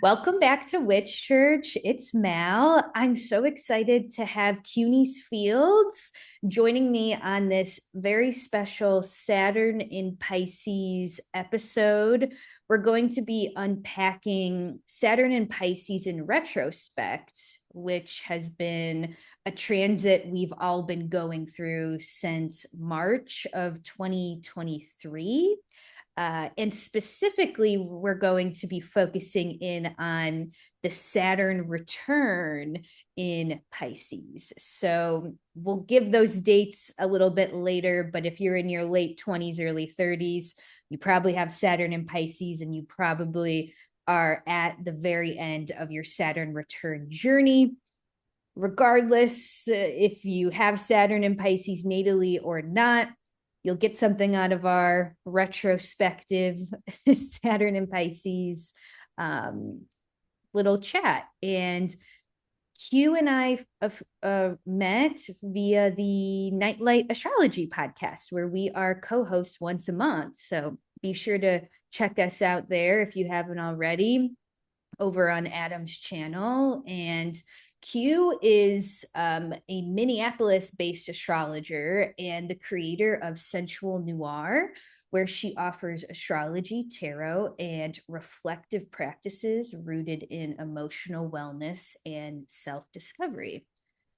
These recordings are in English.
Welcome back to Witch Church. It's Mal. I'm so excited to have Cunie's Fields joining me on this very special Saturn in Pisces episode. We're going to be unpacking Saturn in Pisces in retrospect, which has been a transit we've all been going through since March of 2023. And specifically, we're going to be focusing in on the Saturn return in Pisces. So we'll give those dates a little bit later, but if you're in your late 20s, early 30s, you probably have Saturn in Pisces and you probably are at the very end of your Saturn return journey. Regardless, if you have Saturn in Pisces natally or not, you'll get something out of our retrospective Saturn and Pisces um, little chat. And Q and I met via the Nightlight Astrology podcast, where we are co hosts once a month. So be sure to check us out there if you haven't already over on Adam's channel. And Q is a Minneapolis based astrologer and the creator of Sensual Noir, where she offers astrology, tarot, and reflective practices rooted in emotional wellness and self discovery.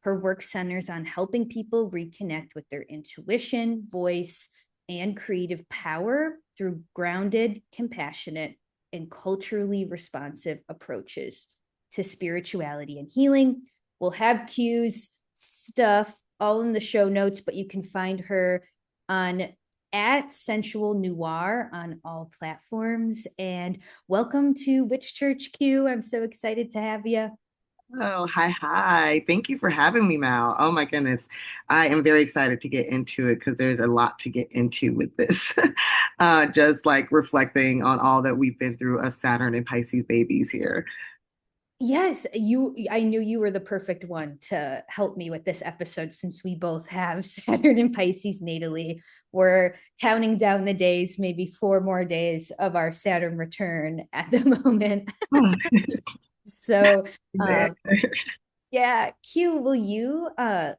Her work centers on helping people reconnect with their intuition, voice, and creative power through grounded, compassionate, and culturally responsive approaches to spirituality and healing. We'll have Q's stuff all in the show notes, but you can find her on at Sensual Noir on all platforms. And welcome to Witch Church, Q. I'm so excited to have you. Oh, hi, hi. Thank you for having me, Mal. Oh my goodness. I am very excited to get into it because there's a lot to get into with this. Just like reflecting on all that we've been through as Saturn and Pisces babies here. Yes, I knew you were the perfect one to help me with this episode since we both have Saturn and Pisces natally. We're counting down the days, maybe 4 more days of our Saturn return at the moment. Oh, So, man. um, yeah, Q, will you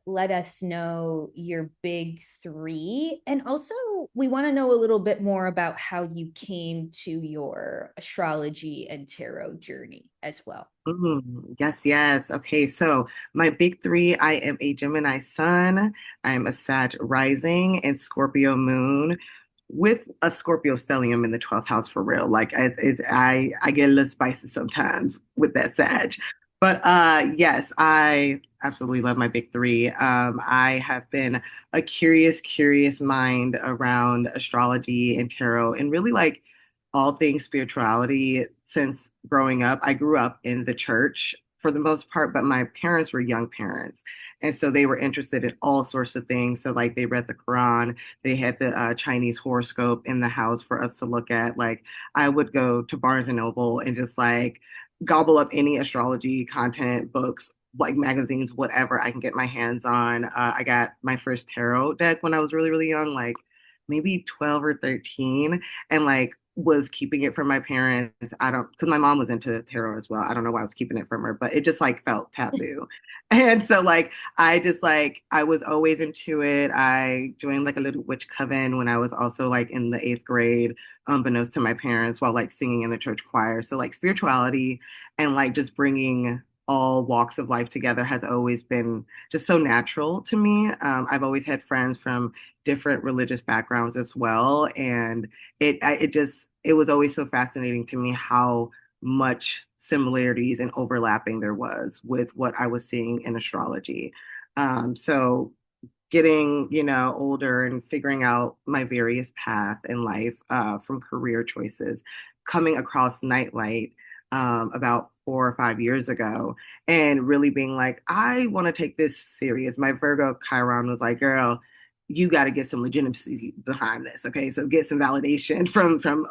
let us know your big three? And also, we want to know a little bit more about how you came to your astrology and tarot journey as well. Yes, yes. Okay, so my big three, I am a Gemini sun, I'm a Sag rising, and Scorpio moon with a Scorpio stellium in the 12th house for real. Like I get a little spicy sometimes with that Sag. But yes, I absolutely love my big three. I have been a curious mind around astrology and tarot and really like all things spirituality since growing up. I grew up in the church for the most part, but my parents were young parents. And so they were interested in all sorts of things. So, like, they read the Quran, they had the Chinese horoscope in the house for us to look at. Like, I would go to Barnes and Noble and just like gobble up any astrology content, books, like magazines, whatever I can get my hands on. I got my first tarot deck when I was really young, like maybe 12 or 13. And like, was keeping it from my parents. I don't, because my mom was into tarot as well. I don't know why I was keeping it from her, but it just like felt taboo. And so like I just like I was always into it. I joined like a little witch coven when I was also like in the eighth grade, unbeknownst to my parents, while like singing in the church choir. So like spirituality and like just bringing all walks of life together has always been just so natural to me. I've always had friends from different religious backgrounds as well, and it was always so fascinating to me how much similarities and overlapping there was with what I was seeing in astrology. So getting, older and figuring out my various path in life, from career choices, coming across Nightlight about 4 or 5 years ago, and really being like, I want to take this serious. My Virgo Chiron was like, girl, you got to get some legitimacy behind this. Okay, so get some validation from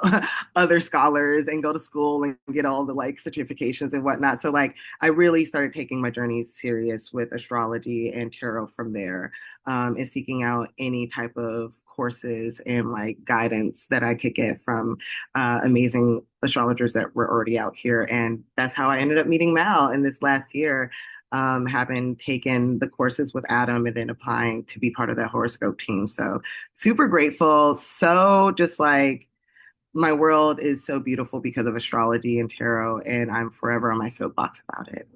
other scholars and go to school and get all the like certifications and whatnot. So like I really started taking my journey serious with astrology and tarot from there, and seeking out any type of courses and like guidance that I could get from amazing astrologers that were already out here. And that's how I ended up meeting Mal in this last year, having taken the courses with Adam and then applying to be part of that horoscope team. So super grateful. So just like my world is so beautiful because of astrology and tarot, and I'm forever on my soapbox about it.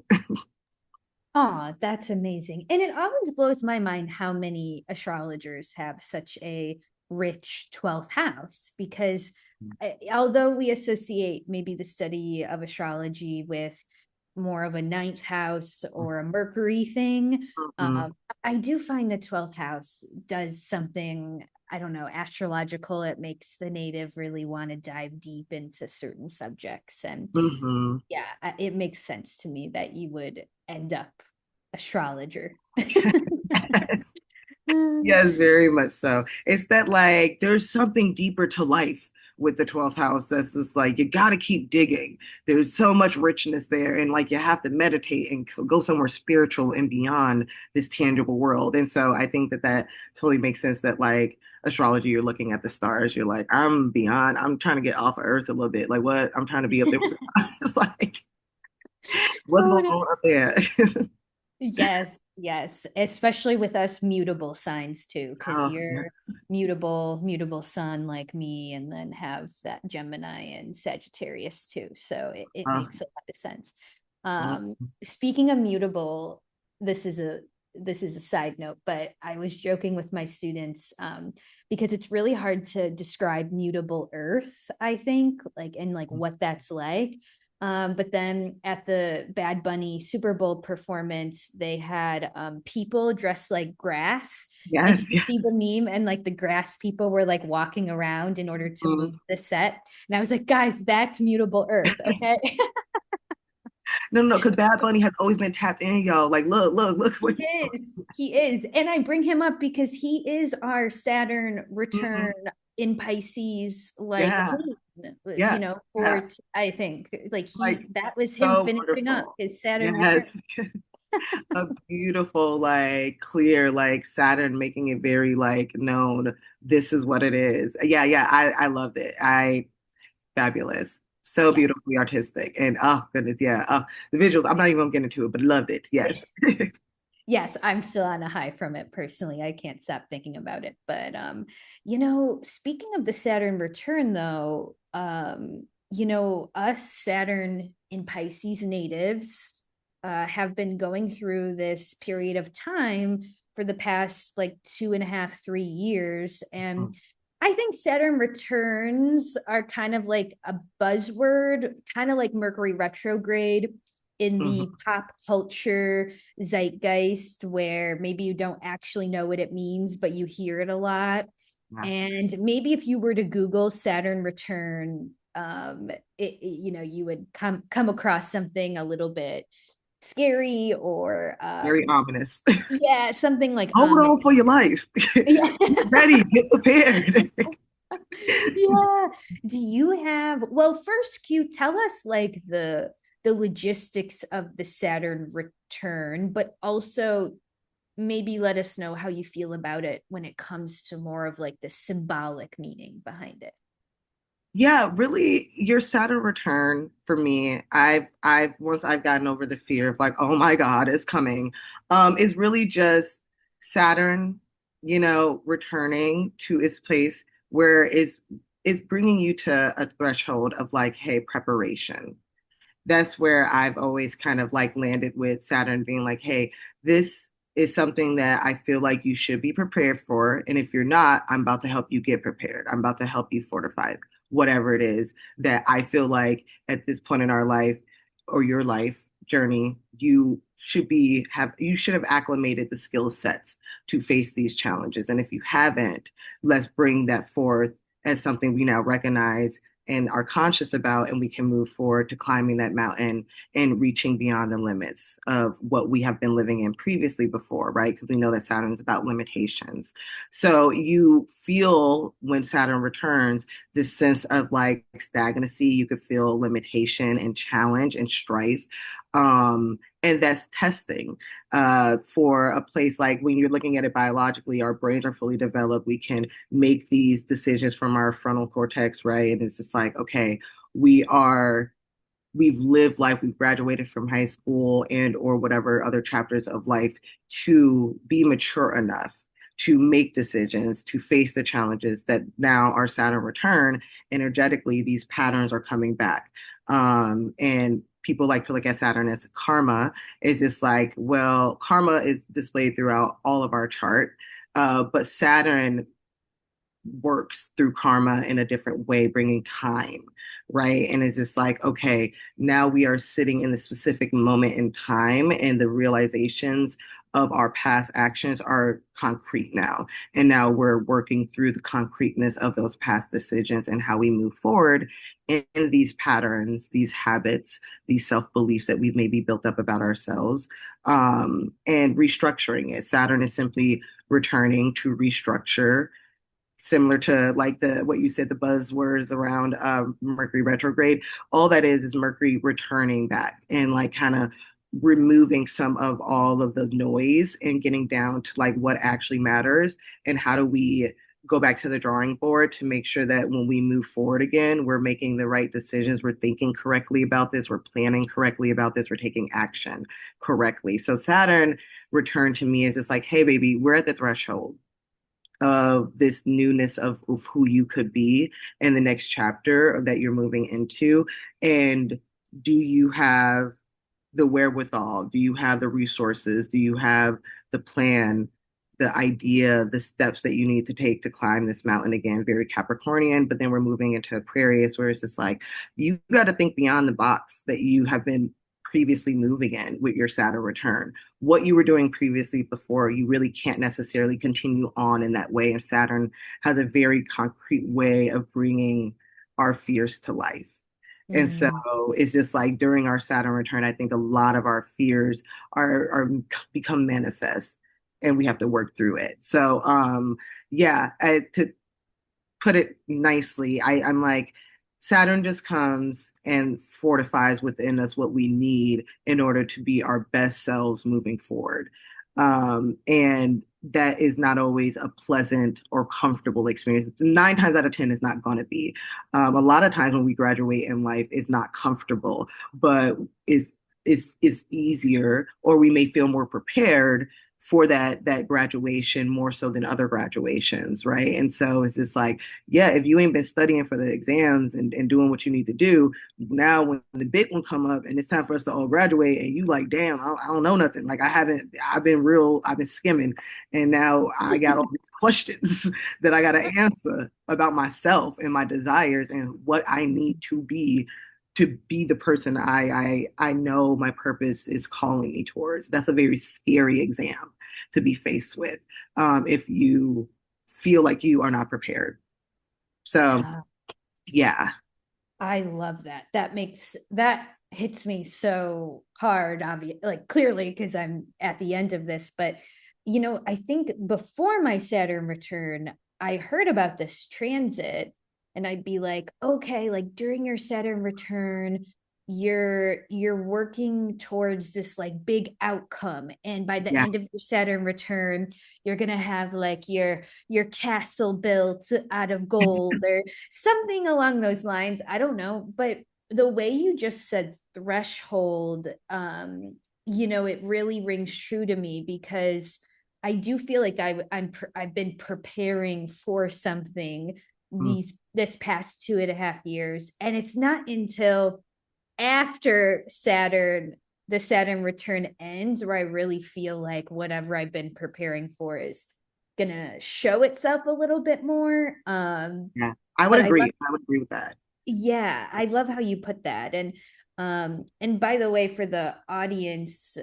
Oh, that's amazing. And it always blows my mind how many astrologers have such a rich 12th house because although we associate maybe the study of astrology with more of a ninth house or a Mercury thing, Mhm. um, I do find the 12th house does something, I don't know, astrological. It makes the native really want to dive deep into certain subjects. And Mhm. yeah, it makes sense to me that you would end up astrologer. Yes, very much so. It's that like there's something deeper to life with the 12th house that's just like you got to keep digging. There's so much richness there, and like you have to meditate and go somewhere spiritual and beyond this tangible world. And so I think that that totally makes sense that like astrology, you're looking at the stars, you're like, I'm beyond, I'm trying to get off of Earth a little bit. Like what? I'm trying to be up there with the stars. It's like, what's going Totally. on up there? Yes, yes, especially with us mutable signs too, because Oh, yeah. you're mutable sun like me, and then have that Gemini and Sagittarius too. So it Oh, makes a lot of sense. mm, Speaking of mutable, this is a this is a side note, but I was joking with my students because it's really hard to describe mutable Earth, I think, like and like what that's like. But then at the Bad Bunny Super Bowl performance, they had people dressed like grass. And yes, you yeah. see the meme, and like the grass people were like walking around in order to move Mm. the set. And I was like, guys, that's mutable Earth, okay? No, no, because Bad Bunny has always been tapped in, y'all. Like, look He what he's is. He is. And I bring him up because he is our Saturn doing. return Mhm. in Pisces, like Yeah, queen, yeah, yeah. I think like Like, that was him so finishing up wonderful. his Saturn return. Yes. A beautiful, like, clear, like Saturn making it very, like, known. This is what it is. Yeah, yeah. I loved it. Fabulous. So Yeah. beautifully artistic. And oh, goodness, yeah. Oh, the visuals, I'm not even gonna get into it, but loved it. Yes. Yes, I'm still on a high from it personally. I can't stop thinking about it. But speaking of the Saturn return though, us Saturn in Pisces natives have been going through this period of time for the past like 2.5, 3 years. And I think Saturn returns are kind of like a buzzword, kind of like Mercury retrograde in the Mhm. pop culture zeitgeist, where maybe you don't actually know what it means, but you hear it a lot. Yeah. And maybe if you were to Google Saturn return, you would come across something a little bit scary or Very ominous. yeah, something like Hold on for your life. yeah. Get ready, get prepared. Yeah. Do you have, well, first, Q, tell us like the logistics of the Saturn return, but also maybe let us know how you feel about it when it comes to more of like the symbolic meaning behind it. Yeah, really, your Saturn return for me, I've once I've gotten over the fear of like, oh my God, it's coming, is really just Saturn, returning to its place where is bringing you to a threshold of like, hey, preparation. That's where I've always kind of like landed with Saturn being like, hey, this is something that I feel like you should be prepared for. And if you're not, I'm about to help you get prepared. I'm about to help you fortify whatever it is that I feel like at this point in our life or your life journey, you should have acclimated the skill sets to face these challenges. And if you haven't, let's bring that forth as something we now recognize and are conscious about, and we can move forward to climbing that mountain and reaching beyond the limits of what we have been living in previously before, right? Because we know that Saturn is about limitations. So you feel when Saturn returns this sense of like stagnancy, you could feel limitation and challenge and strife. And that's testing for a place like when you're looking at it biologically, our brains are fully developed. We can make these decisions from our frontal cortex, right? And it's just like, okay, we are we've lived life, we've graduated from high school and or whatever other chapters of life to be mature enough to make decisions, to face the challenges that now our Saturn return, energetically, these patterns are coming back. And people like to look at Saturn as karma. Is just like, well, karma is displayed throughout all of our chart, but Saturn works through karma in a different way, bringing time, right? And it's just like, okay, now we are sitting in the specific moment in time, and the realizations of our past actions are concrete now. And now we're working through the concreteness of those past decisions and how we move forward in these patterns, these habits, these self beliefs that we've maybe built up about ourselves, and restructuring it. Saturn is simply returning to restructure, similar to like the what you said, the buzzwords around Mercury retrograde. All that is Mercury returning back and like kind of removing some of all of the noise and getting down to like what actually matters, and how do we go back to the drawing board to make sure that when we move forward again, we're making the right decisions, we're thinking correctly about this, we're planning correctly about this, we're taking action correctly. So Saturn return to me is just like, hey baby, we're at the threshold of this newness of who you could be in the next chapter that you're moving into. And do you have the wherewithal? Do you have the resources? Do you have the plan, the idea, the steps that you need to take to climb this mountain again? Very Capricornian, but then we're moving into Aquarius, where it's just like, you got to think beyond the box that you have been previously moving in with your Saturn return. What you were doing previously before, you really can't necessarily continue on in that way. And Saturn has a very concrete way of bringing our fears to life. And so Mm. it's just like during our Saturn return, I think a lot of our fears are become manifest, and we have to work through it. So yeah, to put it nicely, I'm like, Saturn just comes and fortifies within us what we need in order to be our best selves moving forward. And that is not always a pleasant or comfortable experience. 9 times out of 10 is not going to be. A lot of times when we graduate in life, is not comfortable, but is easier, or we may feel more prepared for that graduation more so than other graduations, right? And so it's just like, yeah, if you ain't been studying for the exams and doing what you need to do, now when the big one come up and it's time for us to all graduate, and you like, damn, I don't know nothing. Like I've been skimming, and now I got all these questions that I got to answer about myself and my desires and what I need to be the person I know my purpose is calling me towards. That's a very scary exam to be faced with, if you feel like you are not prepared. So Yeah, yeah. I love that. That hits me so hard, obviously, like clearly, because I'm at the end of this. But I think before my Saturn return, I heard about this transit, and I'd be like, okay, like during your Saturn return, you're working towards this like big outcome, and by the Yeah. end of your Saturn return, you're gonna have like your castle built out of gold or something along those lines. I don't know, but the way you just said threshold, it really rings true to me, because I do feel like I've been preparing for something Mm, this past 2.5 years, and it's not until after the Saturn return ends, where I really feel like whatever I've been preparing for is gonna show itself a little bit more. yeah. I would But I love agree. I would agree with that. Yeah, I love how you put that. And by the way, for the audience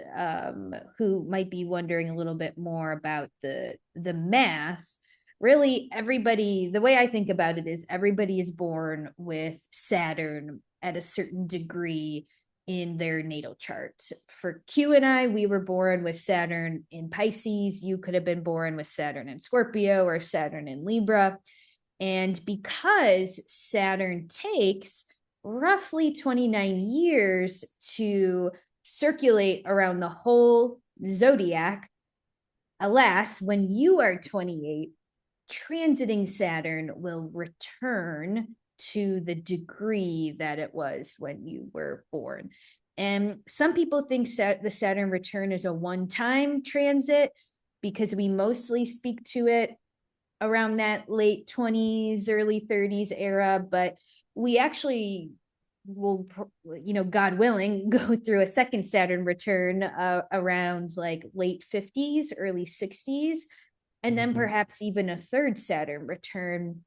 who might be wondering a little bit more about the math, really everybody, the way I think about it is everybody is born with Saturn at a certain degree in their natal chart. For Q and I, we were born with Saturn in Pisces. You could have been born with Saturn in Scorpio or Saturn in Libra. And because Saturn takes roughly 29 years to circulate around the whole zodiac, alas, when you are 28, transiting Saturn will return to the degree that it was when you were born. And some people think the Saturn return is a one-time transit because we mostly speak to it around that late 20s, early 30s era, but we actually will, God willing, go through a second Saturn return around like late 50s, early 60s, and then Mhm. perhaps even a third Saturn return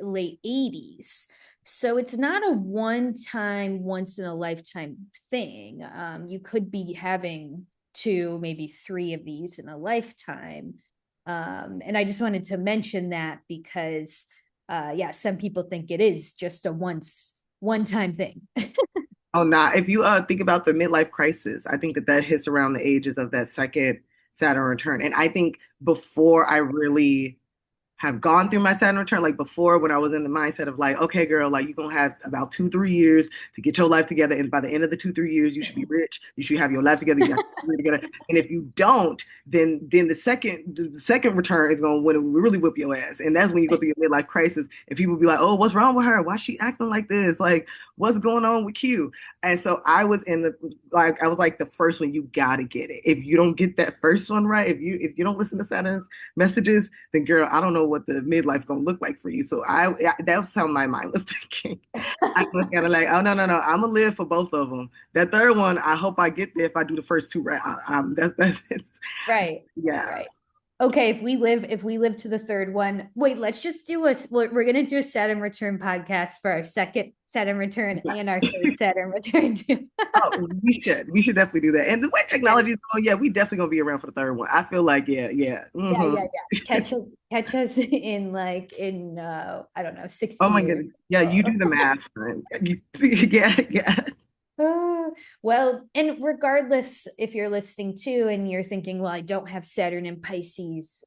late 80s. So it's not a one time, once in a lifetime thing. You could be having two, maybe three of these in a lifetime. And I just wanted to mention that because, yeah, some people think it is just a one time thing. Oh, nah. If you think about the midlife crisis, I think that that hits around the ages of that second Saturn return. And I think before I really have gone through my Saturn return, like before when I was in the mindset of like, okay, girl, like you're gonna have about 2, 3 years to get your life together. And by the end of the 2, 3 years, you should be rich. You should have your life together. You got your career together. And if you don't, then the second return is gonna really whip your ass. And that's when you go through your midlife crisis and people be like, oh, what's wrong with her? Why is she acting like this? Like, what's going on with Q? And so I was in the like I was like the first one, you gotta get it. If you don't get that first one right, if you don't listen to Saturn's messages, then girl, I don't know what the midlife gonna look like for you. So that's how my mind was thinking. I was kind of like, oh no, no, no, I'm gonna live for both of them. That third one, I hope I get there if I do the first two right. That's it's, Right. yeah. Right. Okay, if we live to the third one, wait, let's just do we're gonna do a Saturn return podcast for our second Saturn return Yes. and our third Saturn return too. Oh, we should definitely do that. And the way technology is going, yeah, we definitely gonna be around for the third one. I feel like, yeah, yeah. Yeah, Hmm. yeah, yeah. Catch us in like in I don't know, 60 Oh my years. goodness. Yeah, you Oh. do the math, friend. Yeah, yeah. Well, and regardless if you're listening to and you're thinking, well, I don't have Saturn in Pisces,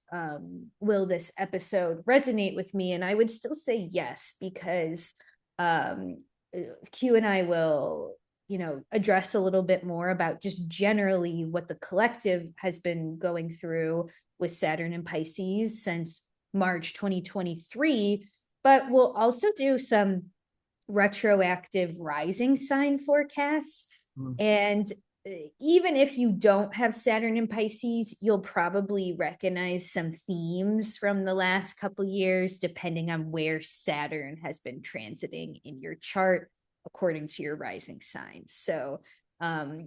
will this episode resonate with me? And I would still say yes, because um, Q and I will, address a little bit more about just generally what the collective has been going through with Saturn and Pisces since March 2023. But we'll also do some retroactive rising sign forecasts. Mm. And even if you don't have Saturn in Pisces, you'll probably recognize some themes from the last couple years, depending on where Saturn has been transiting in your chart according to your rising sign. So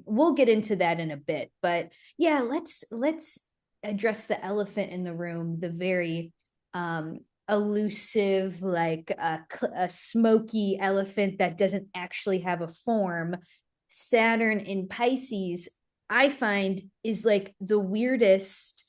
we'll get into that in a bit. But yeah, let's address the elephant in the room, the very elusive, like a smoky elephant that doesn't actually have a form. Saturn in Pisces, I find, is like the weirdest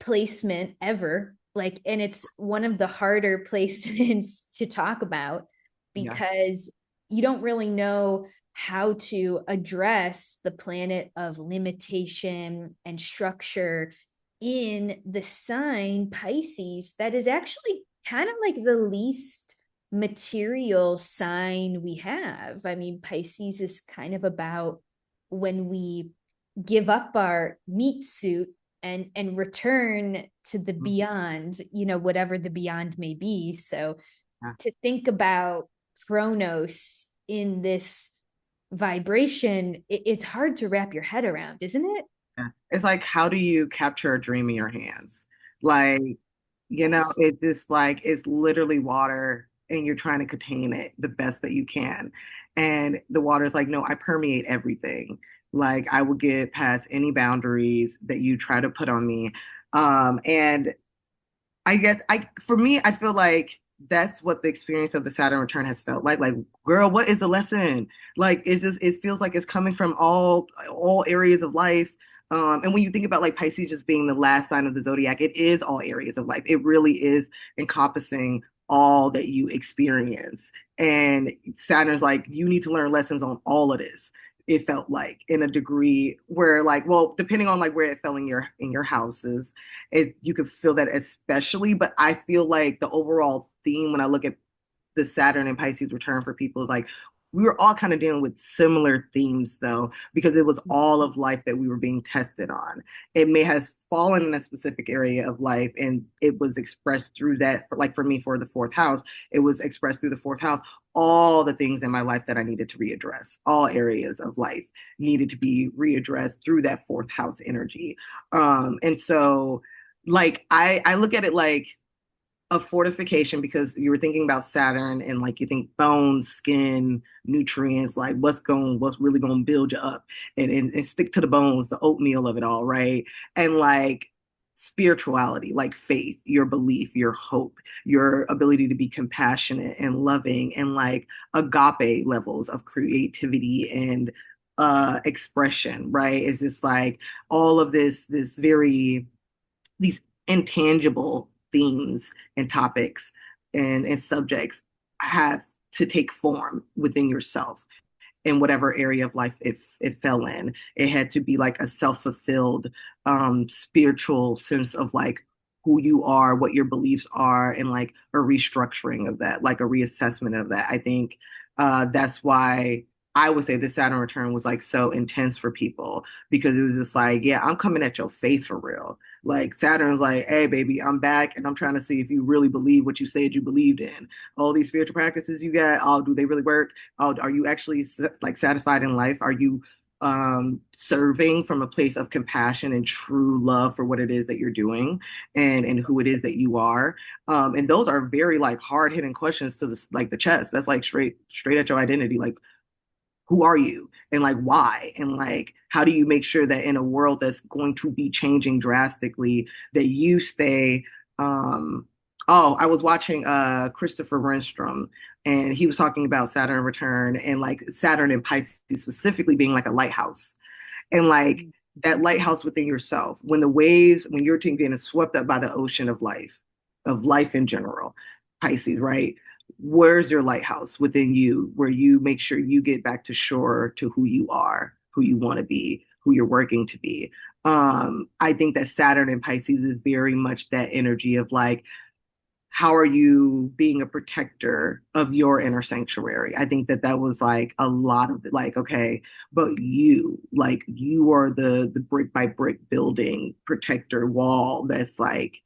placement ever. Like, and it's one of the harder placements to talk about Yeah. because you don't really know how to address the planet of limitation and structure in the sign Pisces that is actually kind of like the least material sign we have. I mean, Pisces is kind of about when we give up our meat suit and return to the Mhm. beyond, whatever the beyond may be. So Yeah. to think about Chronos in this vibration, it's hard to wrap your head around, isn't it? Yeah. It's like, how do you capture a dream in your hands? Like, Yes. it's just like it's literally water and you're trying to contain it the best that you can. And the water is like, no, I permeate everything. Like I will get past any boundaries that you try to put on me. And I guess for me, I feel like that's what the experience of the Saturn return has felt like. Like, girl, what is the lesson? Like, it feels like it's coming from all areas of life. And when you think about like Pisces just being the last sign of the zodiac, it is all areas of life. It really is encompassing all that you experience. And Saturn's like, you need to learn lessons on all of this. It felt like in a degree where like, well, depending on like where it fell in your houses, is you could feel that especially. But I feel like the overall theme when I look at the Saturn and Pisces return for people is like we were all kind of dealing with similar themes though, because it was all of life that we were being tested on. It may have fallen in a specific area of life and it was expressed through that, for, like for me, for the fourth house, it was expressed through the fourth house. All the things in my life that I needed to readdress, all areas of life needed to be readdressed through that fourth house energy. And so, like, I look at it like a fortification because you were thinking about Saturn and like you think bones, skin, nutrients, like what's really going to build you up and stick to the bones, the oatmeal of it all, right? And like spirituality, like faith, your belief, your hope, your ability to be compassionate and loving, and like agape levels of creativity and expression, right? It's just like all of this very these intangible themes and topics and subjects have to take form within yourself in whatever area of life it fell in. It had to be like a self-fulfilled spiritual sense of like who you are, what your beliefs are, and like a restructuring of that, like a reassessment of that. I think that's why I would say the Saturn return was like so intense for people because it was just like, yeah, I'm coming at your faith for real. Like Saturn's like, hey, baby, I'm back and I'm trying to see if you really believe what you said you believed in. All these spiritual practices you got, oh, do they really work? Oh, are you actually like satisfied in life? Are you serving from a place of compassion and true love for what it is that you're doing and who it is that you are? And those are very like hard hitting questions to the like the chest. That's like straight at your identity. Like who are you and like why and like how do you make sure that in a world that's going to be changing drastically that you stay oh, I was watching Christopher Renstrom and he was talking about Saturn return and like Saturn and Pisces specifically being like a lighthouse and like that lighthouse within yourself when the waves when you're getting swept up by the ocean of life in general, Pisces, right? Where's your lighthouse within you where you make sure you get back to shore to who you are, who you want to be, who you're working to be? I think that Saturn and Pisces is very much that energy of like how are you being a protector of your inner sanctuary? I think that that was like a lot of like, okay, but you, like you are the brick by brick building protector wall that's like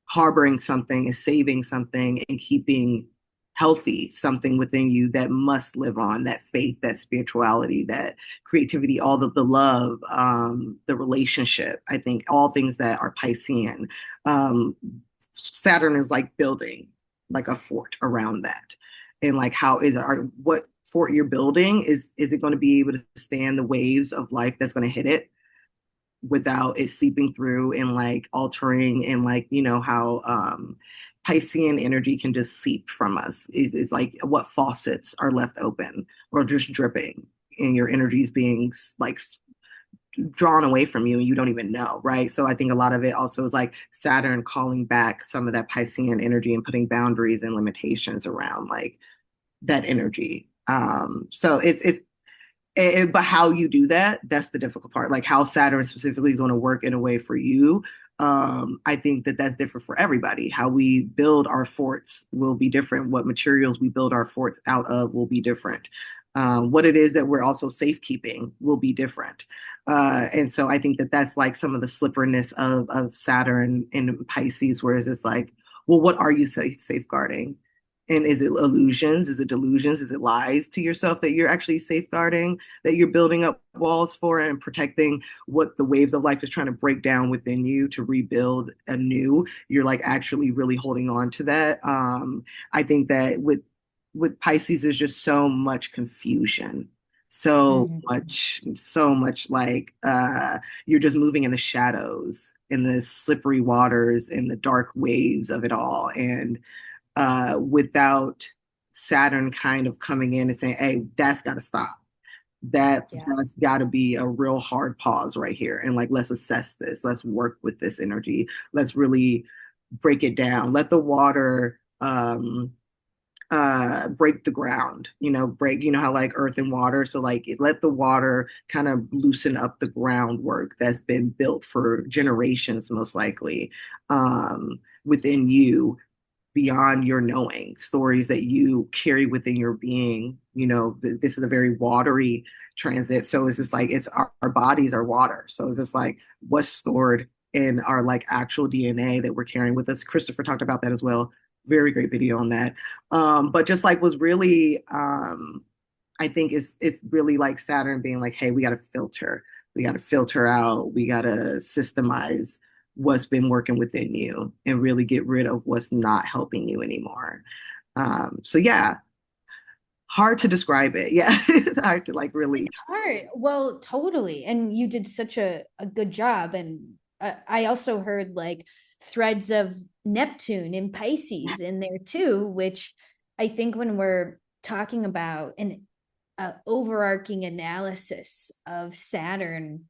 harboring something and saving something and keeping healthy something within you that must live on that faith, that spirituality, that creativity, all the love, the relationship. I think all things that are Piscean. Saturn is like building like a fort around that. And like how is what fort you're building is it going to be able to stand the waves of life that's going to hit it without it seeping through and like altering and like you know how Piscean energy can just seep from us is like what faucets are left open or just dripping and your energy is being like drawn away from you and you don't even know, right? So I think a lot of it also is like Saturn calling back some of that Piscean energy and putting boundaries and limitations around like that energy. So but how you do that, that's the difficult part. Like how Saturn specifically is going to work in a way for you. I think that that's different for everybody. How we build our forts will be different. What materials we build our forts out of will be different. What it is that we're also safekeeping will be different. And so I think that that's like some of the slipperiness of Saturn in Pisces, where it's like, well, what are you safeguarding? And is it illusions? Is it delusions? Is it lies to yourself that you're actually safeguarding, that you're building up walls for and protecting what the waves of life is trying to break down within you to rebuild anew? You're like actually really holding on to that. I think that with Pisces, there's just so much confusion, so much like you're just moving in the shadows, in the slippery waters, in the dark waves of it all. And without Saturn kind of coming in and saying, hey, that's got to stop. Yeah. That's got to be a real hard pause right here. And like, let's assess this. Let's work with this energy. Let's really break it down. Let the water break the ground, break, how like earth and water. So like let the water kind of loosen up the groundwork that's been built for generations, most likely, within you, beyond your knowing, stories that you carry within your being. This is a very watery transit. So it's just like our bodies are water. So it's just like what's stored in our like actual DNA that we're carrying with us. Christopher talked about that as well. Very great video on that. But just like was really I think it's really like Saturn being like, hey, we gotta filter. We gotta filter out, we gotta systemize what's been working within you and really get rid of what's not helping you anymore. So yeah, hard to describe it. Yeah, it's hard to like really. It's hard. Well, totally. And you did such a good job. And I also heard like threads of Neptune in Pisces in there too, which I think when we're talking about an overarching analysis of Saturn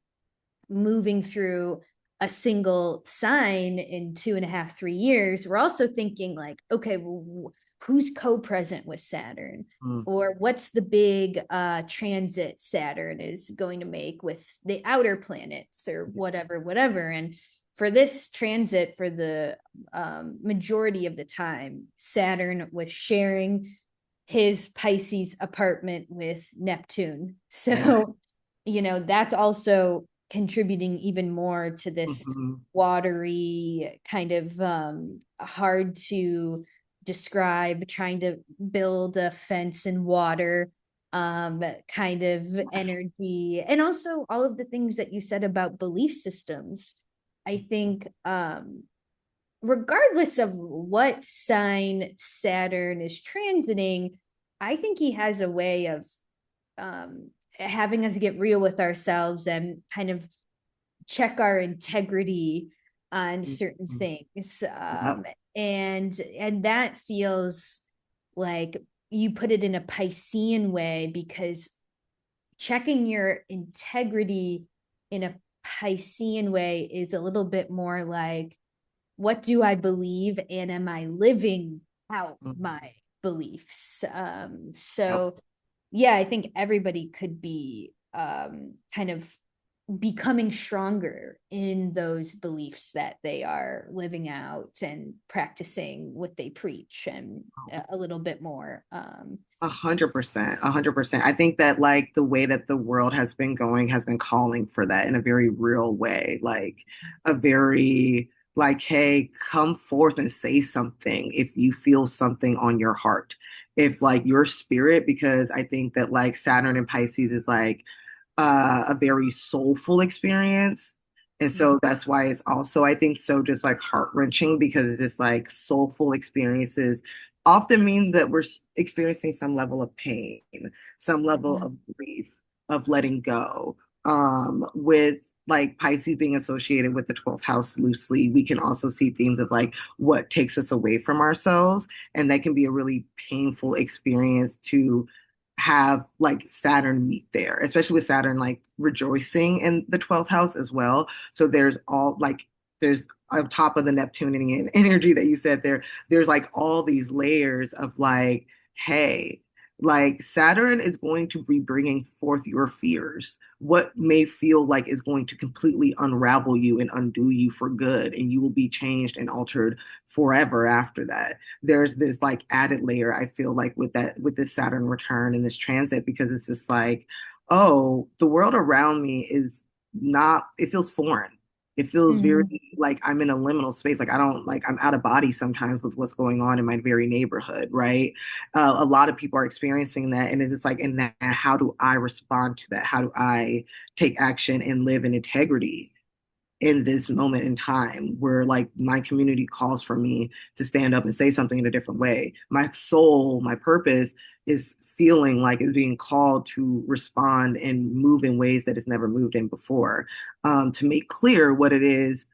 moving through a single sign in 2.5, 3 years, we're also thinking like, okay, well, who's co-present with Saturn? Mm, Or what's the big transit Saturn is going to make with the outer planets or whatever. And for this transit, for the majority of the time, Saturn was sharing his Pisces apartment with Neptune. right. So, that's also contributing even more to this Mhm. watery kind of hard to describe, trying to build a fence in water kind of Yes. energy. And also all of the things that you said about belief systems. I think regardless of what sign Saturn is transiting, I think he has a way of having us get real with ourselves and kind of check our integrity on certain Mhm. things. Yep. And that feels like you put it in a Piscean way, because checking your integrity in a Piscean way is a little bit more like, what do I believe and am I living out Mhm. my beliefs? Yep. So yeah, I think everybody could be kind of becoming stronger in those beliefs that they are living out and practicing what they preach, and a little bit more. 100%, 100%. I think that like the way that the world has been going has been calling for that in a very real way, like a very like, hey, come forth and say something if you feel something on your heart. If like your spirit, because I think that like Saturn and Pisces is like a very soulful experience. And so that's why it's also, I think, so just like heart-wrenching, because it's just like soulful experiences often mean that we're experiencing some level of pain, some level of grief, of letting go. With like Pisces being associated with the 12th house loosely, we can also see themes of like what takes us away from ourselves. And that can be a really painful experience to have like Saturn meet there, especially with Saturn like rejoicing in the 12th house as well. So there's on top of the Neptunian energy that you said there's like all these layers of like, hey, like Saturn is going to be bringing forth your fears. What may feel like is going to completely unravel you and undo you for good, and you will be changed and altered forever after that. There's this like added layer, I feel like, with this Saturn return and this transit, because it's just like, oh, the world around me is not, it feels foreign. It feels very Mm-hmm. like I'm in a liminal space. Like I don't like I'm out of body sometimes with what's going on in my very neighborhood, right? A lot of people are experiencing that, and it's just like, in that, how do I respond to that? How do I take action and live in integrity in this moment in time where like my community calls for me to stand up and say something in a different way? My soul, my purpose is feeling like it's being called to respond and move in ways that it's never moved in before, to make clear what it is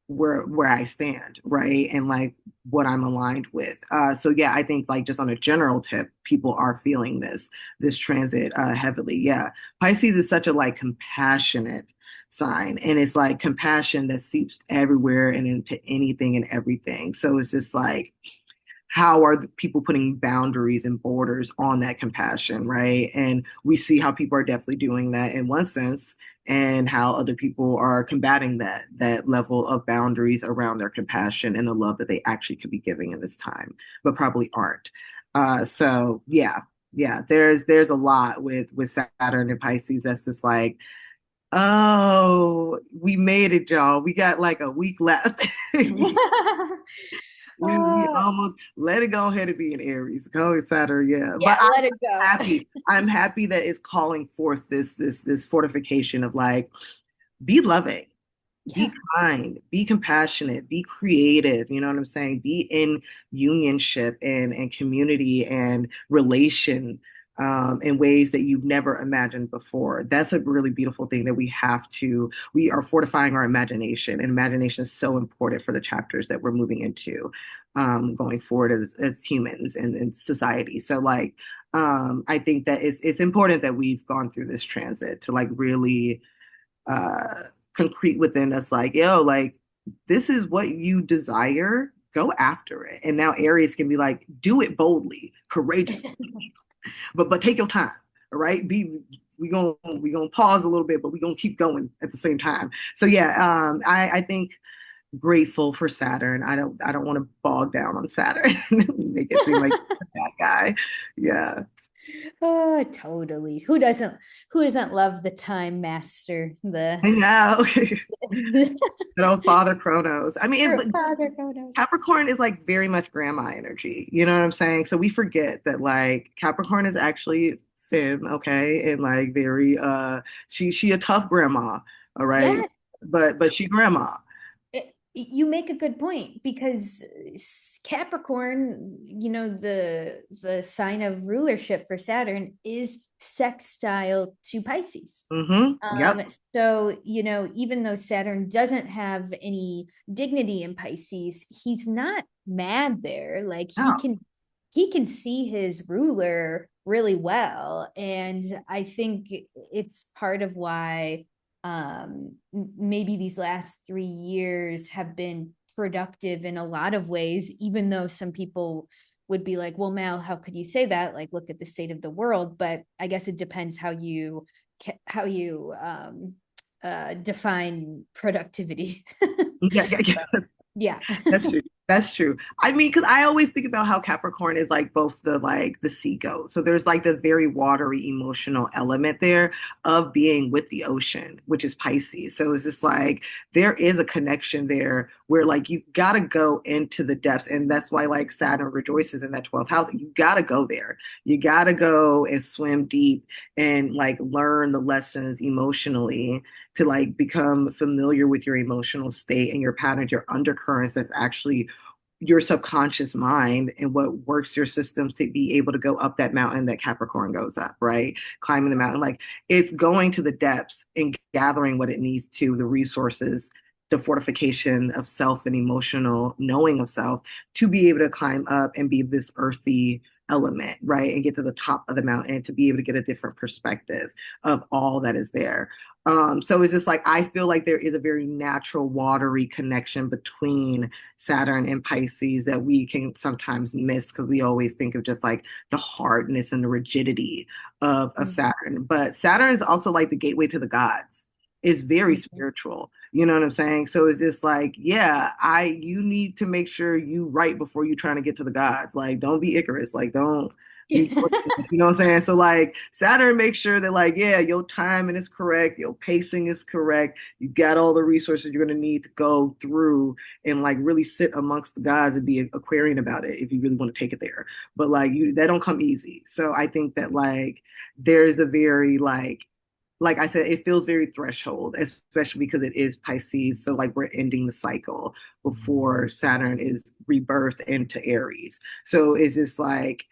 where I stand, right? And like what I'm aligned with. So yeah, I think like just on a general tip, people are feeling this transit heavily. Yeah. Pisces is such a like compassionate sign, and it's like compassion that seeps everywhere and into anything and everything. So it's just like how are the people putting boundaries and borders on that compassion, right? And we see how people are definitely doing that in one sense, and how other people are combating that level of boundaries around their compassion and the love that they actually could be giving in this time, but probably aren't. So yeah, yeah, there's a lot with Saturn and Pisces that's just like, oh, we made it, y'all. We got like a week left. We Oh, almost let it go ahead and be in Aries. Go with Saturn, yeah. But yeah, let it go. happy. I'm happy that it's calling forth this fortification of like, be loving, be Yeah. kind, be compassionate, be creative. You know what I'm saying? Be in unionship and community and relation in ways that you've never imagined before. That's a really beautiful thing that we are fortifying our imagination. And imagination is so important for the chapters that we're moving into going forward as humans and society. So like, I think that it's important that we've gone through this transit to like really uh concrete within us like, yo, like this is what you desire, go after it. And now Aries can be like, do it boldly, courageously, but take your time. All right, be we gonna pause a little bit, but we gonna keep going at the same time. So yeah, I think grateful for Saturn. I don't want to bog down on Saturn, make it seem like that guy. Yeah, Oh, totally. Who doesn't love the time master, I know. the Good old Father Chronos. I mean, but father photos? Capricorn is like very much grandma energy. You know what I'm saying? So we forget that like Capricorn is actually femme, okay? And like very she a tough grandma, all right? Yeah, But she grandma. you make a good point because Capricorn, the sign of rulership for Saturn is sextile to Pisces. Mm-hmm. Yep. So, even though Saturn doesn't have any dignity in Pisces, he's not mad there. Like Oh, he can see his ruler really well. And I think it's part of why maybe these last 3 years have been productive in a lot of ways, even though some people would be like, well, Mal, how could you say that? Like, look at the state of the world. But I guess it depends how you define productivity. yeah, yeah, yeah. Yeah. That's true. That's true. I mean, because I always think about how Capricorn is like both the sea goat. So there's like the very watery emotional element there of being with the ocean, which is Pisces. So it's just like there is a connection there where like you gotta go into the depths. And that's why like Saturn rejoices in that 12th house. You gotta go there. You gotta go and swim deep and like learn the lessons emotionally to like become familiar with your emotional state and your patterns, your undercurrents that's actually your subconscious mind and what works your systems to be able to go up that mountain that Capricorn goes up, right? Climbing the mountain. Like it's going to the depths and gathering what it needs to, the resources, the fortification of self and emotional knowing of self to be able to climb up and be this earthy element, right? And get to the top of the mountain to be able to get a different perspective of all that is there. So it's just like I feel like there is a very natural watery connection between Saturn and Pisces that we can sometimes miss because we always think of just like the hardness and the rigidity of Saturn. But Saturn is also like the gateway to the gods. It's very Mhm. spiritual. You know what I'm saying? So it's just like, yeah, you need to make sure you right before you trying to get to the gods. Like, don't be Icarus. Like, don't be, you know what I'm saying? So like Saturn makes sure that like, yeah, your timing is correct, your pacing is correct, you got all the resources you're gonna need to go through and like really sit amongst the gods and be Aquarian about it if you really want to take it there. But like you that don't come easy. So I think that like there's a very like I said, it feels very threshold, especially because it is Pisces. So like we're ending the cycle before Saturn is rebirthed into Aries. So it's just like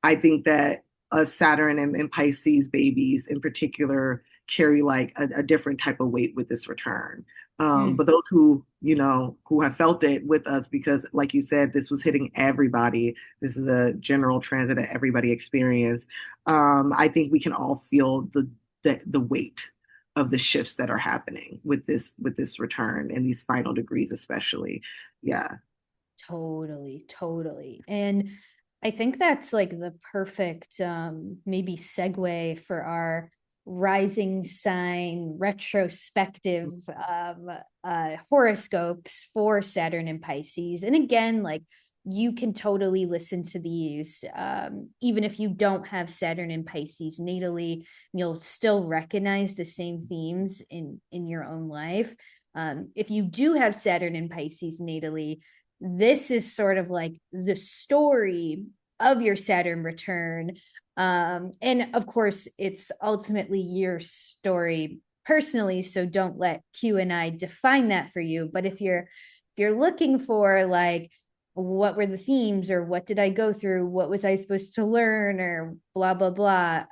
I think that Saturn and Pisces babies in particular carry like a different type of weight with this return. Mm. But those who, who have felt it with us, because like you said, this was hitting everybody. This is a general transit that everybody experienced. I think we can all feel the weight of the shifts that are happening with this return and these final degrees, especially. Yeah. Totally, totally. And I think that's like the perfect maybe segue for our rising sign retrospective horoscopes for Saturn and Pisces. And again, like you can totally listen to these even if you don't have Saturn and Pisces natally, you'll still recognize the same themes in your own life. If you do have Saturn and Pisces natally, this is sort of like the story of your Saturn return. And of course, it's ultimately your story personally. So don't let Q and I define that for you. But if you're looking for like what were the themes or what did I go through, what was I supposed to learn, or blah blah blah,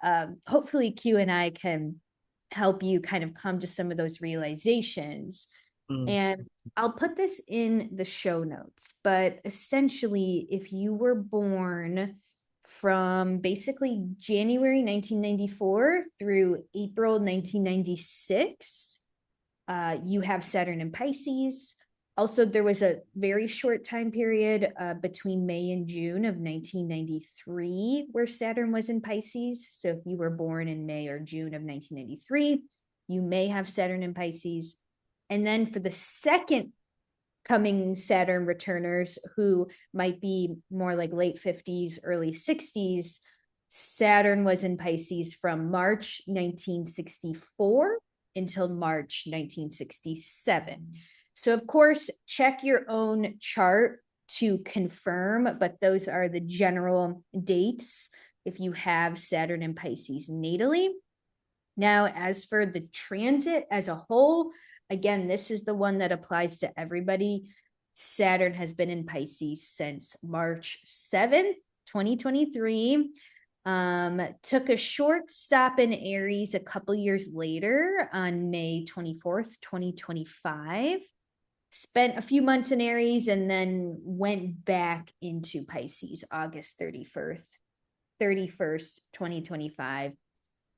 hopefully Q and I can help you kind of come to some of those realizations. Mm. And I'll put this in the show notes, but essentially, if you were born from basically January 1994 through April 1996, you have Saturn in Pisces. Also, there was a very short time period between May and June of 1993 where Saturn was in Pisces. So if you were born in May or June of 1993, you may have Saturn in Pisces. And then for the second coming Saturn returners who might be more like late 50s, early 60s, Saturn was in Pisces from March 1964 until March 1967. So, of course, check your own chart to confirm, but those are the general dates if you have Saturn in Pisces natally. Now, as for the transit as a whole, again, this is the one that applies to everybody. Saturn has been in Pisces since March 7th, 2023. Took a short stop in Aries a couple years later on May 24th, 2025. Spent a few months in Aries and then went back into Pisces August 31st, 2025.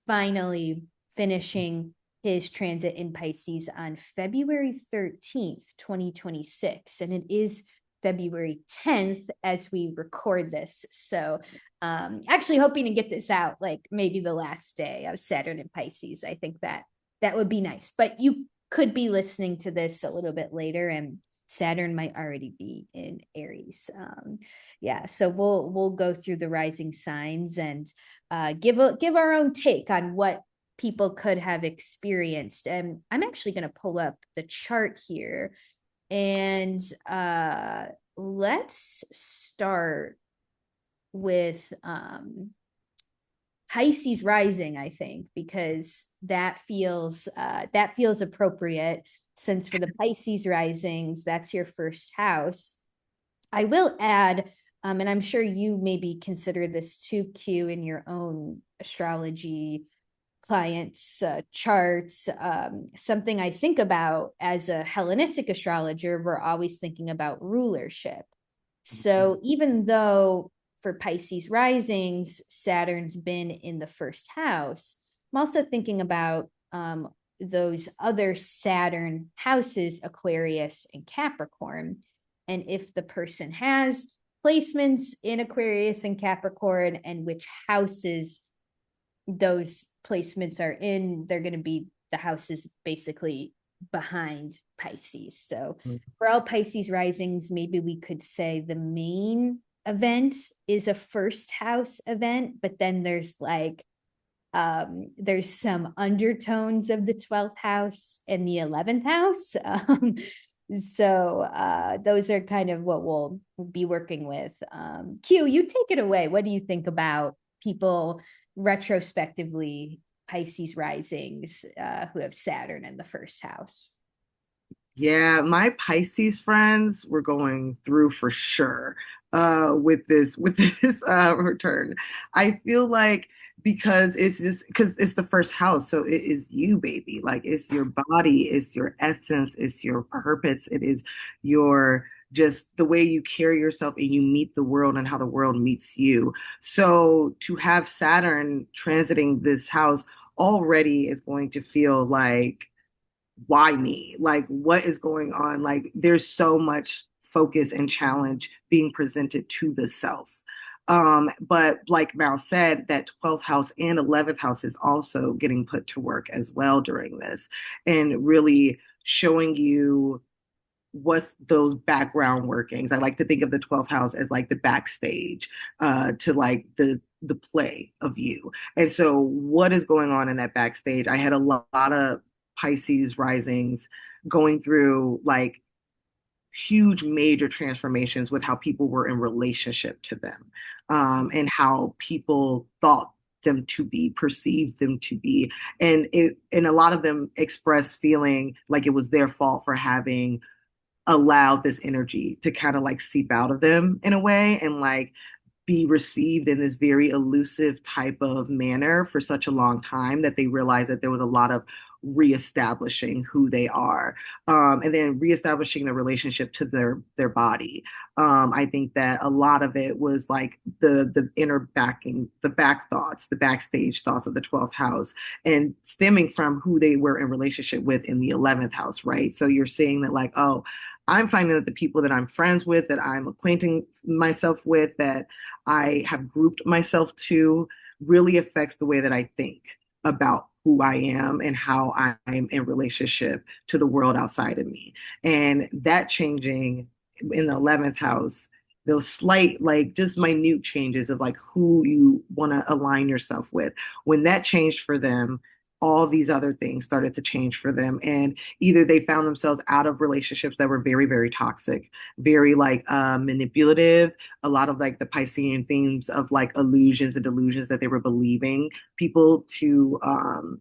Finally finishing his transit in Pisces on February 13th, 2026. And it is February 10th as we record this. So actually hoping to get this out like maybe the last day of Saturn in Pisces. I think that would be nice. But you could be listening to this a little bit later and Saturn might already be in Aries. Yeah, so we'll go through the rising signs and give our own take on what people could have experienced. And I'm actually going to pull up the chart here, and let's start with Pisces rising, I think, because that feels appropriate, since for the Pisces risings, that's your first house. I will add, and I'm sure you maybe consider this too, Q, in your own astrology clients' charts. Something I think about as a Hellenistic astrologer, we're always thinking about rulership. So even though for Pisces risings, Saturn's been in the first house, I'm also thinking about those other Saturn houses, Aquarius and Capricorn. And if the person has placements in Aquarius and Capricorn and which houses those placements are in, they're going to be the houses basically behind Pisces. So for all Pisces risings, maybe we could say the main event is a first house event, but then there's like there's some undertones of the 12th house and the 11th house. So those are kind of what we'll be working with. Q, you take it away. What do you think about people retrospectively Pisces risings who have Saturn in the first house? Yeah, my Pisces friends were going through for sure with this return. I feel like because it's just because it's the first house. So it is you, baby. Like it's your body, it's your essence, it's your purpose, it is your just the way you carry yourself and you meet the world and how the world meets you. So to have Saturn transiting this house already is going to feel like why me? Like, what is going on? Like, there's so much focus and challenge being presented to the self. But like Mal said, that 12th house and 11th house is also getting put to work as well during this and really showing you what's those background workings. I like to think of the 12th house as like the backstage to like the play of you. And so what is going on in that backstage? I had a lot of Pisces risings going through like huge major transformations with how people were in relationship to them and how people thought them to be, perceived them to be. And a lot of them expressed feeling like it was their fault for having allowed this energy to kind of like seep out of them in a way and like be received in this very elusive type of manner for such a long time that they realized that there was a lot of reestablishing who they are and then reestablishing the relationship to their body. I think that a lot of it was like the inner backing, the back thoughts, the backstage thoughts of the 12th house and stemming from who they were in relationship with in the 11th house, right? So you're seeing that like, oh, I'm finding that the people that I'm friends with, that I'm acquainting myself with, that I have grouped myself to really affects the way that I think about who I am and how I'm in relationship to the world outside of me. And that changing in the 11th house, those slight, like just minute changes of like who you want to align yourself with. When that changed for them, all these other things started to change for them. And either they found themselves out of relationships that were very, very toxic, very like manipulative, a lot of like the Piscean themes of like illusions and delusions that they were believing people to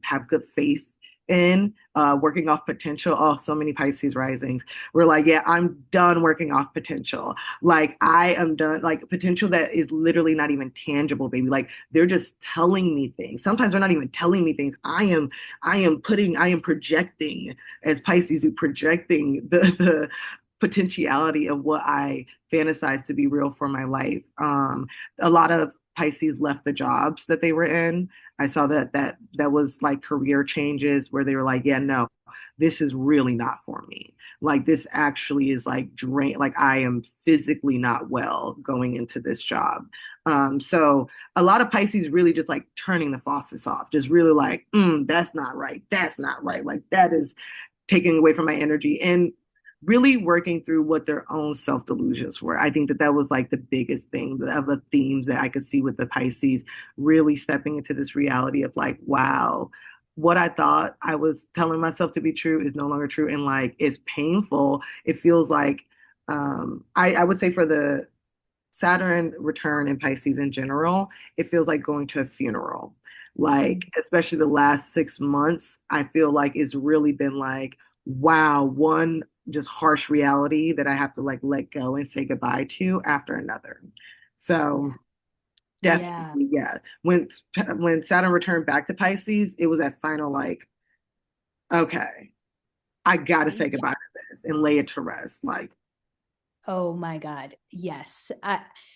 have good faith in, working off potential. Oh, so many Pisces risings. We're like, yeah, I'm done working off potential. Like I am done, like potential that is literally not even tangible, baby. Like they're just telling me things. Sometimes they're not even telling me things. I am projecting as Pisces do, projecting the potentiality of what I fantasize to be real for my life. A lot of Pisces left the jobs that they were in. I saw that was like career changes where they were like, yeah, no, this is really not for me. Like this actually is like drain. Like I am physically not well going into this job. So a lot of Pisces really just like turning the faucets off, just really like, that's not right. That's not right. Like that is taking away from my energy and really working through what their own self delusions were. I think that that was like the biggest thing of the themes that I could see with the Pisces really stepping into this reality of like, wow, what I thought I was telling myself to be true is no longer true. And like, it's painful. It feels like, I would say for the Saturn return in Pisces in general, it feels like going to a funeral. Like, especially the last 6 months, I feel like it's really been like, wow, one just harsh reality that I have to like let go and say goodbye to after another. So Yeah. definitely, yeah. When Saturn returned back to Pisces, it was that final like, okay, I gotta say Yeah. goodbye to this and lay it to rest. Like, Oh my God. Yes.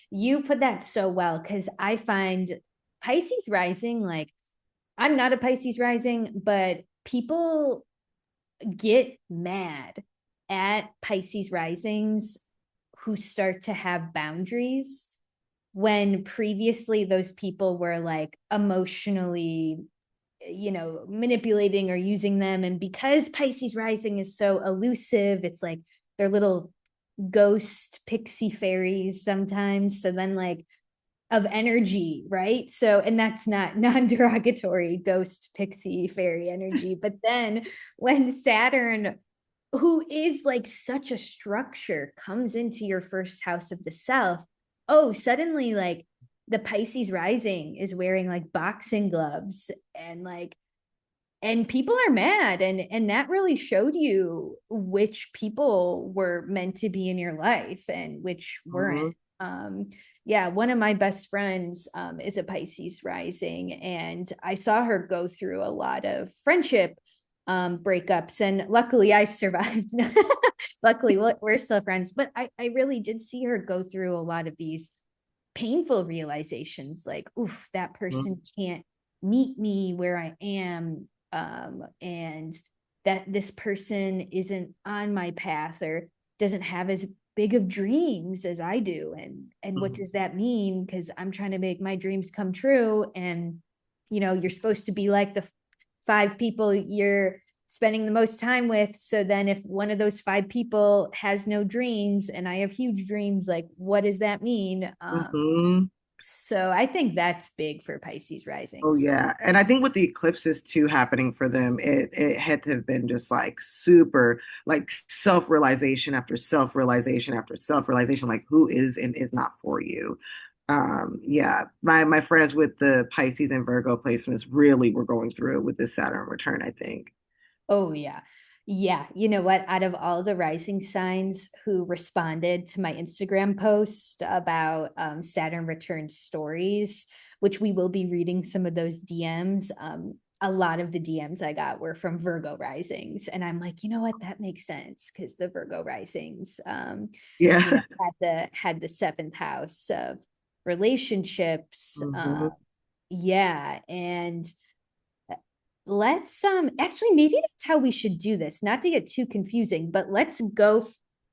You put that so well because I find Pisces rising, like, I'm not a Pisces rising, but people get mad at Pisces risings who start to have boundaries when previously those people were like emotionally, manipulating or using them. And because Pisces rising is so elusive, it's like they're little ghost pixie fairies sometimes. So then, like, of energy, right? So, and that's not non-derogatory ghost pixie fairy energy. But then when Saturn, who is like such a structure, comes into your first house of the self, oh, suddenly like the Pisces rising is wearing like boxing gloves and like, and people are mad, and that really showed you which people were meant to be in your life and which mhm. weren't. Yeah, one of my best friends is a Pisces rising, and I saw her go through a lot of friendship breakups, and luckily I survived. Luckily, we're still friends, but I really did see her go through a lot of these painful realizations like, oof, that Mhm. person can't meet me where I am. And that this person isn't on my path or doesn't have as big of dreams as I do. And what Mhm. does that mean? Because I'm trying to make my dreams come true. And you're supposed to be like the five people you're spending the most time with. So then if one of those five people has no dreams and I have huge dreams, like what does that mean? Mhm. So I think that's big for Pisces Oh risings. yeah. And I think with the eclipses too happening for them, it had to have been just like super like self-realization after self-realization after self-realization, like who is and is not for you. Yeah. My friends with the Pisces and Virgo placements really were going through it with this Saturn return, I think. Oh, yeah. Yeah. You know what? Out of all the rising signs who responded to my Instagram post about Saturn return stories, which we will be reading some of those DMs, a lot of the DMs I got were from Virgo risings. And I'm like, you know what? That makes sense because the Virgo risings, Yeah. had the seventh house of relationships. Mhm. Yeah. And let's actually maybe that's how we should do this, not to get too confusing, but let's go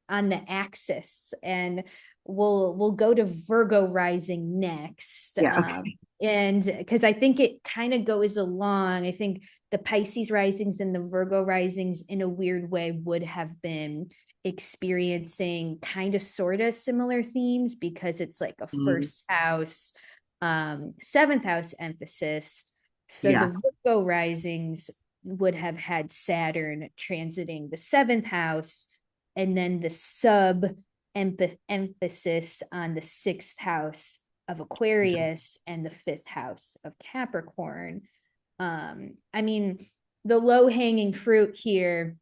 on the axis and we'll go to Virgo rising next. Yeah. Okay. And because I think it kind of goes along, I think the Pisces risings and the Virgo risings in a weird way would have been experiencing kind of sort of similar themes because it's like a Mhm. first house seventh house emphasis. So Yeah. the Virgo risings would have had Saturn transiting the seventh house, and then the sub emphasis on the sixth house of Aquarius and the fifth house of Capricorn. I mean, the low hanging fruit here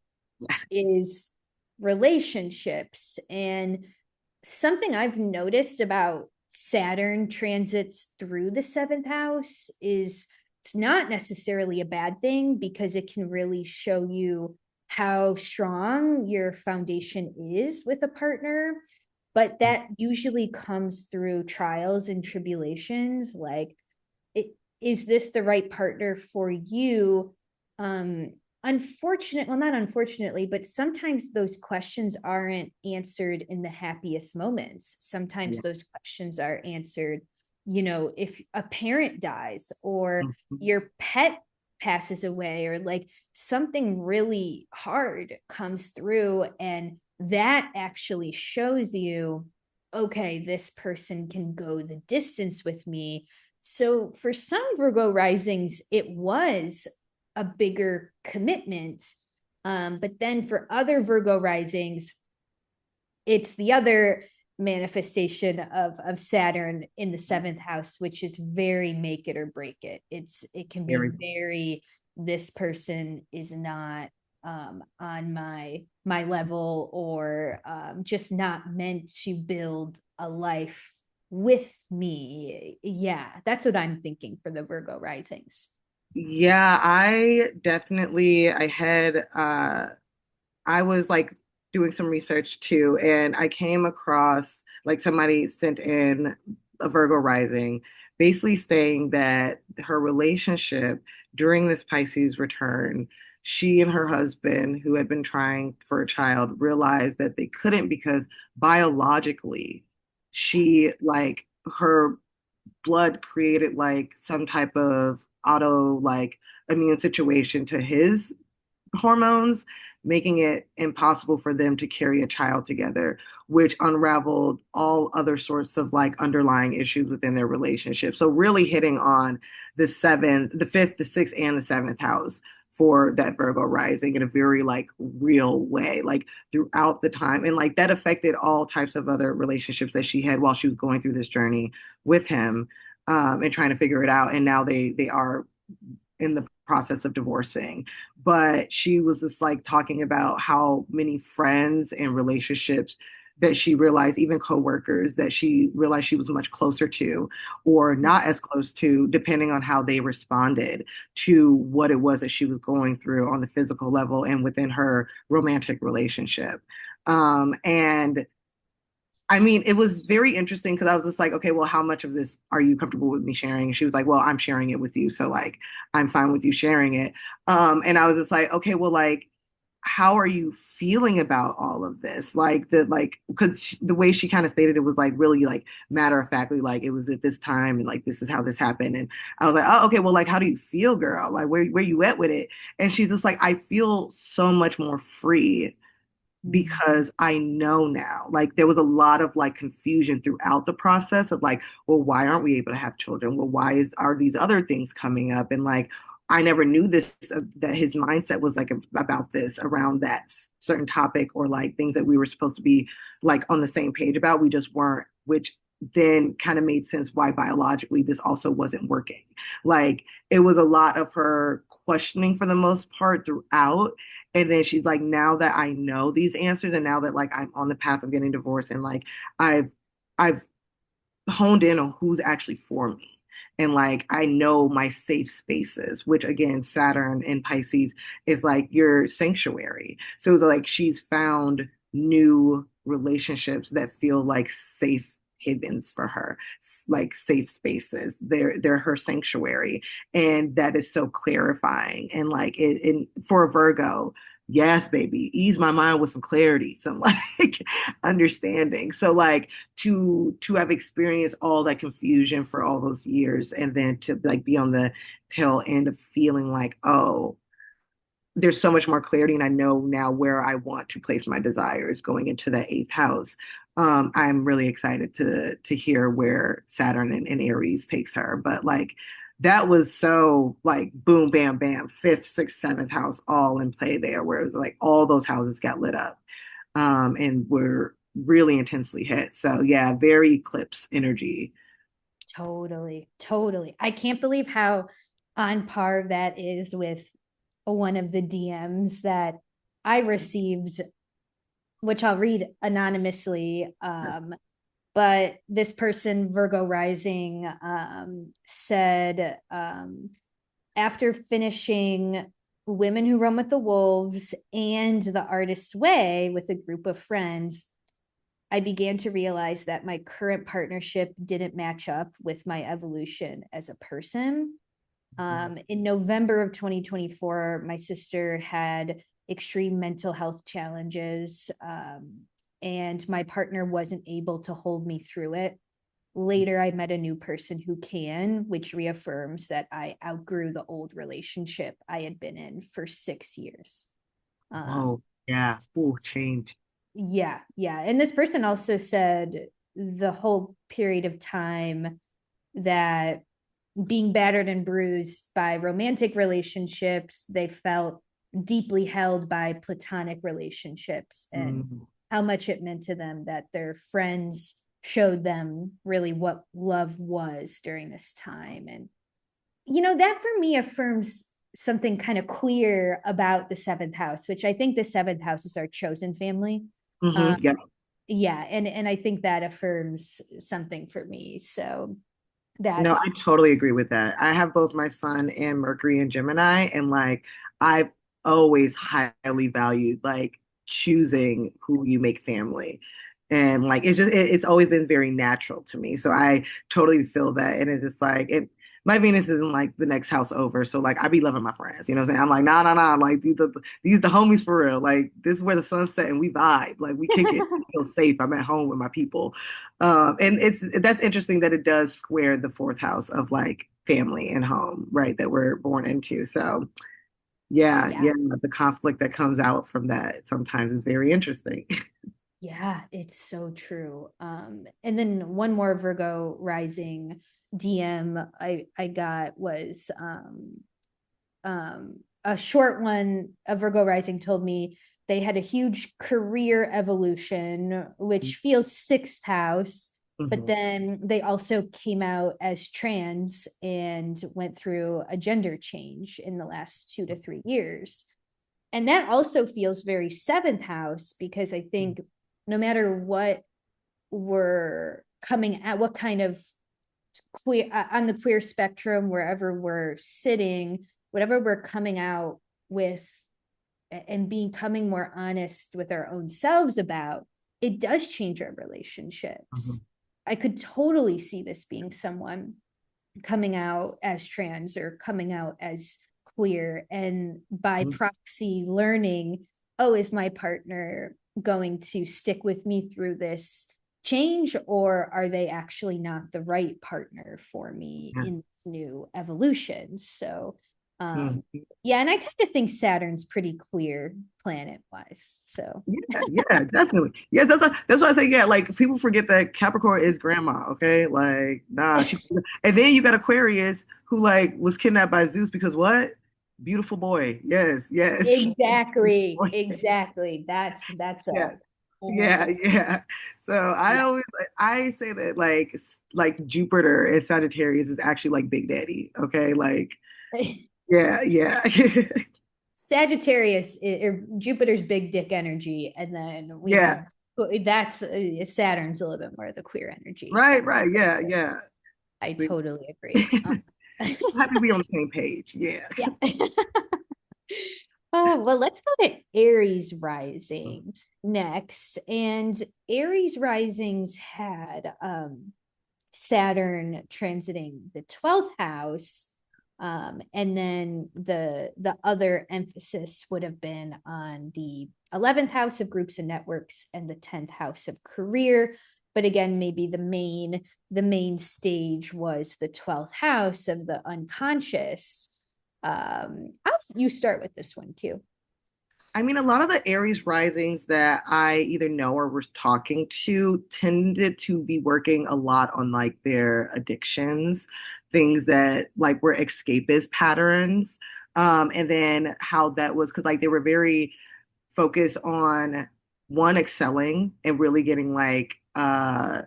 is relationships. And something I've noticed about Saturn transits through the seventh house is it's not necessarily a bad thing because it can really show you how strong your foundation is with a partner. But that usually comes through trials and tribulations. Like, it, is this the right partner for you? Unfortunate, well, not unfortunately, but sometimes those questions aren't answered in the happiest moments. Sometimes Yeah. those questions are answered, if a parent dies or Mhm. your pet passes away or like something really hard comes through, and that actually shows you, okay, this person can go the distance with me. So for some Virgo risings, it was a bigger commitment. But then for other Virgo risings, it's the other manifestation of Saturn in the seventh house, which is very make it or break it. It can be Very. very, this person is not on my level, or just not meant to build a life with me. Yeah, that's what I'm thinking for the Virgo risings. Yeah, I was like doing some research too, and I came across like somebody sent in a Virgo rising, basically saying that her relationship during this Pisces return, she and her husband, who had been trying for a child, realized that they couldn't because biologically, she like her blood created like some type of auto like immune situation to his hormones, making it impossible for them to carry a child together, which unraveled all other sorts of like underlying issues within their relationship. So really hitting on the seventh, the fifth, the sixth, and the seventh house for that Virgo rising in a very like real way, like throughout the time. And like that affected all types of other relationships that she had while she was going through this journey with him, and trying to figure it out. And now they are in the process of divorcing. But she was just like talking about how many friends and relationships that she realized, even coworkers that she realized she was much closer to, or not as close to, depending on how they responded to what it was that she was going through on the physical level and within her romantic relationship. And I mean, it was very interesting because I was just like, okay, well, how much of this are you comfortable with me sharing? And she was like, well, I'm sharing it with you. So like, I'm fine with you sharing it. And I was just like, okay, well, like, how are you feeling about all of this? Because the way she kind of stated it was like really like matter of factly, like it was at this time and like this is how this happened. And I was like, oh, okay, well, like, how do you feel, girl? Like, where you at with it? And she's just like, I feel so much more free Mm-hmm. because I know now. Like there was a lot of like confusion throughout the process of like, well, why aren't we able to have children? Well, are these other things coming up? And like I never knew this that his mindset was like about this around that certain topic or like things that we were supposed to be like on the same page about. We just weren't, which then kind of made sense why biologically this also wasn't working. Like it was a lot of her questioning for the most part throughout, and then she's like, now that I know these answers and now that like I'm on the path of getting divorced and like I've I've honed in on who's actually for me. And like I know my safe spaces, which again, Saturn in Pisces is like your sanctuary. So like she's found new relationships that feel like safe havens for her, like safe spaces. They're her sanctuary. And that is so clarifying. And like for a Virgo, yes, baby, ease my mind with some clarity, some like understanding. So like to have experienced all that confusion for all those years and then to like be on the tail end of feeling like, oh, there's so much more clarity and I know now where I want to place my desires going into that eighth house. I'm really excited to hear where Saturn and Aries takes her. But like that was so like boom, bam, bam, fifth, sixth, seventh house all in play there, where it was like all those houses got lit up and were really intensely hit. So yeah, very eclipse energy. Totally, totally. I can't believe how on par that is with one of the DMs that I received, which I'll read anonymously. But this person, Virgo rising, said, after finishing Women Who Run with the Wolves and The Artist's Way with a group of friends, I began to realize that my current partnership didn't match up with my evolution as a person. In November of 2024, my sister had extreme mental health challenges, and my partner wasn't able to hold me through it. Later, I met a new person who can, which reaffirms that I outgrew the old relationship I had been in for 6 years. Um, Oh, yeah. Oh, change. yeah, yeah. And this person also said the whole period of time that being battered and bruised by romantic relationships, they felt deeply held by platonic relationships and Mm. how much it meant to them that their friends showed them really what love was during this time. And, that for me affirms something kind of queer about the seventh house, which I think the seventh house is our chosen family. Hmm. Um, Yeah. yeah, and I think that affirms something for me. So No, that's I totally agree with that. I have both my sun and Mercury and Gemini, and like I've always highly valued like choosing who you make family. And like it's always been very natural to me. So I totally feel that. And it's just like my Venus isn't like the next house over. So like I be loving my friends. You know what I'm saying? I'm like, nah, nah, nah. Like these the homies for real. Like this is where the sun's set and we vibe. Like we kick it. I feel safe. I'm at home with my people. And that's interesting that it does square the fourth house of like family and home, right? That we're born into. So yeah, yeah. yeah, the conflict that comes out from that sometimes is very interesting. Yeah, it's so true. And then one more Virgo rising DM I got was a short one. A Virgo rising told me they had a huge career evolution, which feels sixth house, but Mhm. then they also came out as trans and went through a gender change in the last 2 to 3 years. And that also feels very seventh house because I think no matter what we're coming at, what kind of queer on the queer spectrum, wherever we're sitting, whatever we're coming out with and becoming more honest with our own selves about, it does change our relationships. Mhm. I could totally see this being someone coming out as trans or coming out as queer, and by Mhm. proxy learning, oh, is my partner going to stick with me through this change, or are they actually not the right partner for me Yeah. in this new evolution? So Mhm. yeah, and I tend to think Saturn's pretty queer planet wise. So Yeah, yeah, definitely. Yeah, that's why I say yeah. Like people forget that Capricorn is grandma. Okay, like nah. And then you got Aquarius who like was kidnapped by Zeus because what? Beautiful boy. Yes, yes. exactly, Boy. exactly. That's Yeah, a yeah, yeah. So I yeah. always I say that like Jupiter and Sagittarius is actually like Big Daddy. Okay, like yeah, yeah. Sagittarius or Jupiter's big dick energy, and then we Yeah. have that's Saturn's a little bit more of the queer energy. Right, That's right. Yeah, yeah. I We totally agree. happy we on the same page. Yeah. Yeah. Oh, well, let's go to Aries rising next. And Aries risings had Saturn transiting the 12th house. And then the other emphasis would have been on the 11th house of groups and networks and the 10th house of career. But again, maybe the main stage was the 12th house of the unconscious. How you start with this one too? I mean, a lot of the Aries risings that I either know or was talking to tended to be working a lot on like their addictions, things that like were escapist patterns. And then how that was because like they were very focused on one, excelling and really getting like I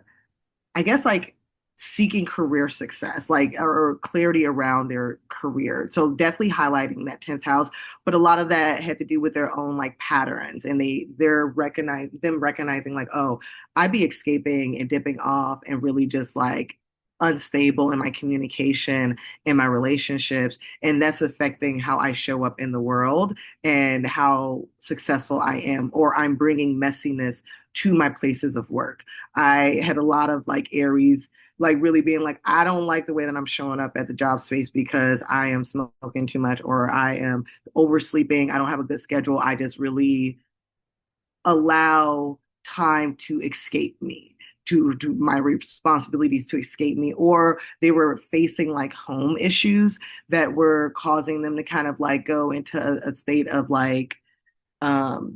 guess like seeking career success, like or clarity around their career. So definitely highlighting that 10th house, but a lot of that had to do with their own like patterns and them recognizing like, oh, I be escaping and dipping off and really just like unstable in my communication in my relationships and that's affecting how I show up in the world and how successful I am or I'm bringing messiness to my places of work. I had a lot of like Aries, like really being like, I don't like the way that I'm showing up at the job space because I am smoking too much or I am oversleeping. I don't have a good schedule. I just really allow time to escape me. To my responsibilities to escape me, or they were facing like home issues that were causing them to kind of like go into a state of like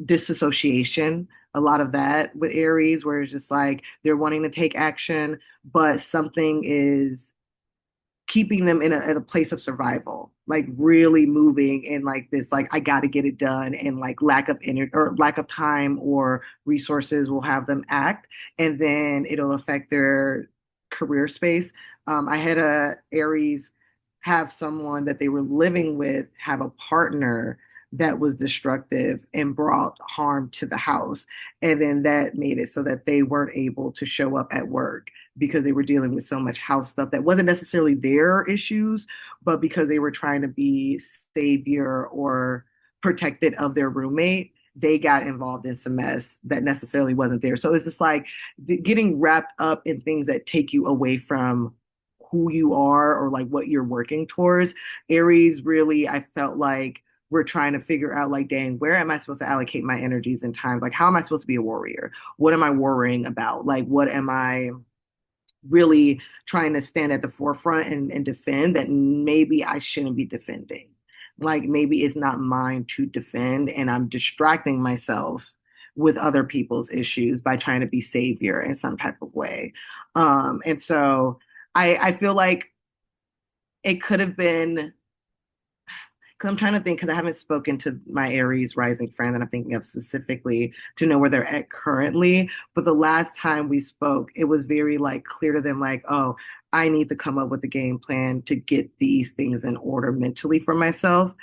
disassociation, a lot of that with Aries, where it's just like they're wanting to take action, but something is keeping them in a place of survival, like really moving in like this, like I got to get it done, and like lack of energy or lack of time or resources will have them act, and then it'll affect their career space. I had a Aries have someone that they were living with have a partner that was destructive and brought harm to the house. And then that made it so that they weren't able to show up at work because they were dealing with so much house stuff that wasn't necessarily their issues, but because they were trying to be savior or protected of their roommate, they got involved in some mess that necessarily wasn't there. So it's just like getting wrapped up in things that take you away from who you are or like what you're working towards. Aries really, I felt like we're trying to figure out like, dang, where am I supposed to allocate my energies and time? Like, how am I supposed to be a warrior? What am I worrying about? Like, what am I really trying to stand at the forefront and defend that maybe I shouldn't be defending. Like maybe it's not mine to defend, and I'm distracting myself with other people's issues by trying to be savior in some type of way. And so I feel like it could have been because I'm trying to think because I haven't spoken to my Aries rising friend that I'm thinking of specifically to know where they're at currently. But the last time we spoke, it was very like clear to them, like, oh, I need to come up with a game plan to get these things in order mentally for myself.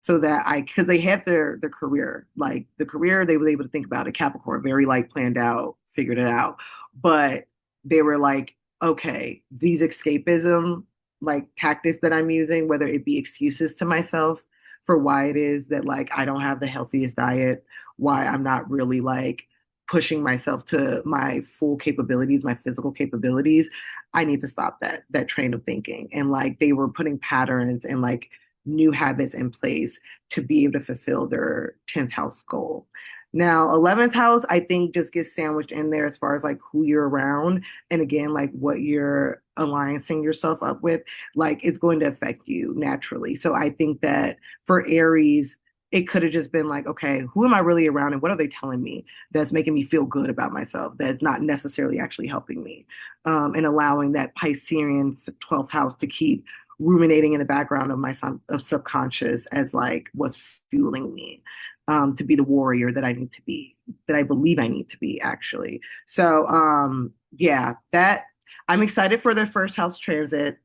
so that because they had their career, like the career they were able to think about a Capricorn, very like planned out, figured it out. But they were like, okay, these escapism like tactics that I'm using, whether it be excuses to myself for why it is that like I don't have the healthiest diet, why I'm not really like pushing myself to my full capabilities, my physical capabilities. I need to stop that train of thinking. And like they were putting patterns and like new habits in place to be able to fulfill their 10th house goal. Now, 11th house, I think just gets sandwiched in there as far as like who you're around. And again, like what you're alliancing yourself up with, like it's going to affect you naturally. So I think that for Aries, it could have just been like, okay, who am I really around and what are they telling me that's making me feel good about myself that's not necessarily actually helping me? And allowing that Piscean 12th house to keep ruminating in the background of my of subconscious as like what's fueling me to be the warrior that I need to be, that I believe I need to be actually. So yeah, that I'm excited for the first house transit.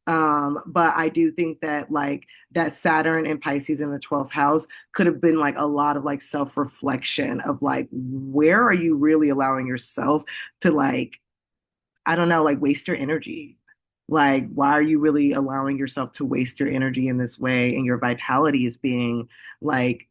But I do think that like that Saturn and Pisces in the 12th house could have been like a lot of like self-reflection of like where are you really allowing yourself to like, I don't know, like waste your energy. Like, why are you really allowing yourself to waste your energy in this way? And your vitality is being like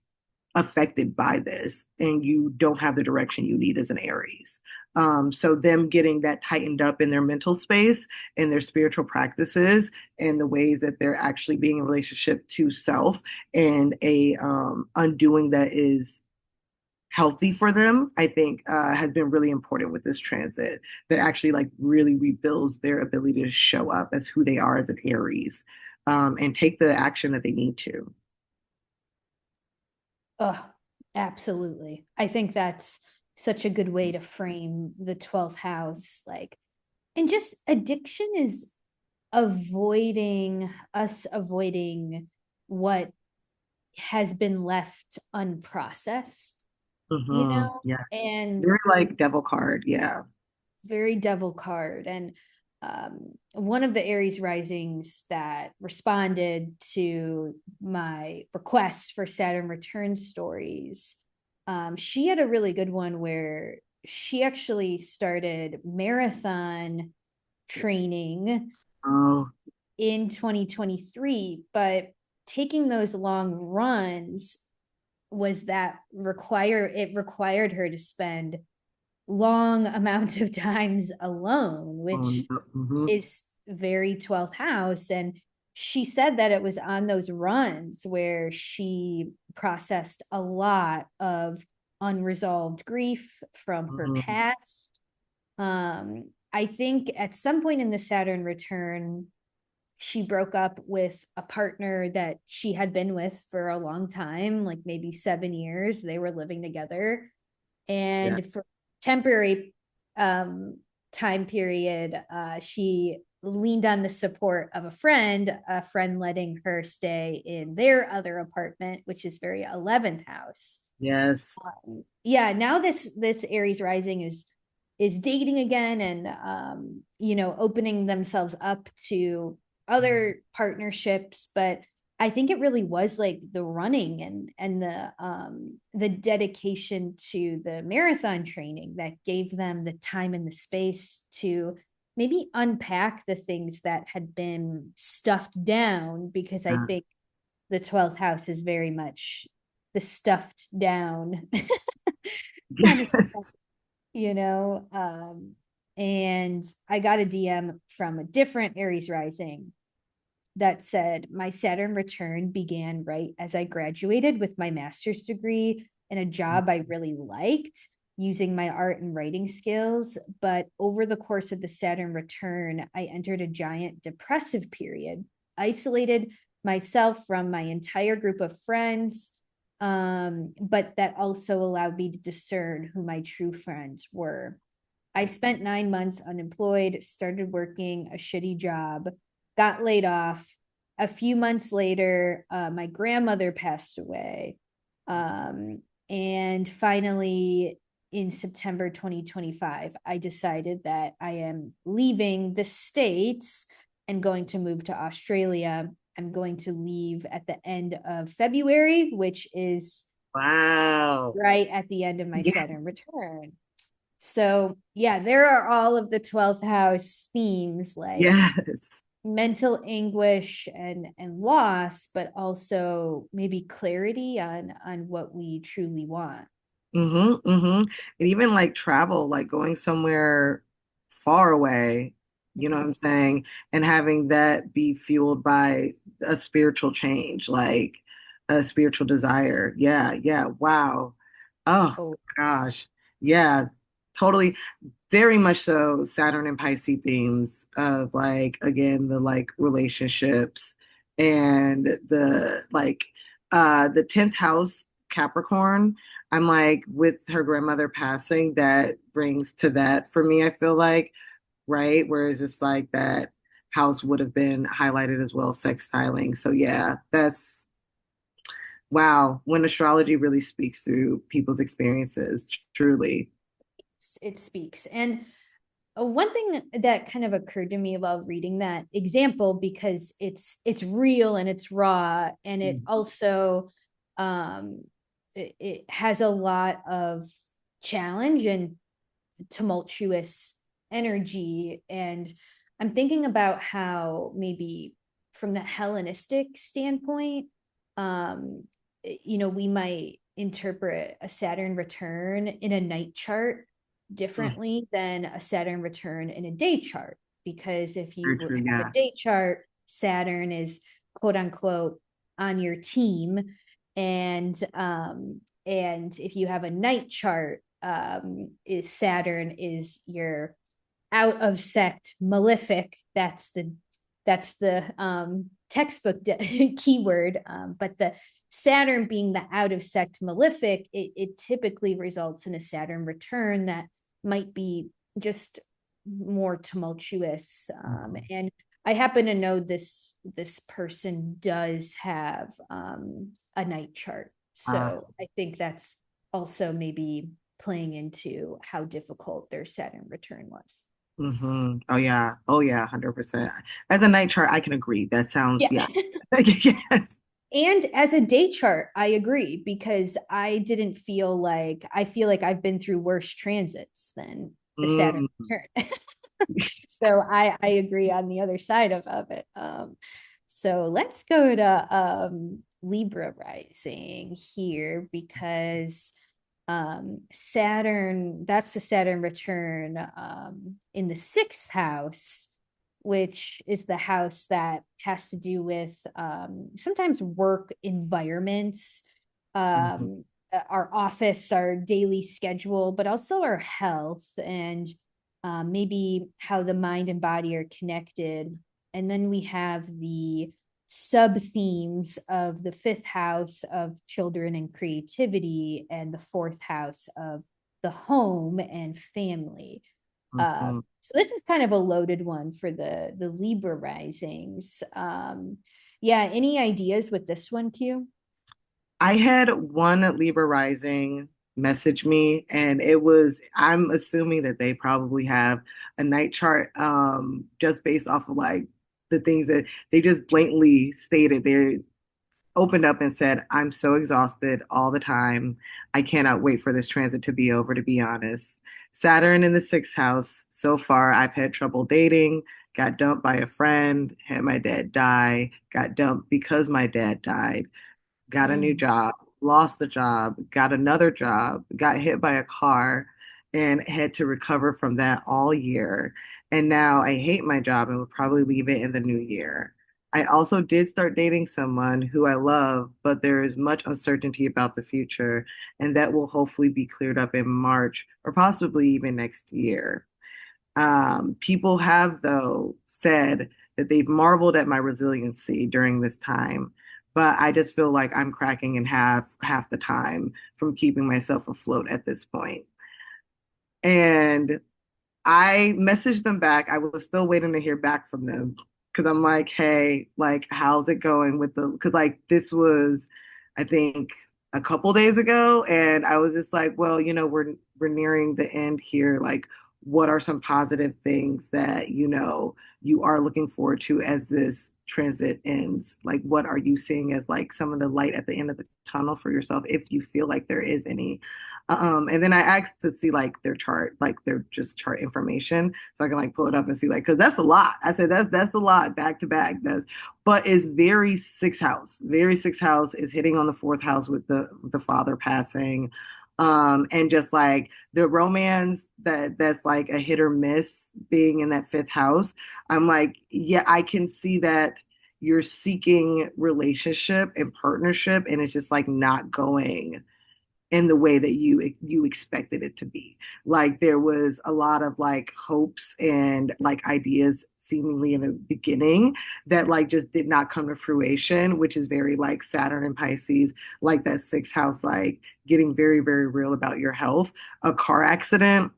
affected by this, and you don't have the direction you need as an Aries. So them getting that tightened up in their mental space and their spiritual practices and the ways that they're actually being in relationship to self and a undoing that is healthy for them, I think has been really important with this transit that actually like really rebuilds their ability to show up as who they are as an Aries and take the action that they need to. Oh, absolutely. I think that's such a good way to frame the 12th house. Like, and just addiction is avoiding what has been left unprocessed, you know, Yes. and You're like devil card. Yeah. very devil card. And one of the Aries risings that responded to my requests for Saturn return stories, she had a really good one where she actually started marathon training Oh, in 2023, but taking those long runs was that required her to spend long amounts of times alone, oh which no. Hmm. is very 12th house. And she said that it was on those runs where she processed a lot of unresolved grief from her Hmm. past. I think at some point in the Saturn return, she broke up with a partner that she had been with for a long time, like maybe 7 years. They were living together. Yeah. And for temporary time period, she leaned on the support of a friend letting her stay in their other apartment, which is very 11th house. Yes. Yeah, now this Aries rising is dating again and opening themselves up to other partnerships, but I think it really was like the running and the dedication to the marathon training that gave them the time and the space to maybe unpack the things that had been stuffed down, because I Yeah. think the 12th house is very much the stuffed down kind of stuff, Yes. you know. And I got a DM from a different Aries rising that said, my Saturn return began right as I graduated with my master's degree in a job I really liked, using my art and writing skills. But over the course of the Saturn return, I entered a giant depressive period, isolated myself from my entire group of friends. But that also allowed me to discern who my true friends were. I spent 9 months unemployed, started working a shitty job, got laid off. A few months later, my grandmother passed away. And finally, in September 2025, I decided that I am leaving the States and going to move to Australia. I'm going to leave at the end of February, which is Wow. right at the end of my Yeah. Saturn return. So, yeah, there are all of the 12th house themes like Yes. mental anguish and loss, but also maybe clarity on what we truly want. Mm-hmm, mm-hmm. And even like travel, like going somewhere far away, you know what I'm saying? And having that be fueled by a spiritual change, like a spiritual desire. Yeah, yeah. Wow. Oh Oh, gosh. Yeah, totally. Very much so Saturn and Pisces themes of like again the like relationships and the 10th house Capricorn. I'm like with her grandmother passing, that brings to that for me, I feel like, right? Whereas it's like that house would have been highlighted as well, sextiling. So yeah, that's wow, when astrology really speaks through people's experiences, truly. it speaks. And one thing that kind of occurred to me while reading that example, because it's real and it's raw, and it also um it has a lot of challenge and tumultuous energy. And I'm thinking about how maybe from the Hellenistic standpoint, um, we might interpret a Saturn return in a night chart Mm, differently than a Saturn return in a day chart. Because if very you true, have a yeah. day chart, Saturn is quote unquote on your team. And if you have a night chart, is Saturn is your out of sect malefic. That's the textbook keyword. But the Saturn being the out of sect malefic, it typically results in a Saturn return that might be just more tumultuous. Mhm. And I happen to know this person does have a night chart, Uh, so I think that's also maybe playing into how difficult their Saturn return was. Oh yeah. Oh yeah, 100%. As a night chart, I can agree. That sounds, Yeah. yeah. Yes. And as a day chart, I agree, because I feel like I've been through worse transits than the Saturn Mm. return. So I agree on the other side of it. So let's go to Libra rising here, because Saturn, that's the Saturn return in the sixth house, which is the house that has to do with sometimes work environments, Mhm. um, our office, our daily schedule, but also our health and maybe how the mind and body are connected. And then we have the sub themes of the fifth house of children and creativity, and the fourth house of the home and family. Mhm. So this is kind of a loaded one for the Libra risings. Yeah, any ideas with this one, Q? I had one Libra rising message me, and it was, I'm assuming that they probably have a night chart, just based off of like the things that they just blatantly stated. They opened up and said, I'm so exhausted all the time. I cannot wait for this transit to be over, to be honest. Saturn in the sixth house. So far, I've had trouble dating, got dumped by a friend, had my dad die, got dumped because my dad died, got a new Mm. job, lost the job, got another job, got hit by a car, and had to recover from that all year. And now I hate my job and will probably leave it in the new year. I also did start dating someone who I love, but there is much uncertainty about the future, and that will hopefully be cleared up in March or possibly even next year. People have, though, said that they've marveled at my resiliency during this time, but I just feel like I'm cracking in half the time from keeping myself afloat at this point. And I messaged them back. I was still waiting to hear back from them because I'm like, hey, like, how's it going with the? Because like this was, I think, a couple days ago, and I was just like, well, we're nearing the end here. Like, what are some positive things that you are looking forward to as this transit ends, like what are you seeing as like some of the light at the end of the tunnel for yourself, if you feel like there is any. And then I asked to see like their chart, like their just chart information, so I can like pull it up and see like, because that's a lot. I said that's a lot back to back. That's but it's very sixth house. Very sixth house is hitting on the fourth house with the father passing. And just like the romance that's like a hit or miss being in that fifth house. I'm like, yeah, I can see that you're seeking relationship and partnership, and it's just like not going in the way that you expected it to be. Like there was a lot of like hopes and like ideas seemingly in the beginning that like just did not come to fruition, which is very like Saturn and Pisces, like that sixth house, like getting very, very real about your health. A car accident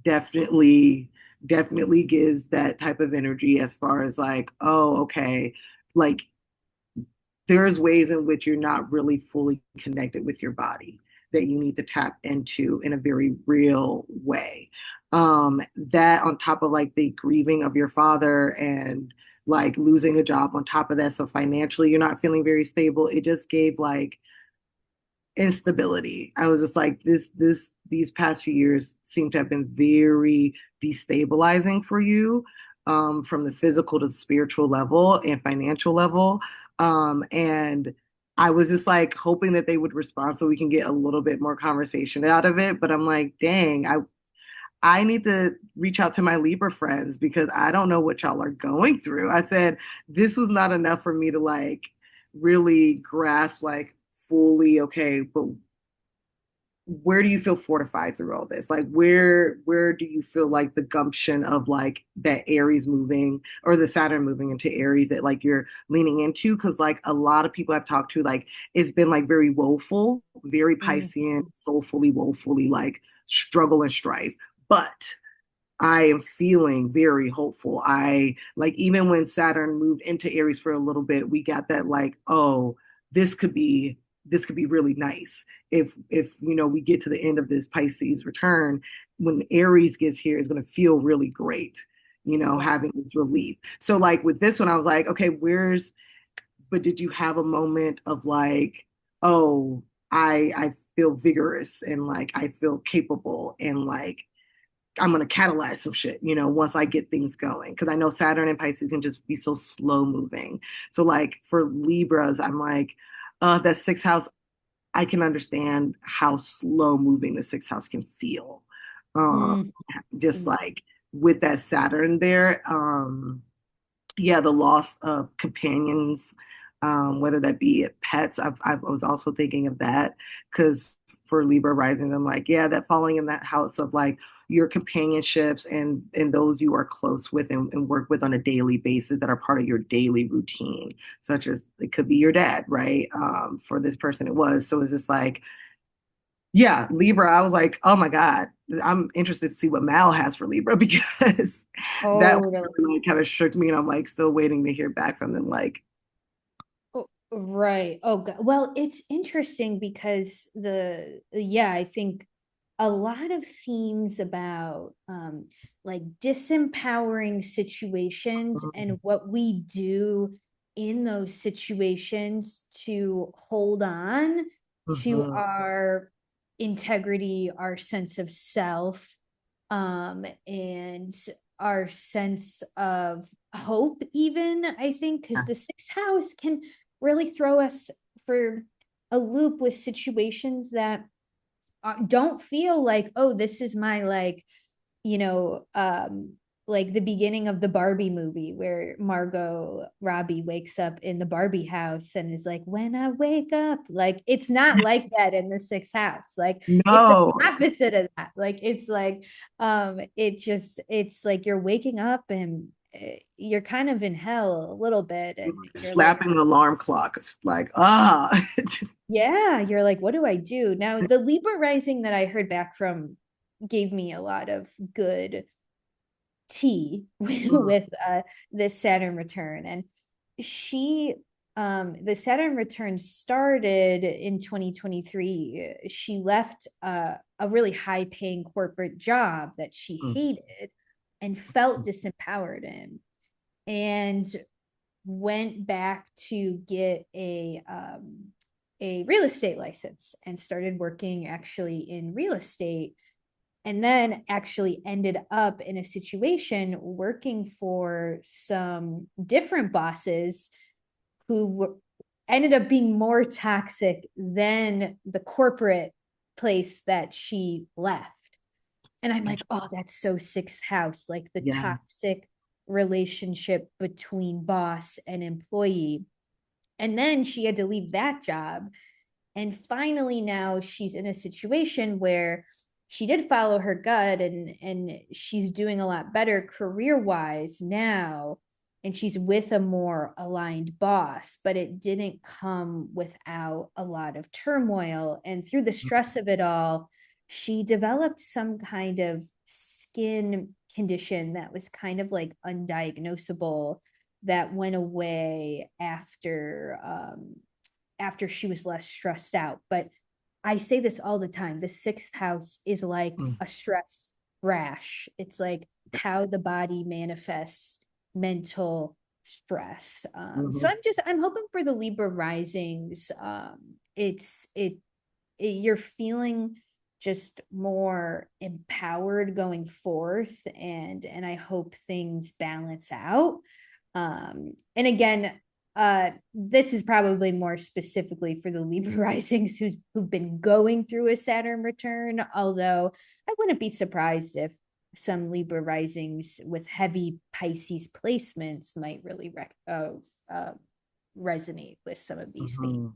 definitely gives that type of energy as far as like, oh, okay, like there's ways in which you're not really fully connected with your body that you need to tap into in a very real way. That on top of like the grieving of your father and like losing a job on top of that. So financially, you're not feeling very stable. It just gave like instability. I was just like, these past few years seem to have been very destabilizing for you, from the physical to the spiritual level and financial level. And I was just like hoping that they would respond so we can get a little bit more conversation out of it. But I'm like, dang, I need to reach out to my Libra friends because I don't know what y'all are going through. I said this was not enough for me to like really grasp like fully, okay, but where do you feel fortified through all this? Like where do you feel like the gumption of like that Aries moving or the Saturn moving into Aries that like you're leaning into? Because like a lot of people I've talked to, like it's been like very woeful, very Mm. Piscean, soulfully, woefully like struggle and strife. But I am feeling very hopeful. I like even when Saturn moved into Aries for a little bit, we got that like, oh, this could be this could be really nice if we get to the end of this Pisces return. When Aries gets here, it's going to feel really great, Wow. having this relief. So like with this one, I was like, okay, but did you have a moment of like, oh, I feel vigorous and like I feel capable and like I'm gonna catalyze some shit, once I get things going. Because I know Saturn and Pisces can just be so slow moving. So like for Libras, I'm like, that sixth house, I can understand how slow moving the sixth house can feel. Um, Mm. just like with that Saturn there, yeah, the loss of companions, whether that be pets. I was also thinking of that because for Libra rising, I'm like, yeah, that falling in that house of like your companionships and those you are close with and work with on a daily basis that are part of your daily routine, such as it could be your dad, right? For this person, it was. So it's just like, yeah, Libra. I was like, oh my God, I'm interested to see what Mal has for Libra because that Totally. really kind of shook me, and I'm like still waiting to hear back from them. Like, Oh, right. Oh, God. Well, it's interesting because yeah, I think a lot of themes about like disempowering situations and what we do in those situations to hold on to mhm, our integrity, our sense of self, and our sense of hope, even, I think, because the sixth house can really throw us for a loop with situations that don't feel like, oh, this is my you know um like the beginning of the Barbie movie where Margot Robbie wakes up in the Barbie house and is like, when I wake up, like it's not like that in the sixth house. Like it's the no, opposite of that. Like it's like you're waking up and you're kind of in hell a little bit, and you're like, slapping the alarm clock. It's like, ah, yeah, you're like, what do I do? Now, the Libra rising that I heard back from gave me a lot of good tea with this Saturn return. And she the Saturn return started in 2023. She left a really high paying corporate job that she hated and felt disempowered in. And went back to get a real estate license and started working actually in real estate, and then actually ended up in a situation working for some different bosses who ended up being more toxic than the corporate place that she left. And I'm like, oh, that's so sixth house, like the Yeah. toxic relationship between boss and employee. And then she had to leave that job. And finally, now she's in a situation where she did follow her gut, and she's doing a lot better career wise now. And she's with a more aligned boss, but it didn't come without a lot of turmoil. And through the stress of it all, she developed some kind of skin condition that was kind of like undiagnosable, that went away after she was less stressed out. But I say this all the time. The sixth house is like Mm. a stress rash. It's like how the body manifests mental stress. So Mhm. I'm hoping for the Libra risings. You're feeling just more empowered going forth, and I hope things balance out. And again, this is probably more specifically for the Libra risings who've been going through a Saturn return, although I wouldn't be surprised if some Libra risings with heavy Pisces placements might really resonate with some of these themes. Mhm.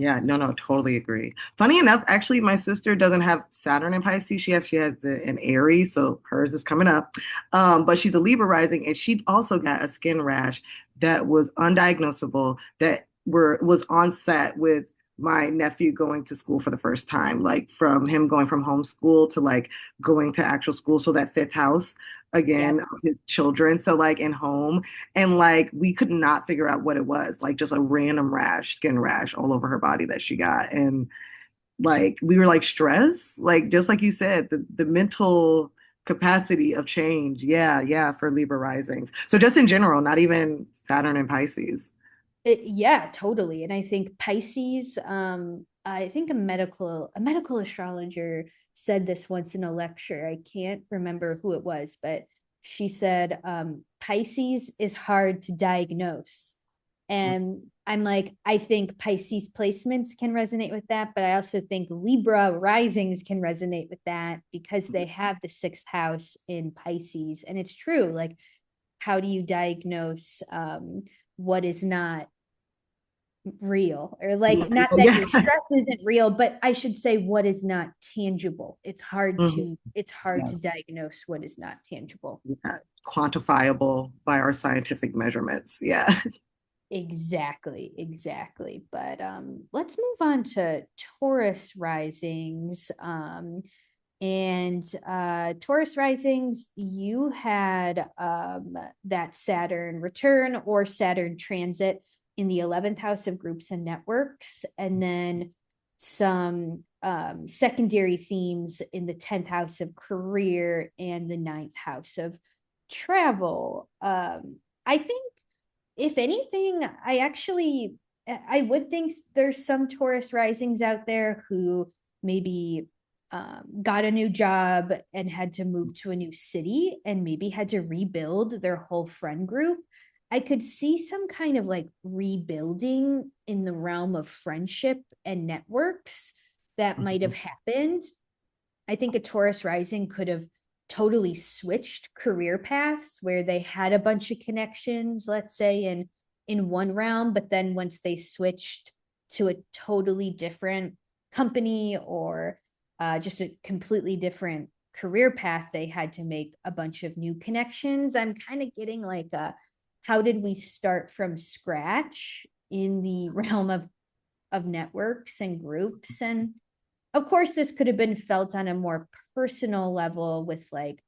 Yeah, no, no, totally agree. Funny enough, actually, my sister doesn't have Saturn in Pisces. She has an Aries, so hers is coming up. But she's a Libra rising, and she also got a skin rash that was undiagnosable, that was on set with my nephew going to school for the first time, like from him going from homeschool to like going to actual school. So that fifth house again Yep. of his children. So like in home. And like we could not figure out what it was, like just a random rash, skin rash all over her body that she got. And like we were like stress, like just like you said, the mental capacity of change. Yeah, yeah, for Libra risings. So just in general, not even Saturn and Pisces. Yeah, totally. And I think Pisces, I think a medical astrologer said this once in a lecture. I can't remember who it was, but she said Pisces is hard to diagnose. And I'm like, I think Pisces placements can resonate with that, but I also think Libra risings can resonate with that because they have the sixth house in Pisces. And it's true. Like, how do you diagnose what is not real, or like, not that Yeah. your stress isn't real, but I should say what is not tangible. Mhm. It's hard Yeah. to diagnose what is not tangible. Yeah. Quantifiable by our scientific measurements. Yeah. Exactly. But let's move on to Taurus risings. And Taurus risings, you had that Saturn return or Saturn transit in the 11th house of groups and networks, and then some secondary themes in the 10th house of career and the ninth house of travel. I think, if anything, I would think there's some Taurus risings out there who maybe got a new job and had to move to a new city and maybe had to rebuild their whole friend group. I could see some kind of like rebuilding in the realm of friendship and networks that might have Mhm. happened. I think a Taurus rising could have totally switched career paths where they had a bunch of connections, let's say in one realm, but then once they switched to a totally different company, or just a completely different career path, they had to make a bunch of new connections. I'm kind of getting like a, how did we start from scratch in the realm of networks and groups? And of course, this could have been felt on a more personal level with like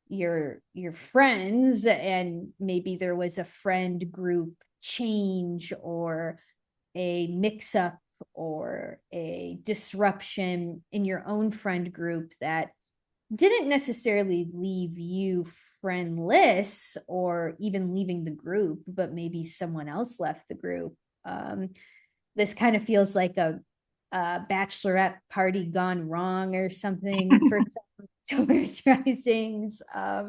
your friends, and maybe there was a friend group change or a mix up or a disruption in your own friend group that didn't necessarily leave you friendless or even leaving the group, but maybe someone else left the group. Um, this kind of feels like a bachelorette party gone wrong or something for some Taurus risings. Yeah,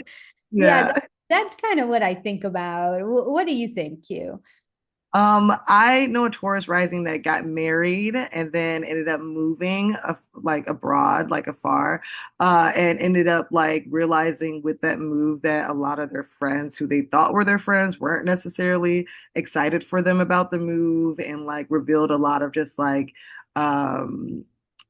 Yeah. that's kind of what I think about. What do you think, Q? I know a Taurus rising that got married and then ended up moving like abroad, like afar, and ended up like realizing with that move that a lot of their friends who they thought were their friends weren't necessarily excited for them about the move and like revealed a lot of just um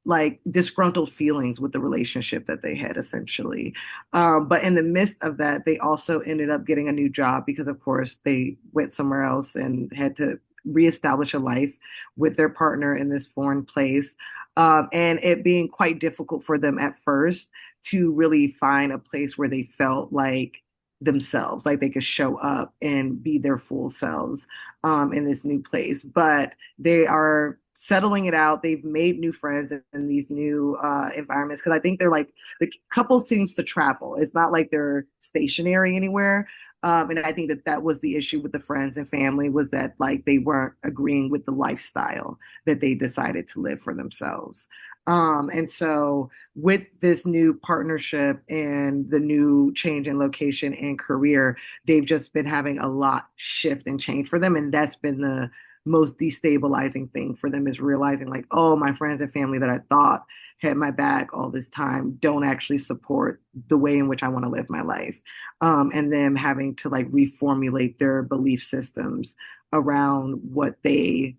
like disgruntled feelings with the relationship that they had essentially. But in the midst of that, they also ended up getting a new job because, of course, they went somewhere else and had to reestablish a life with their partner in this foreign place. And it being quite difficult for them at first to really find a place where they felt like themselves, like they could show up and be their full selves in this new place. But they are settling it out. They've made new friends in these new environments because I think they're like the couple seems to travel. It's not like they're stationary anywhere. And I think that that was the issue with the friends and family was that like they weren't agreeing with the lifestyle that they decided to live for themselves. And so with this new partnership and the new change in location and career, they've just been having a lot shift and change for them. And that's been the most destabilizing thing for them is realizing like, oh, my friends and family that I thought had my back all this time don't actually support the way in which I want to live my life. And them having to like reformulate their belief systems around what they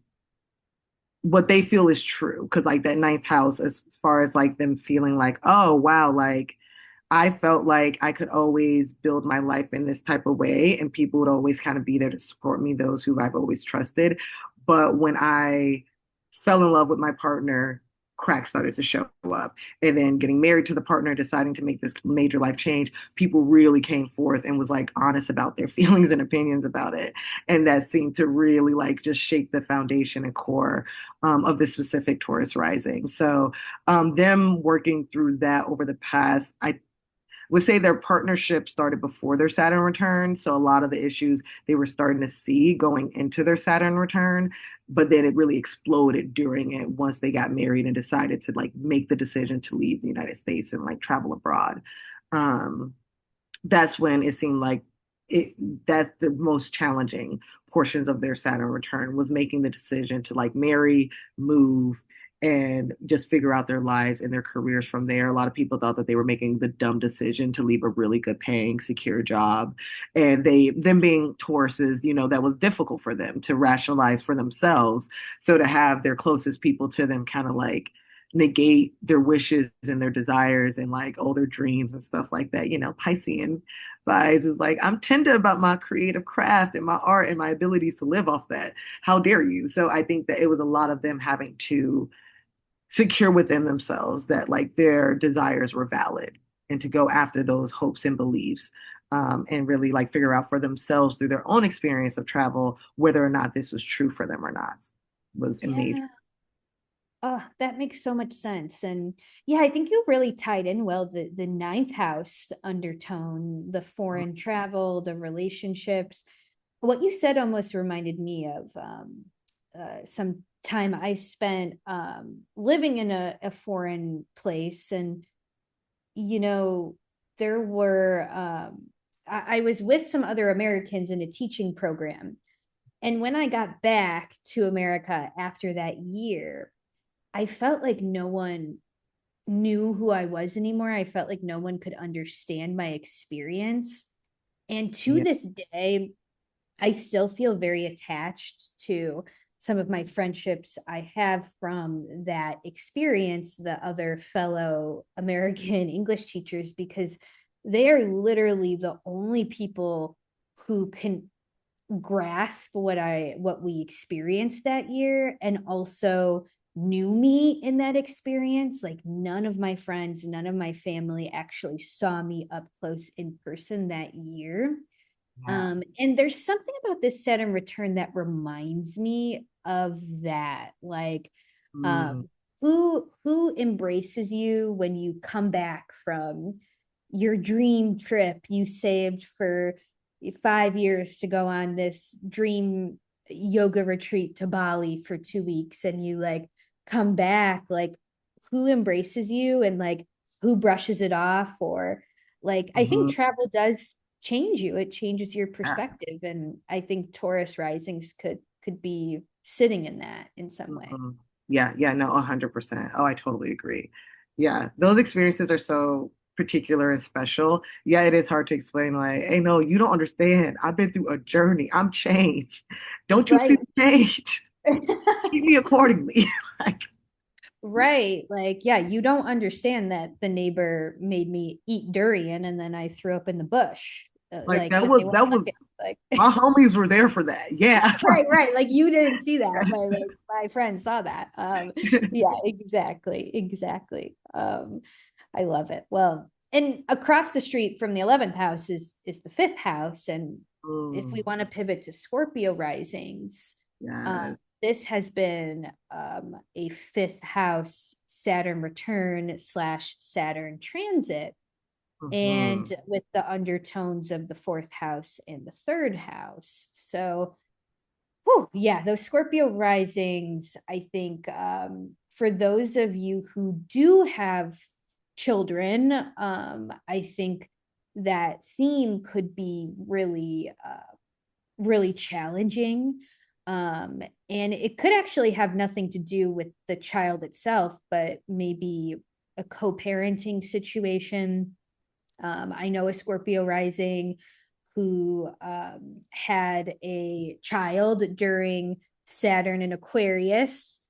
feel is true. Because like that ninth house, as far as like them feeling like, oh wow, like I felt like I could always build my life in this type of way, and people would always kind of be there to support me, those who I've always trusted. But when I fell in love with my partner, cracks started to show up. And then getting married to the partner, deciding to make this major life change, people really came forth and was like honest about their feelings and opinions about it. And that seemed to really like just shake the foundation and core of this specific Taurus rising. So them working through that over the past, I would say their partnership started before their Saturn return. So a lot of the issues they were starting to see going into their Saturn return, but then it really exploded during it once they got married and decided to like make the decision to leave the United States and like travel abroad. Um, that's when it seemed like it that's the most challenging portions of their Saturn return was making the decision to like marry, move, and just figure out their lives and their careers from there. A lot of people thought that they were making the dumb decision to leave a really good paying, secure job. And them being Tauruses, that was difficult for them to rationalize for themselves. So to have their closest people to them kind of like negate their wishes and their desires and like all their dreams and stuff like that. Piscean vibes is like, I'm tender about my creative craft and my art and my abilities to live off that. How dare you? So I think that it was a lot of them having to secure within themselves that like their desires were valid and to go after those hopes and beliefs. And really like figure out for themselves through their own experience of travel whether or not this was true for them or not was a major. Yeah. Oh, that makes so much sense. And yeah, I think you really tied in well the ninth house undertone, the foreign travel, the relationships. What you said almost reminded me of some time I spent living in a foreign place. And, you know, there were, I was with some other Americans in a teaching program. And when I got back to America after that year, I felt like no one knew who I was anymore. I felt like no one could understand my experience. And to Yeah. this day, I still feel very attached to some of my friendships I have from that experience, the other fellow American English teachers, because they are literally the only people who can grasp what we experienced that year and also knew me in that experience. Like none of my friends, none of my family actually saw me up close in person that year. Yeah. And there's something about this Saturn return that reminds me of that. Like, Mm. um, who embraces you when you come back from your dream trip you saved for 5 years to go on this dream yoga retreat to Bali for 2 weeks, and you like come back, like who embraces you and like who brushes it off? Or like I think Mhm. travel does change you. It changes your Yeah. perspective, and I think Taurus risings could be sitting in that in some way. Mhm. Yeah, yeah, no, 100%. Oh, I totally agree. Yeah, those experiences are so particular and special. Yeah, it is hard to explain, like, hey, no, you don't understand. I've been through a journey. I'm changed. Don't you see Right. the change? Treat me accordingly. Like, Right. Like, yeah, you don't understand that the neighbor made me eat durian and then I threw up in the bush. like Like, but they won't look at like my homies were there for that. Yeah. right, right. Like you didn't see that, but like my friend saw that. Yeah, exactly, exactly. I love it. Well, and across the street from the 11th house is the fifth house, and if we Mm, want to pivot to Scorpio risings, yes. this has been a fifth house Saturn return slash Saturn transit, and Hmm. with the undertones of the fourth house and the third house. So whew, yeah, those Scorpio risings, I think for those of you who do have children, I think that theme could be really, really challenging. And it could actually have nothing to do with the child itself, but maybe a co parenting situation. I know a Scorpio rising who had a child during Saturn and Aquarius,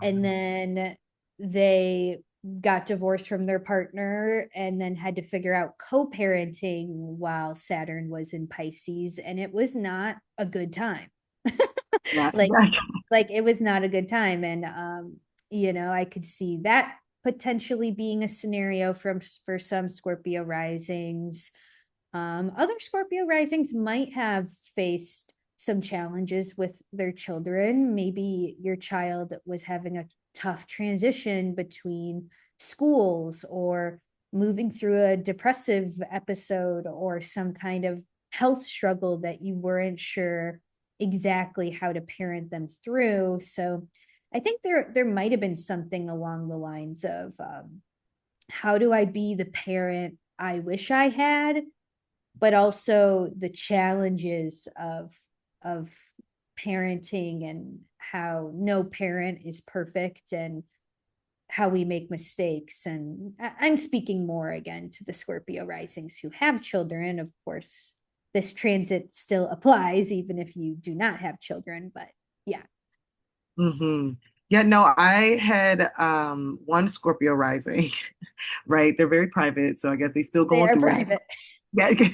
and then they got divorced from their partner and then had to figure out co-parenting while Saturn was in Pisces, and it was not a good time. Yeah, like yeah. like it was not a good time, and I could see that potentially being a scenario for some Scorpio risings. Other Scorpio risings might have faced some challenges with their children. Maybe your child was having a tough transition between schools, or moving through a depressive episode, or some kind of health struggle that you weren't sure exactly how to parent them through. So I think there might have been something along the lines of how do I be the parent I wish I had, but also the challenges of parenting, and how no parent is perfect, and how we make mistakes. And I'm speaking more again to the Scorpio risings who have children. Of course, this transit still applies even if you do not have children, but yeah. Hmm. Yeah, no, I had one Scorpio rising, right? They're very private, so I guess they still They going are through it. private. Yeah,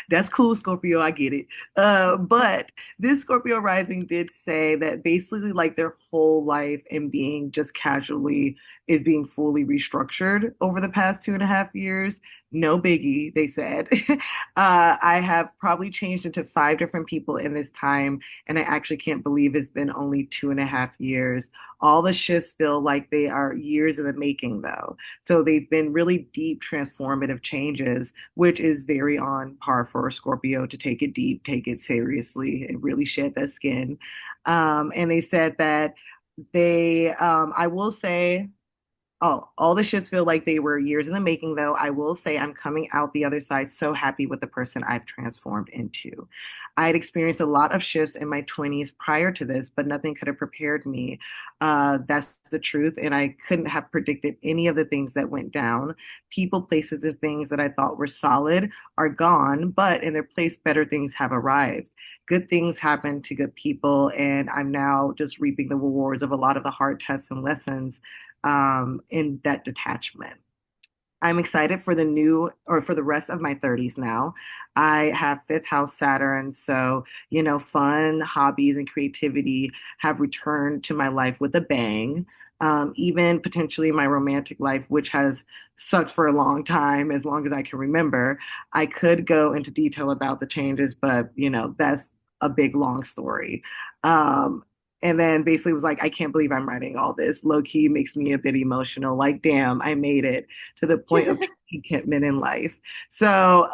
that's cool, Scorpio. I get it. But this Scorpio rising did say that basically, like, their whole life and being just casually is being fully restructured over the past 2.5 years. No biggie, they said. I have probably changed into 5 different people in this time, and I actually can't believe it's been only 2.5 years. All the shifts feel like they are years in the making, though. So they've been really deep, transformative changes, which is very on par for a Scorpio to take it deep, take it seriously, and really shed that skin. And they said that I will say, oh, all the shifts feel like they were years in the making, though. I will say I'm coming out the other side so happy with the person I've transformed into. I had experienced a lot of shifts in my 20s prior to this, but nothing could have prepared me. That's the truth. And I couldn't have predicted any of the things that went down. People, places, and things that I thought were solid are gone, but in their place, better things have arrived. Good things happen to good people, and I'm now just reaping the rewards of a lot of the hard tests and lessons in that detachment. I'm excited for the new or for the rest of my 30s now. I have fifth house Saturn, so, fun, hobbies, and creativity have returned to my life with a bang. Even potentially my romantic life, which has sucked for a long time, as long as I can remember. I could go into detail about the changes, but, that's a big, long story. Um, And then basically was like, I can't believe I'm writing all this. Low key makes me a bit emotional. Like, damn, I made it to the point of true contentment in life. So,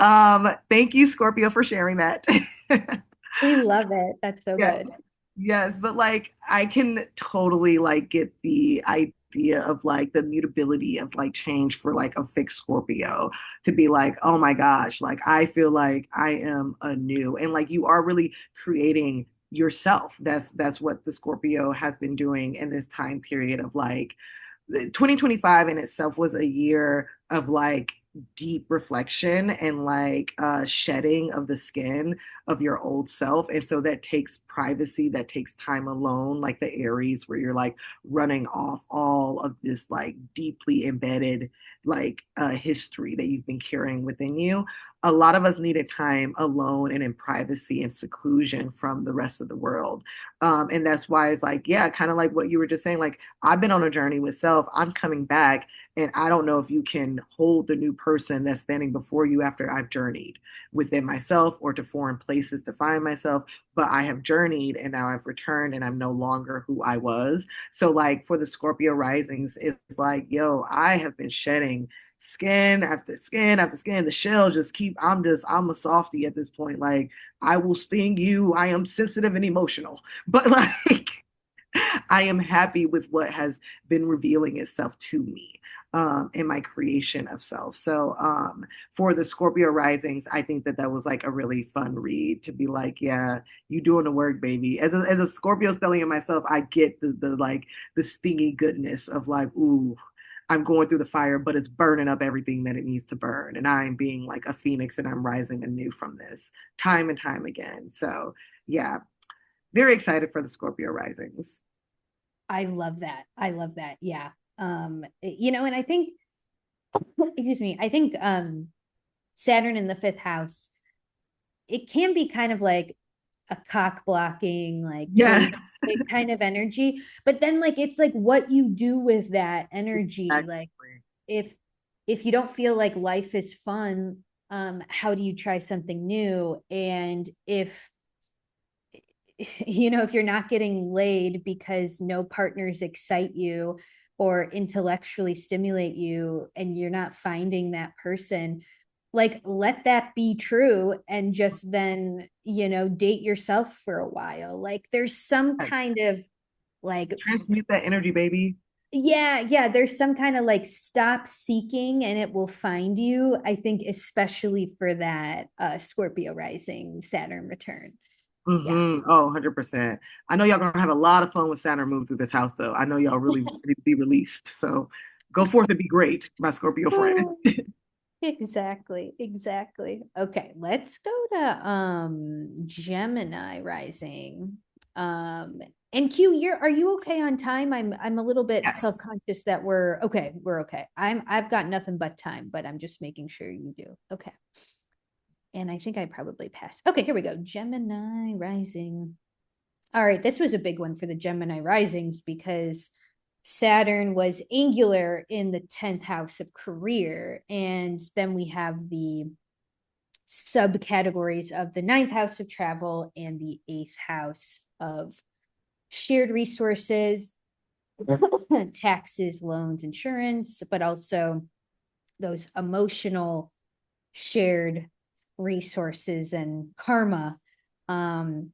thank you, Scorpio, for sharing that. We love it. That's so Yeah. good. Yes, but like I can totally like get the idea of like the mutability of like change for like a fixed Scorpio to be like, oh my gosh, like I feel like I am anew. And like you are really creating yourself. That's what the Scorpio has been doing in this time period of like 2025 in itself was a year of like deep reflection and like shedding of the skin of your old self. And so that takes privacy, that takes time alone, like the Aries, where you're like running off all of this like deeply embedded like history that you've been carrying within you. A lot of us needed time alone and in privacy and seclusion from the rest of the world. And that's why it's like, yeah, kind of like what you were just saying, like I've been on a journey with self. I'm coming back, and I don't know if you can hold the new person that's standing before you after I've journeyed within myself or to foreign places to find myself. But I have journeyed and now I've returned and I'm no longer who I was. So, like for the Scorpio risings, it's like, yo, I have been shedding skin after skin after skin. The shell just keep, I'm a softie at this point. Like, I will sting you. I am sensitive and emotional. But like, I am happy with what has been revealing itself to me in my creation of self. So for the Scorpio risings, I think that that was like a really fun read to be like, yeah, you doing the work, baby. As a Scorpio stellium myself, I get the like the stingy goodness of like, ooh, I'm going through the fire, but it's burning up everything that it needs to burn. And I'm being like a phoenix and I'm rising anew from this time and time again. So yeah, very excited for the Scorpio risings. I love that. I love that. Yeah. And I think, excuse me, I think Saturn in the fifth house, it can be kind of like a cock blocking, like Yes. toxic kind of energy. But then like it's like what you do with that energy. Like Exactly. if you don't feel like life is fun, how do you try something new? And if if you're not getting laid because no partners excite you or intellectually stimulate you and you're not finding that person, like let that be true and just then date yourself for a while. Like there's some Yes. kind of like Transmute that energy, baby. yeah, there's some kind of like stop seeking and it will find you. I think especially for that Scorpio rising Saturn return. Yeah. Oh, 100%. I know y'all gonna have a lot of fun with Saturn move through this house, though. I know y'all really ready to be released. So go forth and be great, my Scorpio friend. Exactly, exactly. Okay, let's go to Gemini rising. Um and Q, are you okay on time? I'm a little bit Yes. self-conscious that we're okay. I've got nothing but time, but I'm just making sure you do. Okay. And I think I probably passed. Okay, here we go. Gemini rising. All right, this was a big one for the Gemini risings because Saturn was angular in the 10th house of career. And then we have the subcategories of the ninth house of travel and the eighth house of shared resources, taxes, loans, insurance, but also those emotional shared resources and karma. Um,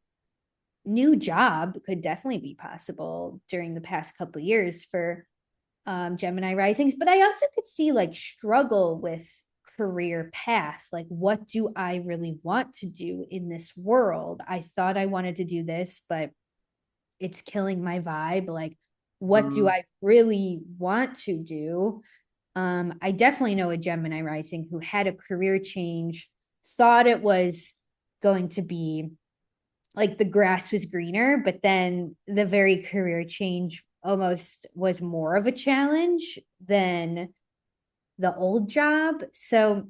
New job could definitely be possible during the past couple of years for Gemini risings, but I also could see like struggle with career path. Like, what do I really want to do in this world? I thought I wanted to do this, but it's killing my vibe. Like, what do Mm, I really want to do? I definitely know a Gemini rising who had a career change, thought it was going to be like the grass was greener, but then the very career change almost was more of a challenge than the old job. So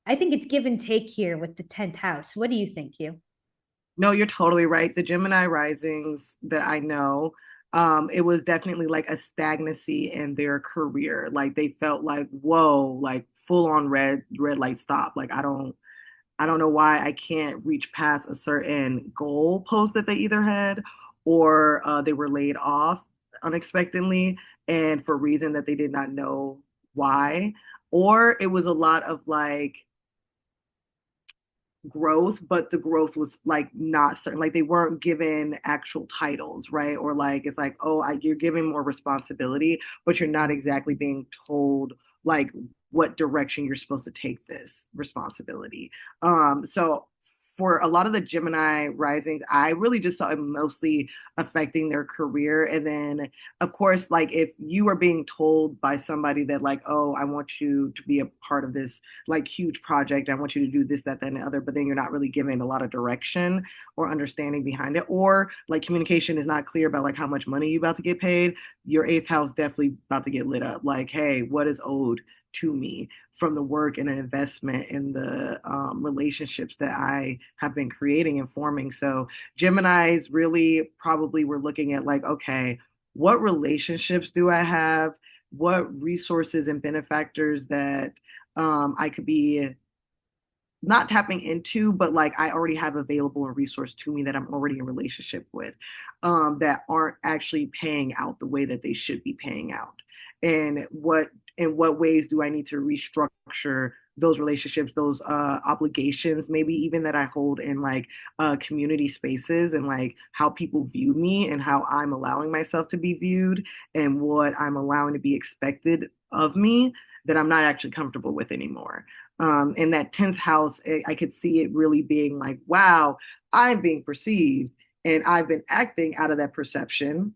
I think it's give and take here with the 10th house. What do you think, you? no, you're totally right. The Gemini risings that I know, it was definitely like a stagnancy in their career. Like they felt like, whoa, like full on red light stop. Like I don't know why I can't reach past a certain goal post that they either had, or they were laid off unexpectedly and for a reason that they did not know why. Or it was a lot of like growth, but the growth was like not certain, like they weren't given actual titles, right? Or like it's like, oh, you're given more responsibility, but you're not exactly being told like what direction you're supposed to take this responsibility. So for a lot of the Gemini risings, I really just saw it mostly affecting their career. And then, of course, like if you are being told by somebody that, like, oh, I want you to be a part of this like huge project. I want you to do this, that, and the other, but then you're not really given a lot of direction or understanding behind it. Or like communication is not clear about like how much money you're about to get paid. Your eighth house definitely about to get lit up. Like, hey, what is owed to me from the work and the investment and the relationships that I have been creating and forming. So Geminis really probably were looking at like, okay, what relationships do I have? What resources and benefactors that I could be not tapping into, but like I already have available a resource to me that I'm already in relationship with, that aren't actually paying out the way that they should be paying out. And in what ways do I need to restructure those relationships, those obligations, maybe even that I hold in like community spaces, and like how people view me and how I'm allowing myself to be viewed and what I'm allowing to be expected of me that I'm not actually comfortable with anymore. In that 10th house, I could see it really being like, wow, I'm being perceived and I've been acting out of that perception.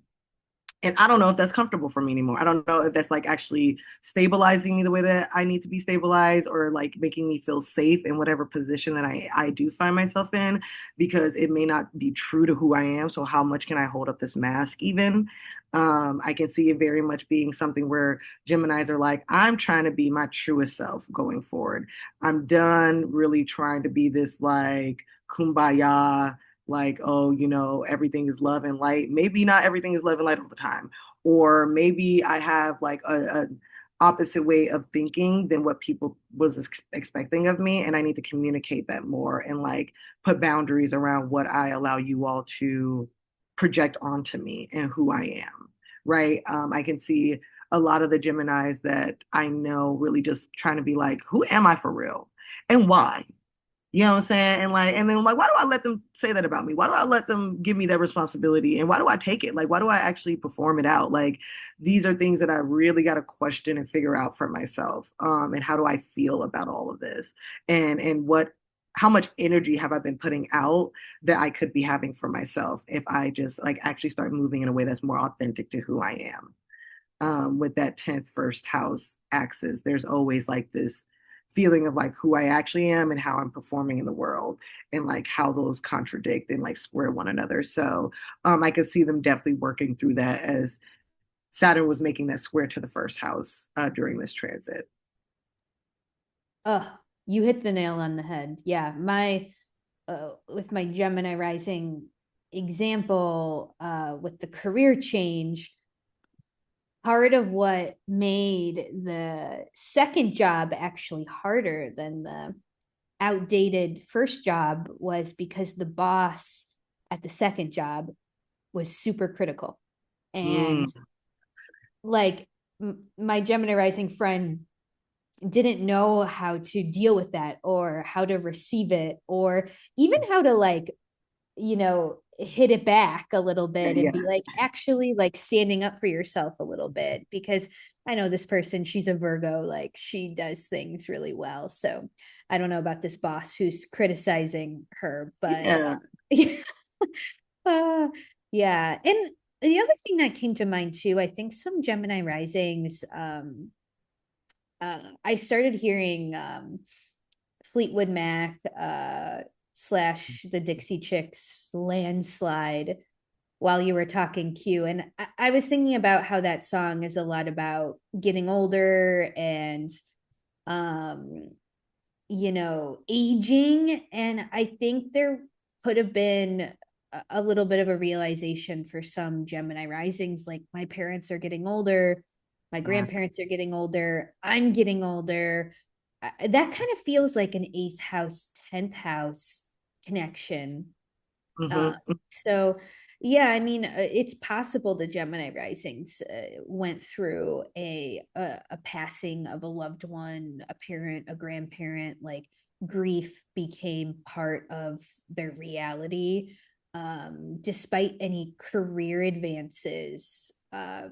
And I don't know if that's comfortable for me anymore. I don't know if that's like actually stabilizing me the way that I need to be stabilized, or like making me feel safe in whatever position that I do find myself in, because it may not be true to who I am. So how much can I hold up this mask even? I can see it very much being something where Geminis are like, I'm trying to be my truest self going forward. I'm done really trying to be this like kumbaya, like, oh, everything is love and light. Maybe not everything is love and light all the time. Or maybe I have like a opposite way of thinking than what people was expecting of me. And I need to communicate that more and like put boundaries around what I allow you all to project onto me and who I am. Right. I can see a lot of the Geminis that I know really just trying to be like, who am I for real? And why? You know what I'm saying? And then like, why do I let them say that about me? Why do I let them give me that responsibility? And why do I take it? Like, why do I actually perform it out? Like, these are things that I really got to question and figure out for myself. And how do I feel about all of this? And how much energy have I been putting out that I could be having for myself if I just like actually start moving in a way that's more authentic to who I am? With that 10th first house axis, there's always like this feeling of like who I actually am and how I'm performing in the world, and like how those contradict and like square one another. So I could see them definitely working through that as Saturn was making that square to the first house during this transit. Oh, you hit the nail on the head. Yeah, my with my Gemini rising example, with the career change, part of what made the second job actually harder than the outdated first job was because the boss at the second job was super critical. And Mm, like my Gemini rising friend didn't know how to deal with that, or how to receive it, or even how to like, hit it back a little bit and yeah, be like actually like standing up for yourself a little bit, because I know this person, she's a Virgo, like she does things really well. So I don't know about this boss who's criticizing her, but yeah. uh, yeah. And the other thing that came to mind too, I think some Gemini risings, I started hearing Fleetwood Mac slash the Dixie Chicks Landslide while you were talking Q. And I was thinking about how that song is a lot about getting older and, um, aging. And I think there could have been a little bit of a realization for some Gemini risings, like my parents are getting older, my Yes. grandparents are getting older, I'm getting older. That kind of feels like an eighth house, 10th house connection. Hmm. So Yeah, I mean, it's possible the Gemini risings went through a passing of a loved one, a parent, a grandparent. Like grief became part of their reality, despite any career advances. I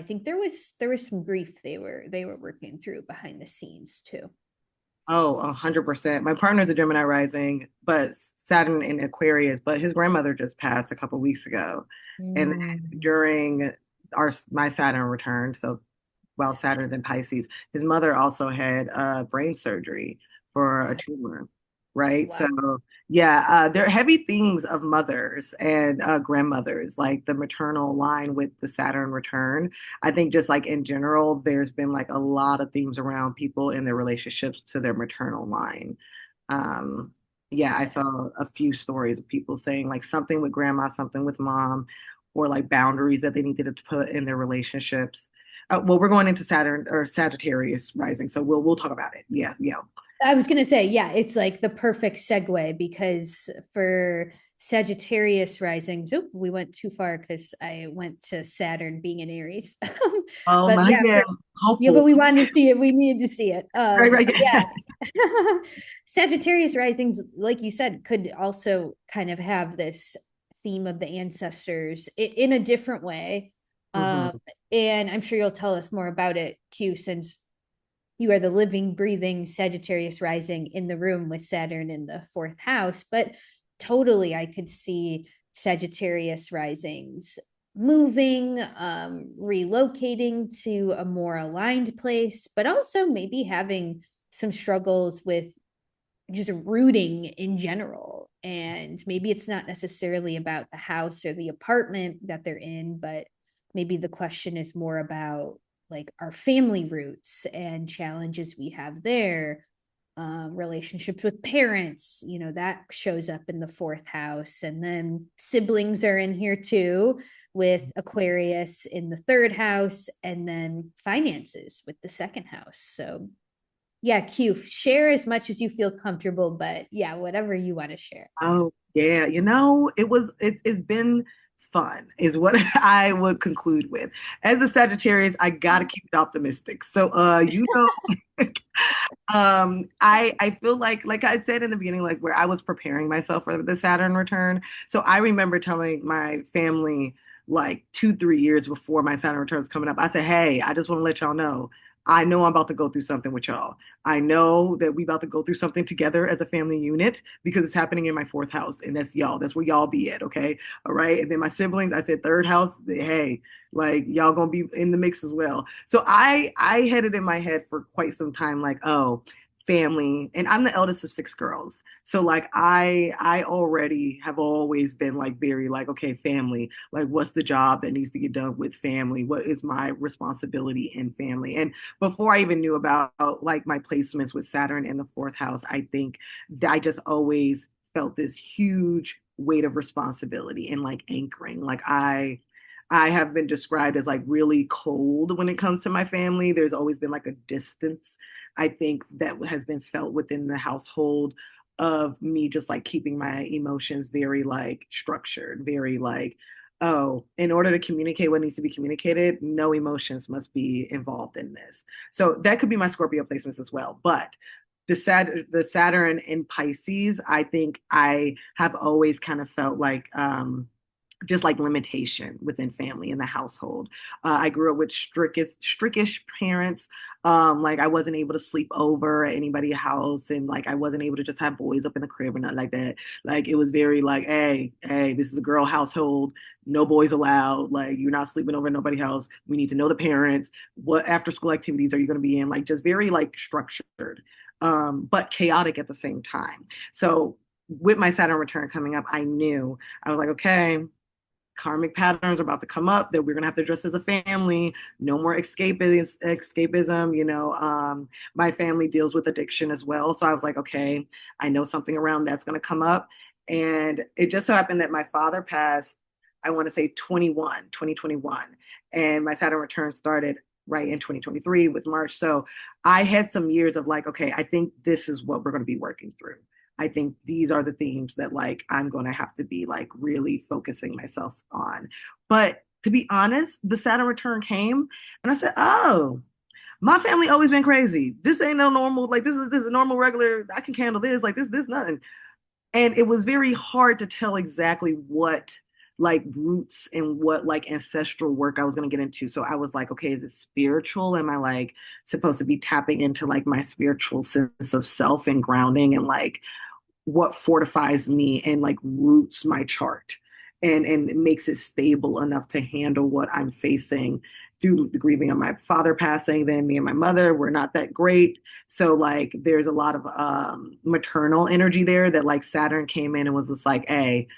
think there was some grief they were working through behind the scenes too. Oh, 100%. My partner's a Gemini rising, but Saturn in Aquarius, but his grandmother just passed a couple weeks ago. And Mm. during my Saturn return, so while Saturn's in Pisces, his mother also had brain surgery for a Oh, tumor, right? wow. So yeah, there are heavy themes of mothers and grandmothers, like the maternal line with the Saturn return. I think just like in general, there's been like a lot of themes around people in their relationships to their maternal line. Um, yeah, I Yeah. saw a few stories of people saying like something with grandma, something with mom, or like boundaries that they needed to put in their relationships. Well, we're going into Saturn or Sagittarius rising, so we'll talk about it. Yeah, yeah. I was gonna say, yeah, it's like the perfect segue because for Sagittarius risings, we went too far because I went to Saturn being in Aries. Oh But my, yeah, yeah, yeah, but hopeful. we wanted to see it. We needed to see it. Right, right. But yeah, Sagittarius risings, like you said, could also kind of have this theme of the ancestors in a different way. Um, hmm and I'm sure you'll tell us more about it, Q, since you are the living, breathing Sagittarius rising in the room with Saturn in the fourth house. But totally, I could see Sagittarius risings moving, relocating to a more aligned place, but also maybe having some struggles with just rooting in general. And maybe it's not necessarily about the house or the apartment that they're in, but maybe the question is more about like our family roots and challenges we have there. Relationships with parents, that shows up in the fourth house. And then siblings are in here too, with Aquarius in the third house, and then finances with the second house. So yeah, Q, share as much as you feel comfortable, but yeah, whatever you want to share. Oh, yeah. It's been fun, is what I would conclude with. As a Sagittarius, I gotta keep it optimistic. So, I feel like I said in the beginning, like where I was preparing myself for the Saturn return. So I remember telling my family like 2, 3 years before my Saturn return was coming up, I said, "Hey, I just want to let y'all know. I know I'm about to go through something with y'all. I know that we about to go through something together as a family unit because it's happening in my fourth house, and that's y'all. That's where y'all be at, okay? All right." And then my siblings, I said third house. Hey, like y'all gonna be in the mix as well. So I had it in my head for quite some time, like, oh, family, and I'm the eldest of 6 girls. So like I already have always been like very like, okay, family, like what's the job that needs to get done with family? What is my responsibility in family? And before I even knew about like my placements with Saturn in the fourth house, I think that I just always felt this huge weight of responsibility and like anchoring. Like I have been described as like really cold when it comes to my family. There's always been like a distance, I think, that has been felt within the household of me just like keeping my emotions very like structured, very like, oh, in order to communicate what needs to be communicated, no emotions must be involved in this. So that could be my Scorpio placements as well. But the Saturn in Pisces, I think I have always kind of felt like just like limitation within family in the household. I grew up with strictish parents. Like I wasn't able to sleep over at anybody's house, and like I wasn't able to just have boys up in the crib or nothing like that. Like it was very like, hey, this is a girl household. No boys allowed. Like you're not sleeping over at nobody's house. We need to know the parents. What after school activities are you going to be in? Like just very like structured, but chaotic at the same time. So with my Saturn return coming up, I knew I was like, okay, karmic patterns are about to come up that we're gonna have to address as a family. No more escapism. My family deals with addiction as well, so I was like, okay, I know something around that's gonna come up, and it just so happened that my father passed. I want to say 2021, and my Saturn return started right in 2023 with March. So I had some years of like, okay, I think this is what we're going to be working through. I think these are the themes that like I'm going to have to be like really focusing myself on. But to be honest, the Saturn return came and I said, "Oh, my family always been crazy. This ain't no normal, like this is a normal regular, I can handle this, like this nothing." And it was very hard to tell exactly what like roots and what like ancestral work I was going to get into. So I was like, okay, is it spiritual? Am I like supposed to be tapping into like my spiritual sense of self and grounding and like what fortifies me and like roots my chart and it makes it stable enough to handle what I'm facing through the grieving of my father passing. Then me and my mother were not that great. So like there's a lot of maternal energy there that like Saturn came in and was just like, hey,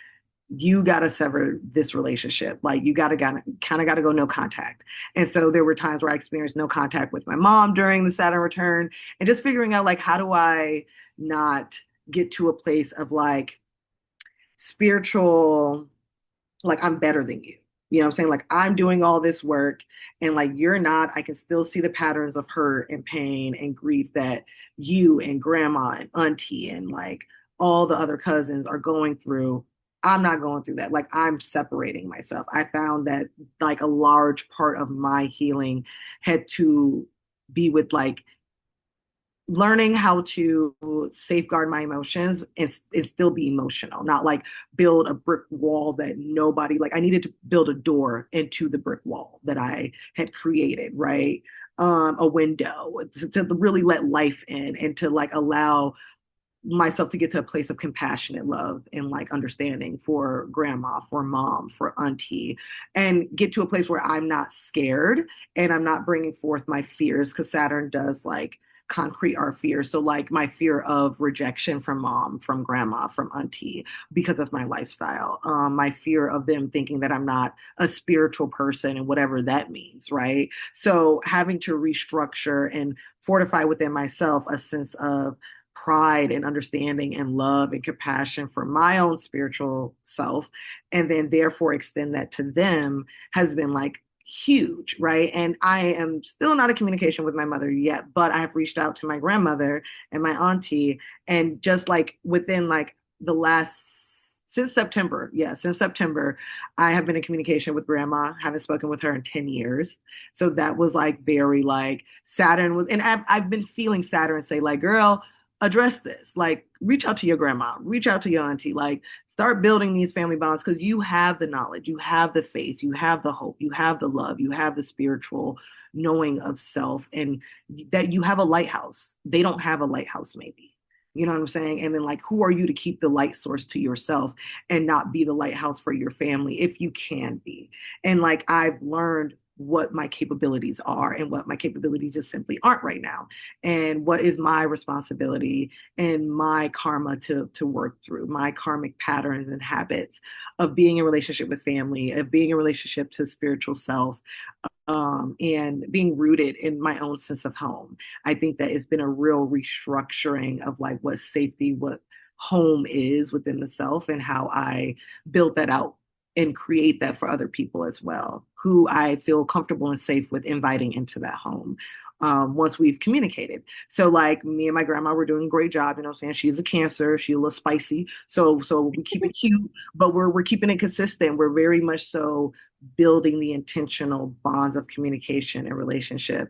you got to sever this relationship. Like you got to kind of got to go no contact. And so there were times where I experienced no contact with my mom during the Saturn return and just figuring out like, how do I not get to a place of like spiritual, like I'm better than you. You know what I'm saying? Like I'm doing all this work and like you're not. I can still see the patterns of hurt and pain and grief that you and grandma and auntie and like all the other cousins are going through. I'm not going through that. Like I'm separating myself. I found that like a large part of my healing had to be with like learning how to safeguard my emotions and still be emotional, not like build a brick wall that nobody, like I needed to build a door into the brick wall that I had created, right? A window to really let life in and to like allow myself to get to a place of compassionate love and like understanding for grandma, for mom, for auntie, and get to a place where I'm not scared and I'm not bringing forth my fears because Saturn does like concrete our fears. So like my fear of rejection from mom, from grandma, from auntie because of my lifestyle, my fear of them thinking that I'm not a spiritual person and whatever that means, right? So having to restructure and fortify within myself a sense of pride and understanding and love and compassion for my own spiritual self and then therefore extend that to them has been like huge, right? And I am still not in communication with my mother yet, but I have reached out to my grandmother and my auntie and just like within like the last since September, yeah, since September, I have been in communication with grandma, haven't spoken with her in 10 years. So that was like very like Saturn was, and I've been feeling Saturn say like, girl, address this. Like, reach out to your grandma, reach out to your auntie, like, start building these family bonds because you have the knowledge, you have the faith, you have the hope, you have the love, you have the spiritual knowing of self, and that you have a lighthouse. They don't have a lighthouse, maybe. You know what I'm saying? And then, like, who are you to keep the light source to yourself and not be the lighthouse for your family if you can be? And, like, I've learned what my capabilities are and what my capabilities just simply aren't right now and what is my responsibility and my karma to work through my karmic patterns and habits of being in relationship with family, of being in relationship to spiritual self, and being rooted in my own sense of home. I think that it's been a real restructuring of like what safety, what home is within the self, and how I build that out and create that for other people as well, who I feel comfortable and safe with inviting into that home. Once we've communicated. So like me and my grandma were doing a great job, you know what I'm saying? She's a Cancer, she's a little spicy. So we keep it cute, but we're keeping it consistent. We're very much so building the intentional bonds of communication and relationship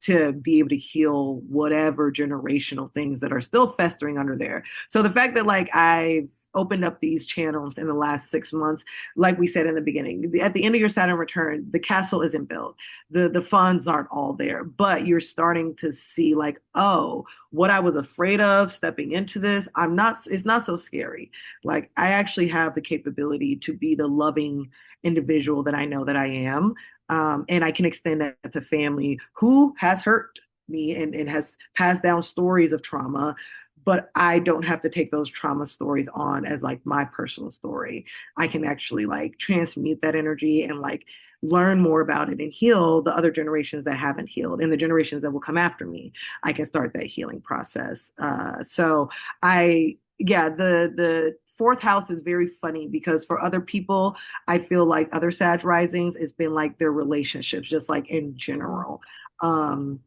to be able to heal whatever generational things that are still festering under there. So the fact that like I've opened up these channels in the last 6 months, like we said in the beginning, at the end of your Saturn return, the castle isn't built. The funds aren't all there, but you're starting to see like, oh, what I was afraid of stepping into this, it's not so scary. Like I actually have the capability to be the loving individual that I know that I am. And I can extend that to family who has hurt me and has passed down stories of trauma, but I don't have to take those trauma stories on as like my personal story. I can actually like transmute that energy and like learn more about it and heal the other generations that haven't healed and the generations that will come after me. I can start that healing process. Yeah, the fourth house is very funny because for other people, I feel like other Sag risings, it's been like their relationships, just like in general. Um,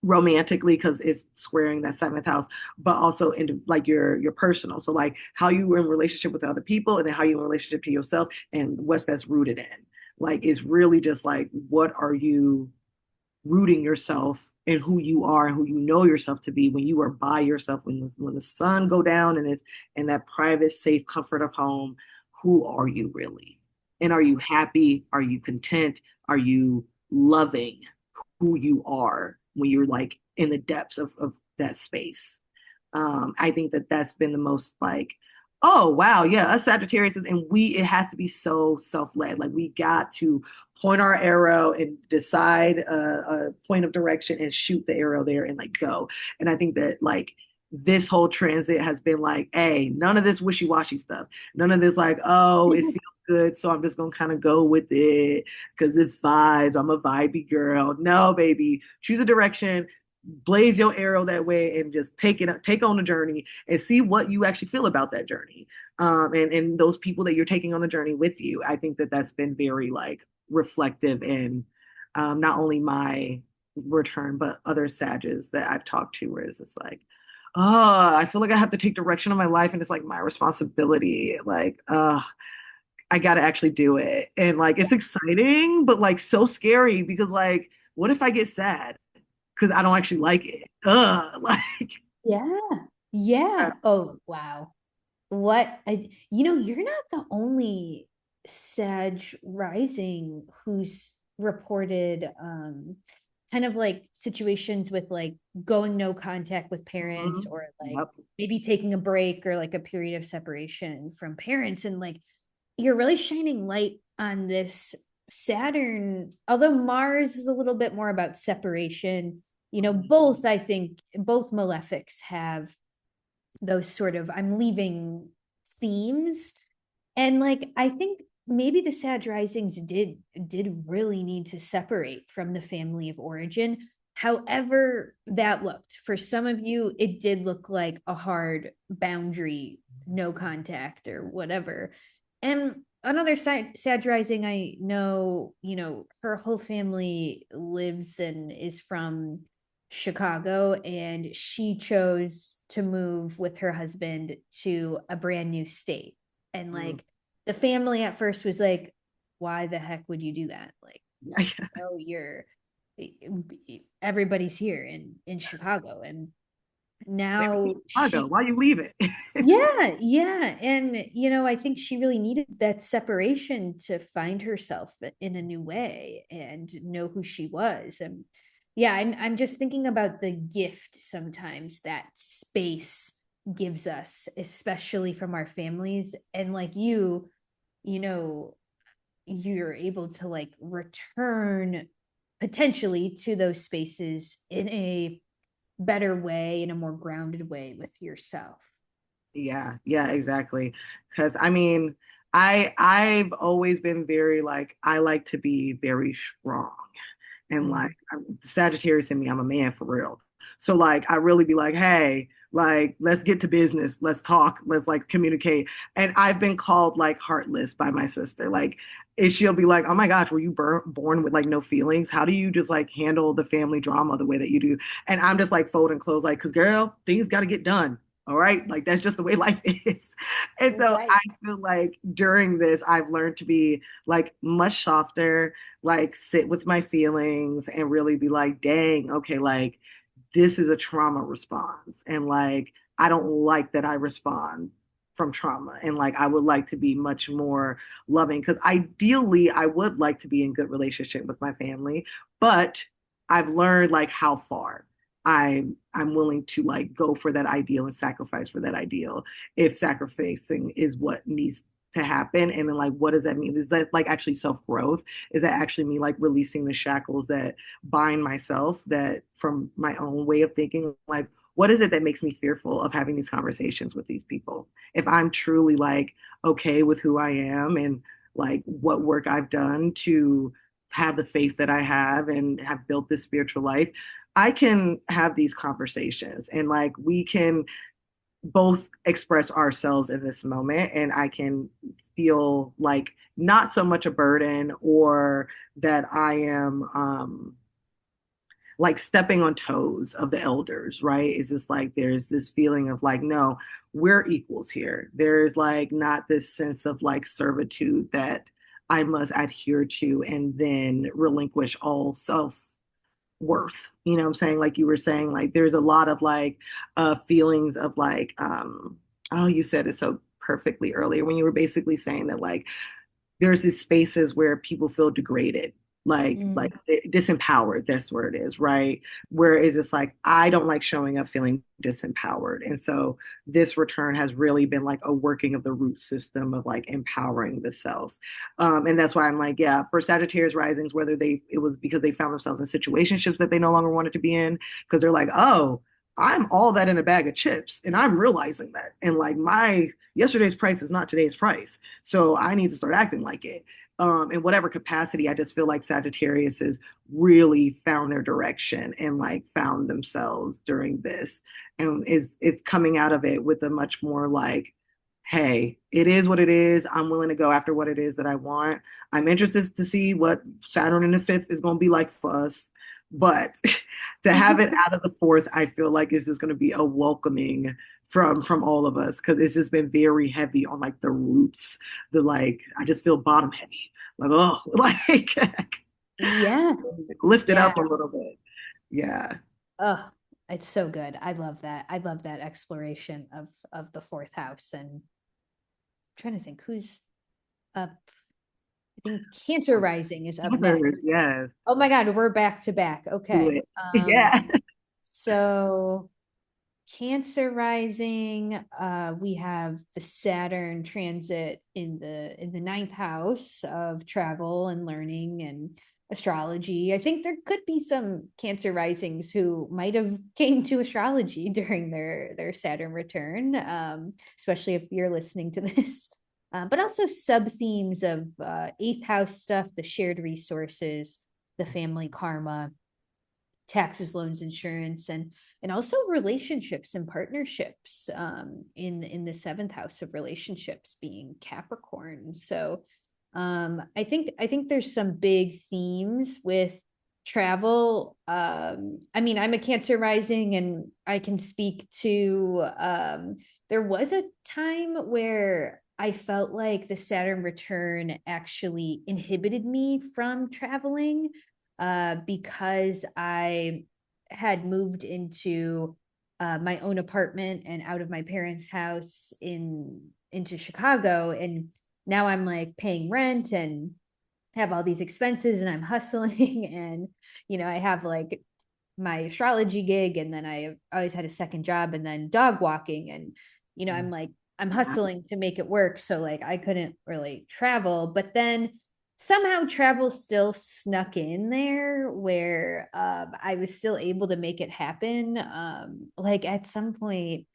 romantically because it's squaring that seventh house, but also in like your personal. So like how you were in relationship with other people, and then how you in relationship to yourself, and what's that's rooted in. Like it's really just like what are you rooting yourself and who you are and who you know yourself to be when you are by yourself, when the sun go down and it's in that private, safe comfort of home, who are you really? And are you happy? Are you content? Are you loving who you are when you're like in the depths of that space? I think that that's been the most like, oh wow, yeah, us Sagittarius, and it has to be so self-led. Like we got to point our arrow and decide a point of direction and shoot the arrow there and like go. And I think that like this whole transit has been like, hey, none of this wishy-washy stuff. None of this like, oh, it feels good, so I'm just gonna kind of go with it because it's vibes. I'm a vibey girl. No, baby, choose a direction, blaze your arrow that way, and just take on the journey and see what you actually feel about that journey. And those people that you're taking on the journey with you. I think that that's been very like reflective in not only my return but other Sages that I've talked to, where it's just like, oh, I feel like I have to take direction of my life and it's like my responsibility. Like, I gotta actually do it. And like it's exciting, but like so scary because like, what if I get sad? Because I don't actually like it. Like Yeah. Yeah. Oh, wow. You're not the only Sag rising who's reported kind of like situations with like going no contact with parents, mhm. or like Yep. maybe taking a break or like a period of separation from parents. And like you're really shining light on this Saturn, although Mars is a little bit more about separation. Both, I think, both malefics have those sort of I'm leaving themes. And like I think maybe the Sag risings did really need to separate from the family of origin. However that looked for some of you, it did look like a hard boundary, no contact or whatever. And another Sag rising, I know, her whole family lives and is from Chicago, and she chose to move with her husband to a brand new state. And Mm. like the family at first was like, why the heck would you do that? Like, Yeah. oh, everybody's here in Chicago. And Wait, now Chicago, she why you leave it? yeah, yeah. And I think she really needed that separation to find herself in a new way and know who she was. And yeah, I'm just thinking about the gift sometimes that space gives us, especially from our families. And like you know, you're able to like return potentially to those spaces in a better way, in a more grounded way with yourself. Yeah, yeah, exactly. Because I mean, I've always been very like I like to be very strong. And like Mm. Sagittarius in me, I'm a man for real. So like I really be like, hey, like let's get to business. Let's talk. Let's like communicate. And I've been called like heartless by my sister. Like and she'll be like, oh my gosh, were you born with like no feelings? How do you just like handle the family drama the way that you do? And I'm just like folding clothes, like, cause girl, things got to get done. All right. Like that's just the way life is. And so Right. I feel like during this, I've learned to be like much softer, like sit with my feelings and really be like, dang, okay, like this is a trauma response. And like, I don't like that I respond from trauma. And like, I would like to be much more loving because ideally, I would like to be in good relationship with my family. But I've learned like how far. I'm willing to like go for that ideal and sacrifice for that ideal if sacrificing is what needs to happen. And then like what does that mean? Is that like actually self-growth? Is that actually me like releasing the shackles that bind myself that from my own way of thinking? Like what is it that makes me fearful of having these conversations with these people? If I'm truly like okay with who I am and like what work I've done to have the faith that I have and have built this spiritual life, I can have these conversations and like we can both express ourselves in this moment and I can feel like not so much a burden or that I am like stepping on toes of the elders, right? It's just like there's this feeling of like, no, we're equals here. There's like not this sense of like servitude that I must adhere to and then relinquish all self worth. You know what I'm saying? Like you were saying, like there's a lot of like feelings of like oh, you said it so perfectly earlier when you were basically saying that like there's these spaces where people feel degraded, like Mm. disempowered. That's where it is, right? Where it's just like I don't like showing up feeling disempowered, and so this return has really been like a working of the root system of like empowering the self, and that's why I'm like, yeah, for Sagittarius risings, whether they it was because they found themselves in situationships that they no longer wanted to be in, because they're like, oh. I'm all that in a bag of chips, and I'm realizing that. And like my yesterday's price is not today's price. So I need to start acting like it. In whatever capacity, I just feel like Sagittarius has really found their direction and like found themselves during this and is coming out of it with a much more like, hey, it is what it is. I'm willing to go after what it is that I want. I'm interested to see what Saturn in the fifth is going to be like for us. But to have it out of the fourth, I feel like is just going to be a welcoming from all of us because it's just been very heavy on like the roots, the like I just feel bottom heavy, like oh, like Yeah. lift it Yeah. up a little bit. Yeah. Oh, it's so good. I love that. I love that exploration of the fourth house. And I'm trying to think who's up. I think Cancer Rising is up next. Yes. Oh my God, we're back to back. Do Okay. it. Yeah. So Cancer Rising, we have the Saturn transit in the ninth house of travel and learning and astrology. I think there could be some Cancer Risings who might have came to astrology during their Saturn return, especially if you're listening to this. But also sub themes of eighth house stuff, the shared resources, the family karma, taxes, loans, insurance, and also relationships and partnerships in the seventh house of relationships being Capricorn. So I think there's some big themes with travel. I mean, I'm a Cancer rising, and I can speak to there was a time where I felt like the Saturn return actually inhibited me from traveling because I had moved into my own apartment and out of my parents' house into Chicago, and now I'm like paying rent and have all these expenses, and I'm hustling, and I have like my astrology gig, and then I always had a second job, and then dog walking, and I'm like I'm hustling to make it work, so like I couldn't really travel, but then somehow travel still snuck in there where I was still able to make it happen. Like at some point,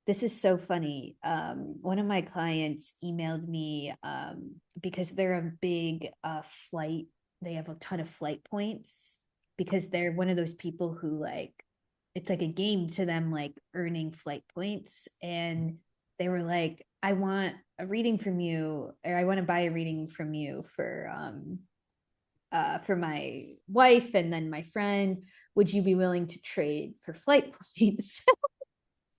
this is so funny. One of my clients emailed me because they're a big flight, they have a ton of flight points because they're one of those people who like it's like a game to them, like earning flight points. And they were like, I want a reading from you, or I want to buy a reading from you for my wife and then my friend. Would you be willing to trade for flight points?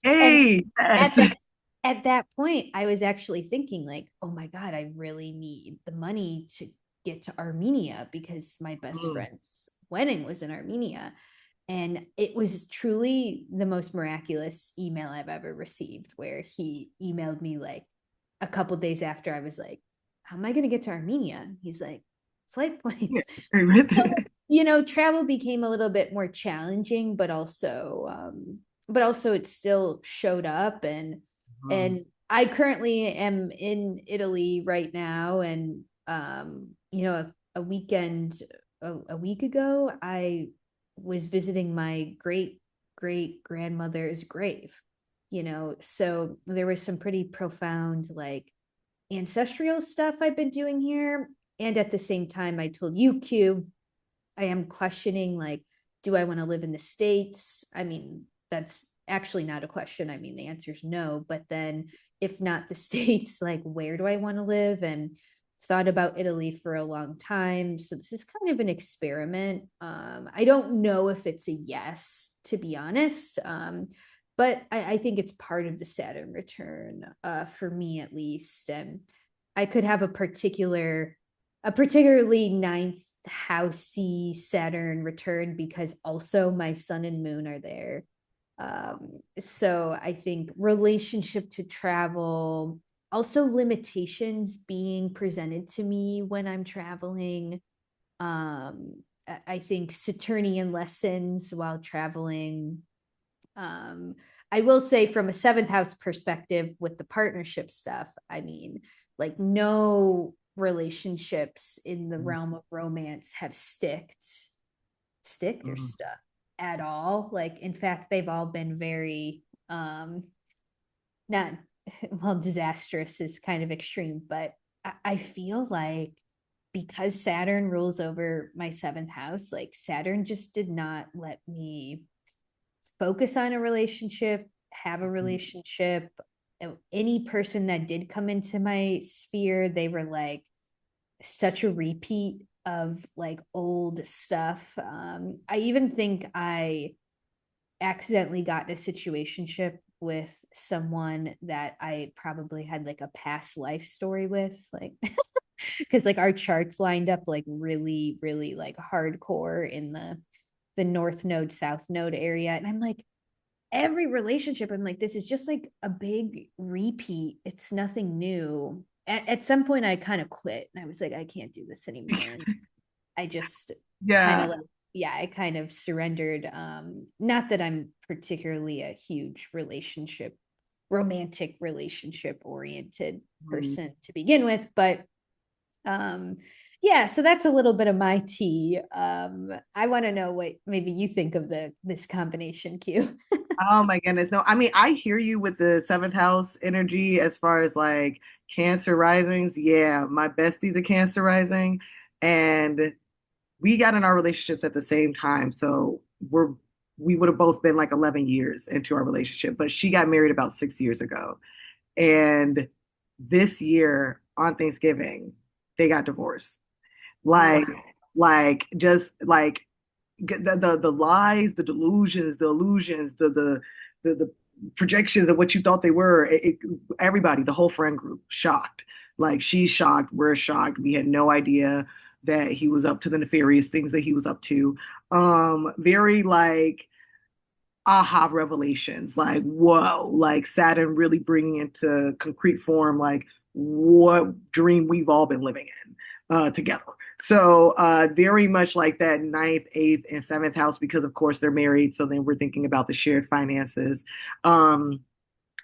And Hey, at yes. that at that point, I was actually thinking like, oh my God, I really need the money to get to Armenia because my best Mm. friend's wedding was in Armenia. And it was truly the most miraculous email I've ever received, where he emailed me like a couple days after I was like, how am I going to get to Armenia? He's like, flight Yeah. points. Agree with So, it. travel became a little bit more challenging, but also it still showed up. Mm. And I currently am in Italy right now. And, a weekend, a week ago, I was visiting my great great grandmother's grave, so there was some pretty profound like ancestral stuff I've been doing here. And at the same time, I told you, Q, I am questioning like, do I want to live in the States? I mean, that's actually not a question. I mean, the answer is no. But then if not the States, like where do I want to live? And thought about Italy for a long time. So this is kind of an experiment. I don't know if it's a yes, to be honest. But I think it's part of the Saturn return, for me at least. And I could have a particularly ninth housey Saturn return because also my sun and moon are there. So I think relationship to travel, also limitations being presented to me when I'm traveling. I think Saturnian lessons while traveling. Um, I will say from a seventh house perspective with the partnership stuff, I mean, like no relationships in the realm of romance have sticked or Mm. stuck at all. Like, in fact, they've all been very, not, well, disastrous is kind of extreme, but I feel like because Saturn rules over my seventh house, like Saturn just did not let me focus on a relationship, have a relationship. Any person that did come into my sphere, they were like such a repeat of like old stuff. I even think I accidentally got in a situationship with someone that I probably had like a past life story with, like because like our charts lined up like really, really like hardcore in the North Node, South Node area. And I'm like, every relationship, I'm like, this is just like a big repeat. It's nothing new. At some point, I kind of quit and I was like, I can't do this anymore. And I just kind Yeah. of like, yeah, I kind of surrendered. Not that I'm particularly a huge romantic relationship oriented Mm. person to begin with, but um, yeah, so that's a little bit of my tea. I want to know what maybe you think of this combination, Q. Oh my goodness. No, I mean, I hear you with the seventh house energy as far as like Cancer risings. Yeah, my bestie's a Cancer rising, and we got in our relationships at the same time. So we would have both been like 11 years into our relationship, but she got married about 6 years ago. And this year on Thanksgiving, they got divorced. Ugh. Like, just like the lies, the delusions, the illusions, the projections of what you thought they were. Everybody, the whole friend group, shocked. Like she's shocked, we're shocked. We had no idea that he was up to the nefarious things that he was up to. Very like aha revelations, like whoa, like Saturn really bringing into concrete form, like what dream we've all been living in together. So very much like that ninth, eighth, and seventh house, because of course they're married. So then we're thinking about the shared finances. Um,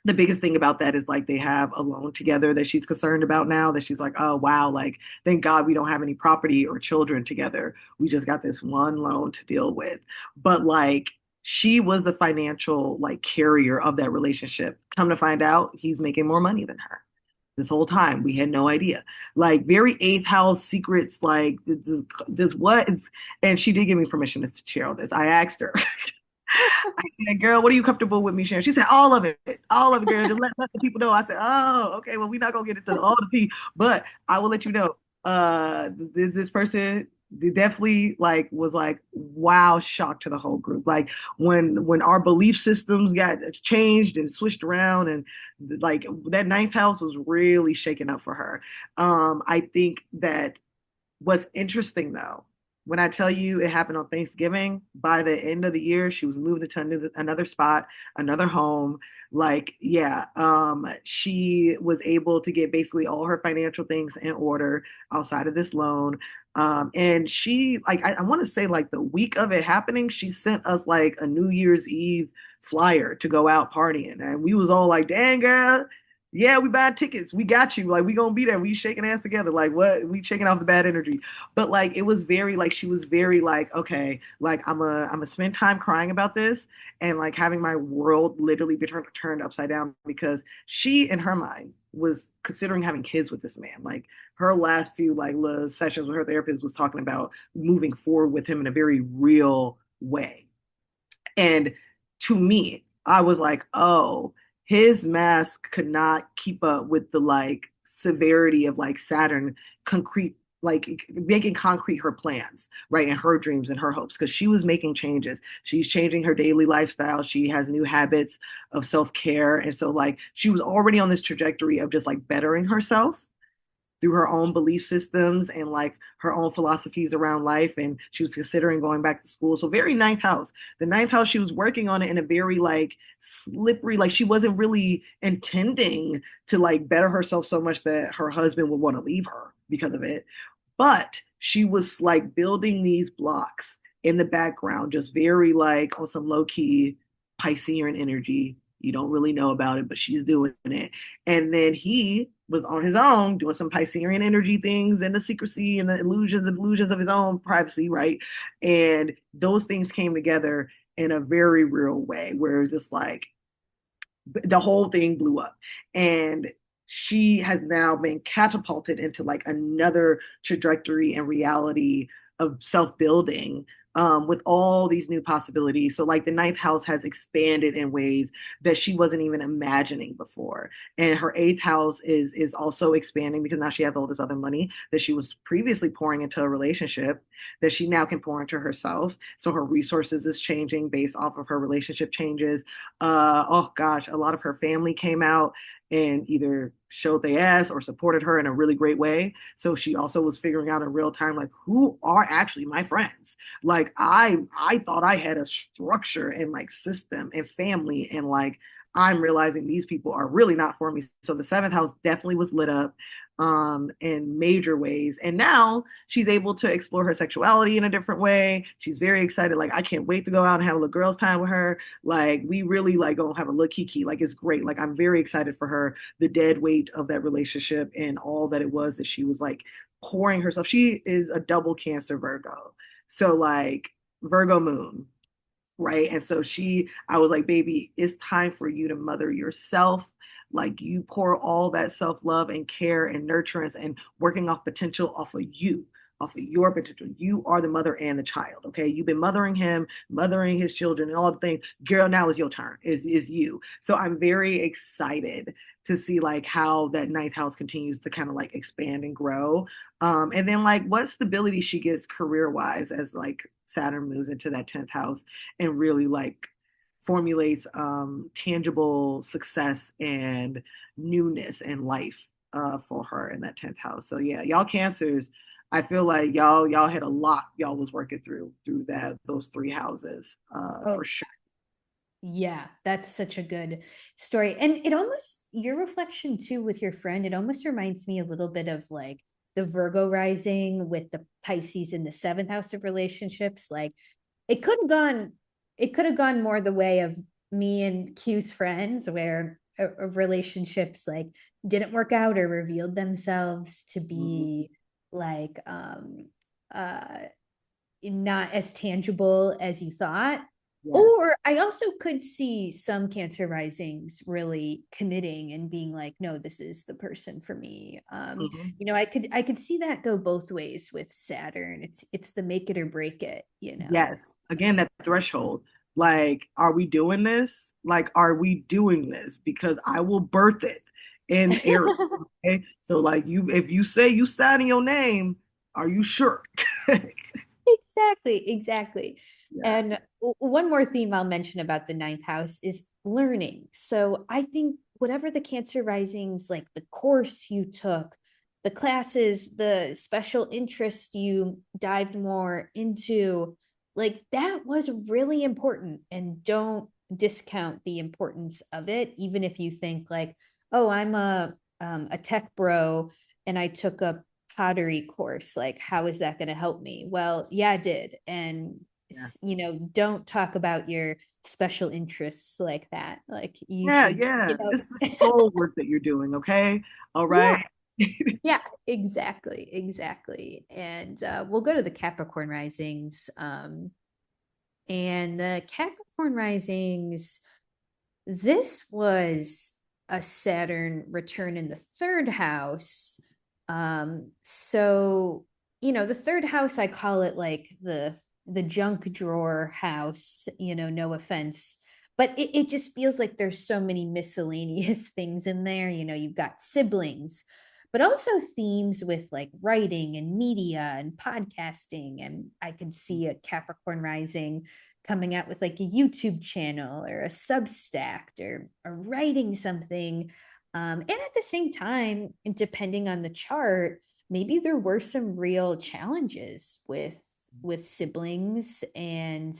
the biggest thing about that is like they have a loan together that she's concerned about now, that she's like, oh wow, like thank God we don't have any property or children together. We just got this one loan to deal with. But like she was the financial like carrier of that relationship. Come to find out, he's making more money than her. This whole time we had no idea. Like very eighth house secrets, like this what is, and she did give me permission to share all this. I asked her, I said, girl, what are you comfortable with me sharing? She said, all of it, girl. Just let the people know. I said, oh, okay, well, we're not gonna get into all the tea, but I will let you know. This person definitely like was like, wow, shock to the whole group. Like when our belief systems got changed and switched around, and like that ninth house was really shaken up for her. I think that what's interesting though, when I tell you it happened on Thanksgiving, by the end of the year, she was moved into another spot, another home. Like, yeah, she was able to get basically all her financial things in order outside of this loan. And she, like, I want to say, like, the week of it happening, she sent us like a New Year's Eve flyer to go out partying. And we was all like, dang, girl, yeah, we buy tickets. We got you. Like we gonna be there. We shaking hands together. Like what? We shaking off the bad energy. But like it was very like she was very like okay, like I'm a spend time crying about this and like having my world literally be turned upside down because she in her mind was considering having kids with this man. Like her last few like little sessions with her therapist was talking about moving forward with him in a very real way. And to me, I was like, oh, his mask could not keep up with the like severity of like Saturn concrete, like making concrete her plans, right? And her dreams and her hopes, because she was making changes. She's changing her daily lifestyle. She has new habits of self-care. And so like she was already on this trajectory of just like bettering herself through her own belief systems and like her own philosophies around life. And she was considering going back to school. So very ninth house. The ninth house, she was working on it in a very like slippery, like she wasn't really intending to like better herself so much that her husband would want to leave her because of it. But she was like building these blocks in the background, just very like on some low key Piscean energy. You don't really know about it, but she's doing it. And then he was on his own doing some Piscean energy things and the secrecy and the illusions of his own privacy, right? And those things came together in a very real way where it's just like the whole thing blew up. And she has now been catapulted into like another trajectory and reality of self-building, with all these new possibilities. So like the ninth house has expanded in ways that she wasn't even imagining before. And her eighth house is also expanding because now she has all this other money that she was previously pouring into a relationship that she now can pour into herself. So her resources is changing based off of her relationship changes. Oh gosh, a lot of her family came out and either showed their ass or supported her in a really great way. So she also was figuring out in real time, like, who are actually my friends? Like I thought I had a structure and like system and family, and like I'm realizing these people are really not for me. So the seventh house definitely was lit up in major ways. And now she's able to explore her sexuality in a different way. She's very excited. Like, I can't wait to go out and have a little girls' time with her. Like, we really like gonna have a little kiki. Like, it's great. Like, I'm very excited for her, the dead weight of that relationship and all that it was that she was like pouring herself. She is a double Cancer Virgo. So like Virgo moon, right? And so I was like, baby, it's time for you to mother yourself. Like you pour all that self love and care and nurturance and working off potential off of you, off of your potential. You are the mother and the child. Okay. You've been mothering him, mothering his children, and all the things. Girl, now is your turn, is you. So I'm very excited to see like how that ninth house continues to kind of like expand and grow. And then like what stability she gets career wise as like Saturn moves into that 10th house and really like formulates tangible success and newness and life for her in that 10th house. So yeah, y'all cancers, I feel like y'all had a lot y'all was working through that those three houses Oh, for sure. yeah, that's such a good story. And it almost, your reflection too with your friend, it almost reminds me a little bit of like the Virgo rising with the Pisces in the seventh house of relationships. Like it could have gone, it could have gone more the way of me and Q's friends, where relationships like didn't work out or revealed themselves to Mhm. be like uh not as tangible as you thought. Yes. Or I also could see some Cancer risings really committing and being like, no, this is the person for me. Mhm. I could see that go both ways with Saturn. It's the make it or break it. Yes. Again, that threshold. Like, are we doing this? Like, are we doing this? Because I will birth it in Aries. Okay. So, like, if you say you signing your name, are you sure? Exactly, exactly. Yeah. And one more theme I'll mention about the ninth house is learning. So I think whatever the Cancer risings, like the course you took, the classes, the special interest you dived more into, like that was really important. And don't discount the importance of it, even if you think like, oh, I'm a tech bro and I took a pottery course, like how is that going to help me? Well, yeah, it did. And Yeah. don't talk about your special interests like that. Like you Yeah. should, Yeah. This is soul work that you're doing. Okay. All yeah, right. yeah, exactly, exactly. And we'll go to the Capricorn risings. And the Capricorn risings, this was a Saturn return in the third house. So the third house, I call it like the junk drawer house, no offense. But it just feels like there's so many miscellaneous things in there. You've got siblings, but also themes with like writing and media and podcasting. And I could see a Capricorn rising coming out with like a YouTube channel or a Substack or writing something. And at the same time, depending on the chart, maybe there were some real challenges with siblings. And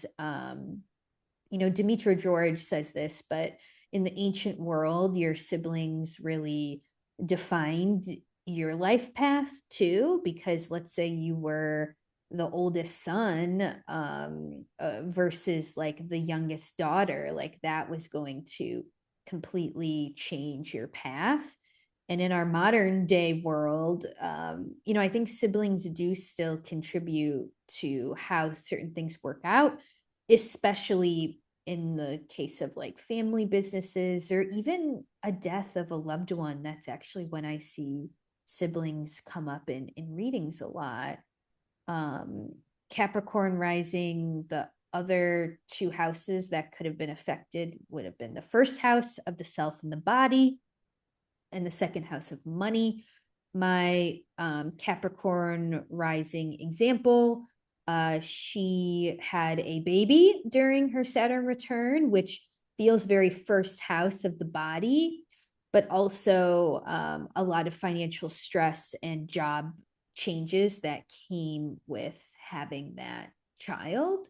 Demetra George says this, but in the ancient world, your siblings really defined your life path too, because let's say you were the oldest son versus like the youngest daughter, like that was going to completely change your path. And in our modern day world, I think siblings do still contribute to how certain things work out, especially in the case of like family businesses or even a death of a loved one. That's actually when I see siblings come up in readings a lot. um Capricorn rising, the other two houses that could have been affected would have been the first house of the self and the body, and the second house of money. My Capricorn rising example, she had a baby during her Saturn return, which feels very first house of the body, but also a lot of financial stress and job changes that came with having that child.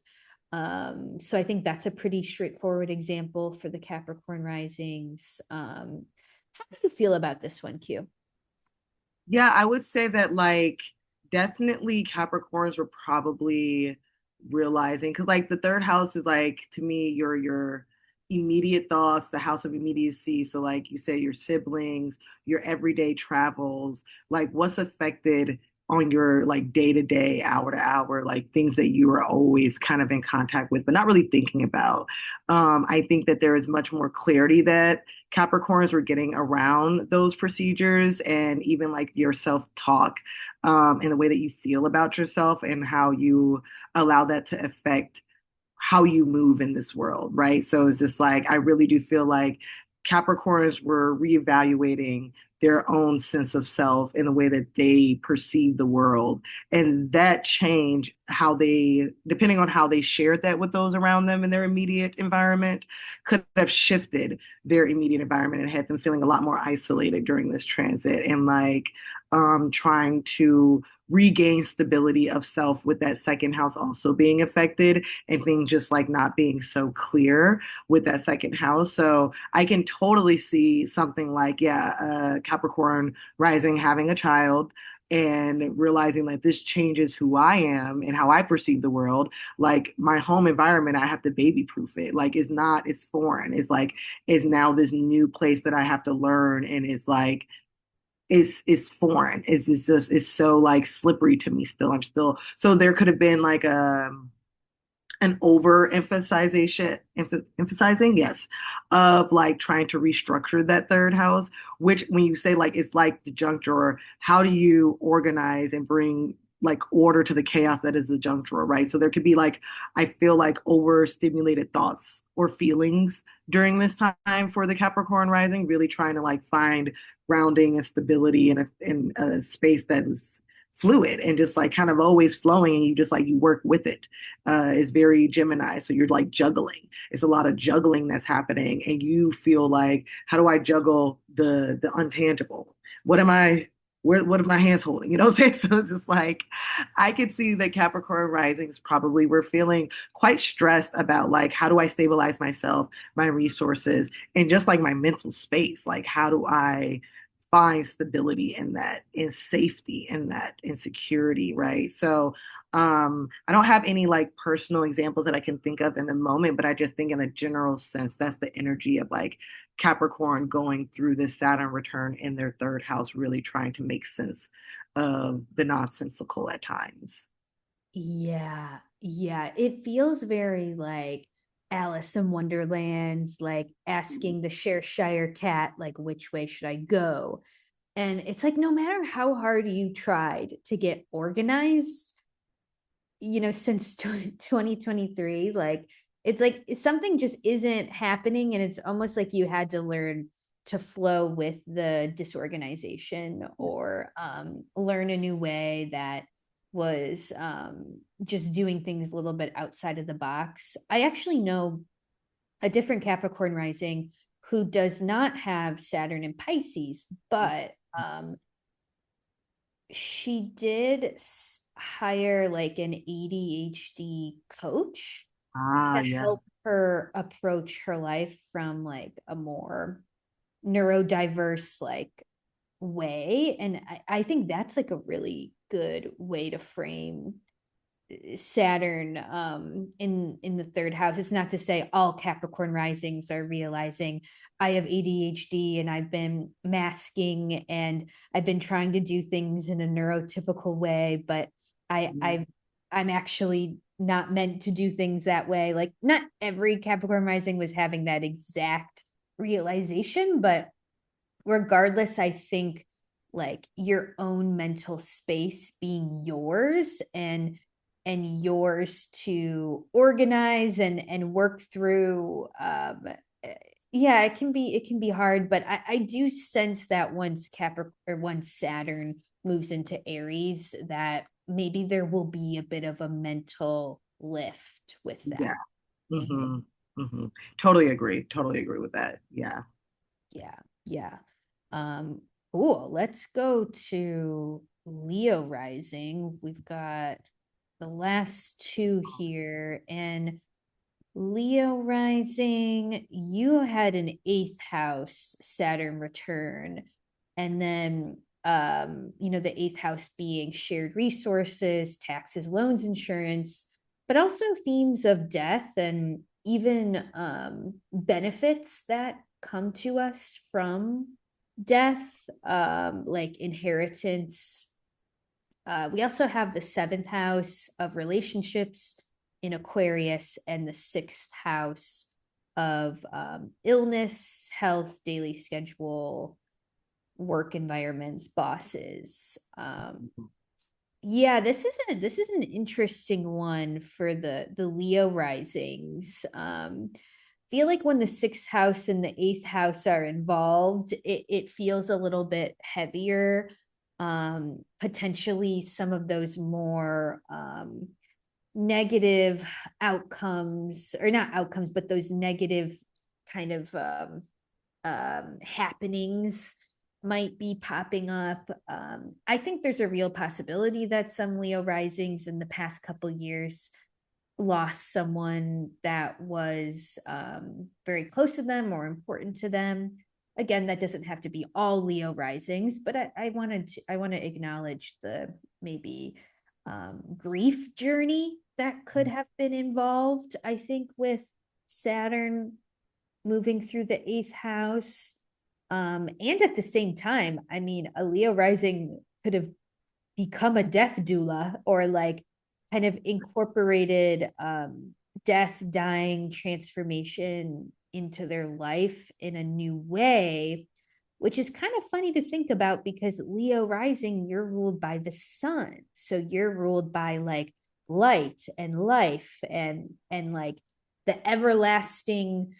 So I think that's a pretty straightforward example for the Capricorn risings. How do you feel about this one, Q? Yeah, I would say that like definitely Capricorns were probably realizing because like the third house is like to me your immediate thoughts, the house of immediacy. So like you say your siblings, your everyday travels, like what's affected on your like day to day, hour to hour, like things that you are always kind of in contact with, but not really thinking about. I think that there is much more clarity that Capricorns were getting around those procedures and even like your self-talk and the way that you feel about yourself and how you allow that to affect how you move in this world, right? So it's just like, I really do feel like Capricorns were reevaluating their own sense of self in the way that they perceive the world. And that changed how they, depending on how they shared that with those around them in their immediate environment, could have shifted their immediate environment and had them feeling a lot more isolated during this transit and like trying to regain stability of self with that second house also being affected and things just like not being so clear with that second house. So I can totally see something like, yeah, Capricorn rising, having a child and realizing like this changes who I am and how I perceive the world. Like my home environment, I have to baby proof it. Like it's not, it's foreign. It's like, it's now this new place that I have to learn. And it's like, is foreign. It's just it's so like slippery to me still. I'm still so there could have been like an emphasizing, yes, of like trying to restructure that third house, which when you say like it's like the junk drawer, how do you organize and bring like order to the chaos that is the junk drawer, right? So there could be like, I feel like overstimulated thoughts or feelings during this time for the Capricorn rising, really trying to like find grounding and stability in a space that is fluid and just like kind of always flowing and you just like you work with it. Is very Gemini. So you're like juggling. It's a lot of juggling that's happening, and you feel like, how do I juggle the untangible? What am I? What are my hands holding? You know what I'm saying? So it's just like I could see that Capricorn risings probably were feeling quite stressed about like how do I stabilize myself, my resources, and just like my mental space. Like how do I find stability in that, in safety in that, in security, right? So I don't have any like personal examples that I can think of in the moment, but I just think in a general sense, that's the energy of like Capricorn going through this Saturn return in their third house, really trying to make sense of the nonsensical at times. Yeah, yeah. It feels very like Alice in Wonderland, like asking the Cheshire cat, like, which way should I go? And it's like, no matter how hard you tried to get organized, since 2023, like, it's like something just isn't happening. And it's almost like you had to learn to flow with the disorganization or learn a new way that was just doing things a little bit outside of the box. I actually know a different Capricorn rising who does not have Saturn in Pisces, but she did hire like an ADHD coach Ah, to yeah. help her approach her life from like a more neurodiverse like way. And I think that's like a really good way to frame Saturn in the third house. It's not to say all Capricorn risings are realizing I have ADHD and I've been masking and I've been trying to do things in a neurotypical way, but I'm actually not meant to do things that way. Like not every Capricorn rising was having that exact realization, but regardless, I think like your own mental space being yours and yours to organize and work through yeah, it can be hard, but I do sense that once Capricorn or once Saturn moves into Aries that maybe there will be a bit of a mental lift with Yeah. that. hmm hmm Totally agree. Totally agree with that. Yeah. Yeah, yeah. Cool. Let's go to Leo rising. We've got the last two here. And Leo rising, you had an eighth house Saturn return. And then the eighth house being shared resources, taxes, loans, insurance, but also themes of death and even benefits that come to us from death, like inheritance. We also have the seventh house of relationships in Aquarius and the sixth house of illness, health, daily schedule, work environments, bosses. Yeah, this is an interesting one for the Leo risings. Feel like when the sixth house and the eighth house are involved, it feels a little bit heavier. Potentially some of those more negative outcomes, or not outcomes, but those negative kind of happenings might be popping up. I think there's a real possibility that some Leo risings in the past couple years lost someone that was very close to them or important to them. Again, that doesn't have to be all Leo risings, but I want to acknowledge the maybe grief journey that could have been involved. I think with Saturn moving through the eighth house. And at the same time, I mean, a Leo rising could have become a death doula or like kind of incorporated death, dying, transformation into their life in a new way, which is kind of funny to think about because Leo rising, you're ruled by the sun. So you're ruled by like light and life and like the everlasting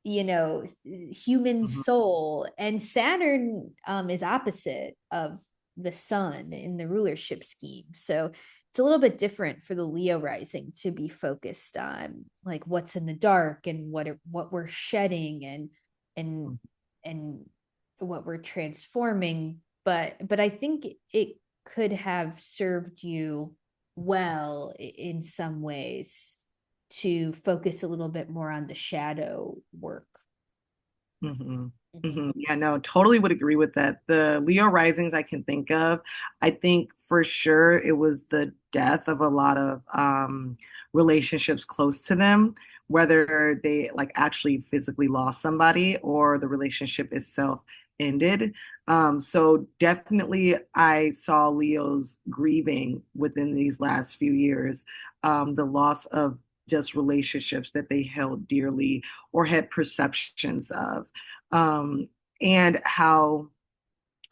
human hmm soul. And Saturn is opposite of the sun in the rulership scheme, so it's a little bit different for the Leo rising to be focused on like what's in the dark and what we're shedding and and what we're transforming. But I think it could have served you well in some ways to focus a little bit more on the shadow work. hmm Mhm. Yeah, no, totally would agree with that. The Leo risings I can think of, I think for sure it was the death of a lot of relationships close to them, whether they like actually physically lost somebody or the relationship itself ended. So definitely I saw Leos grieving within these last few years, the loss of just relationships that they held dearly or had perceptions of, um, and how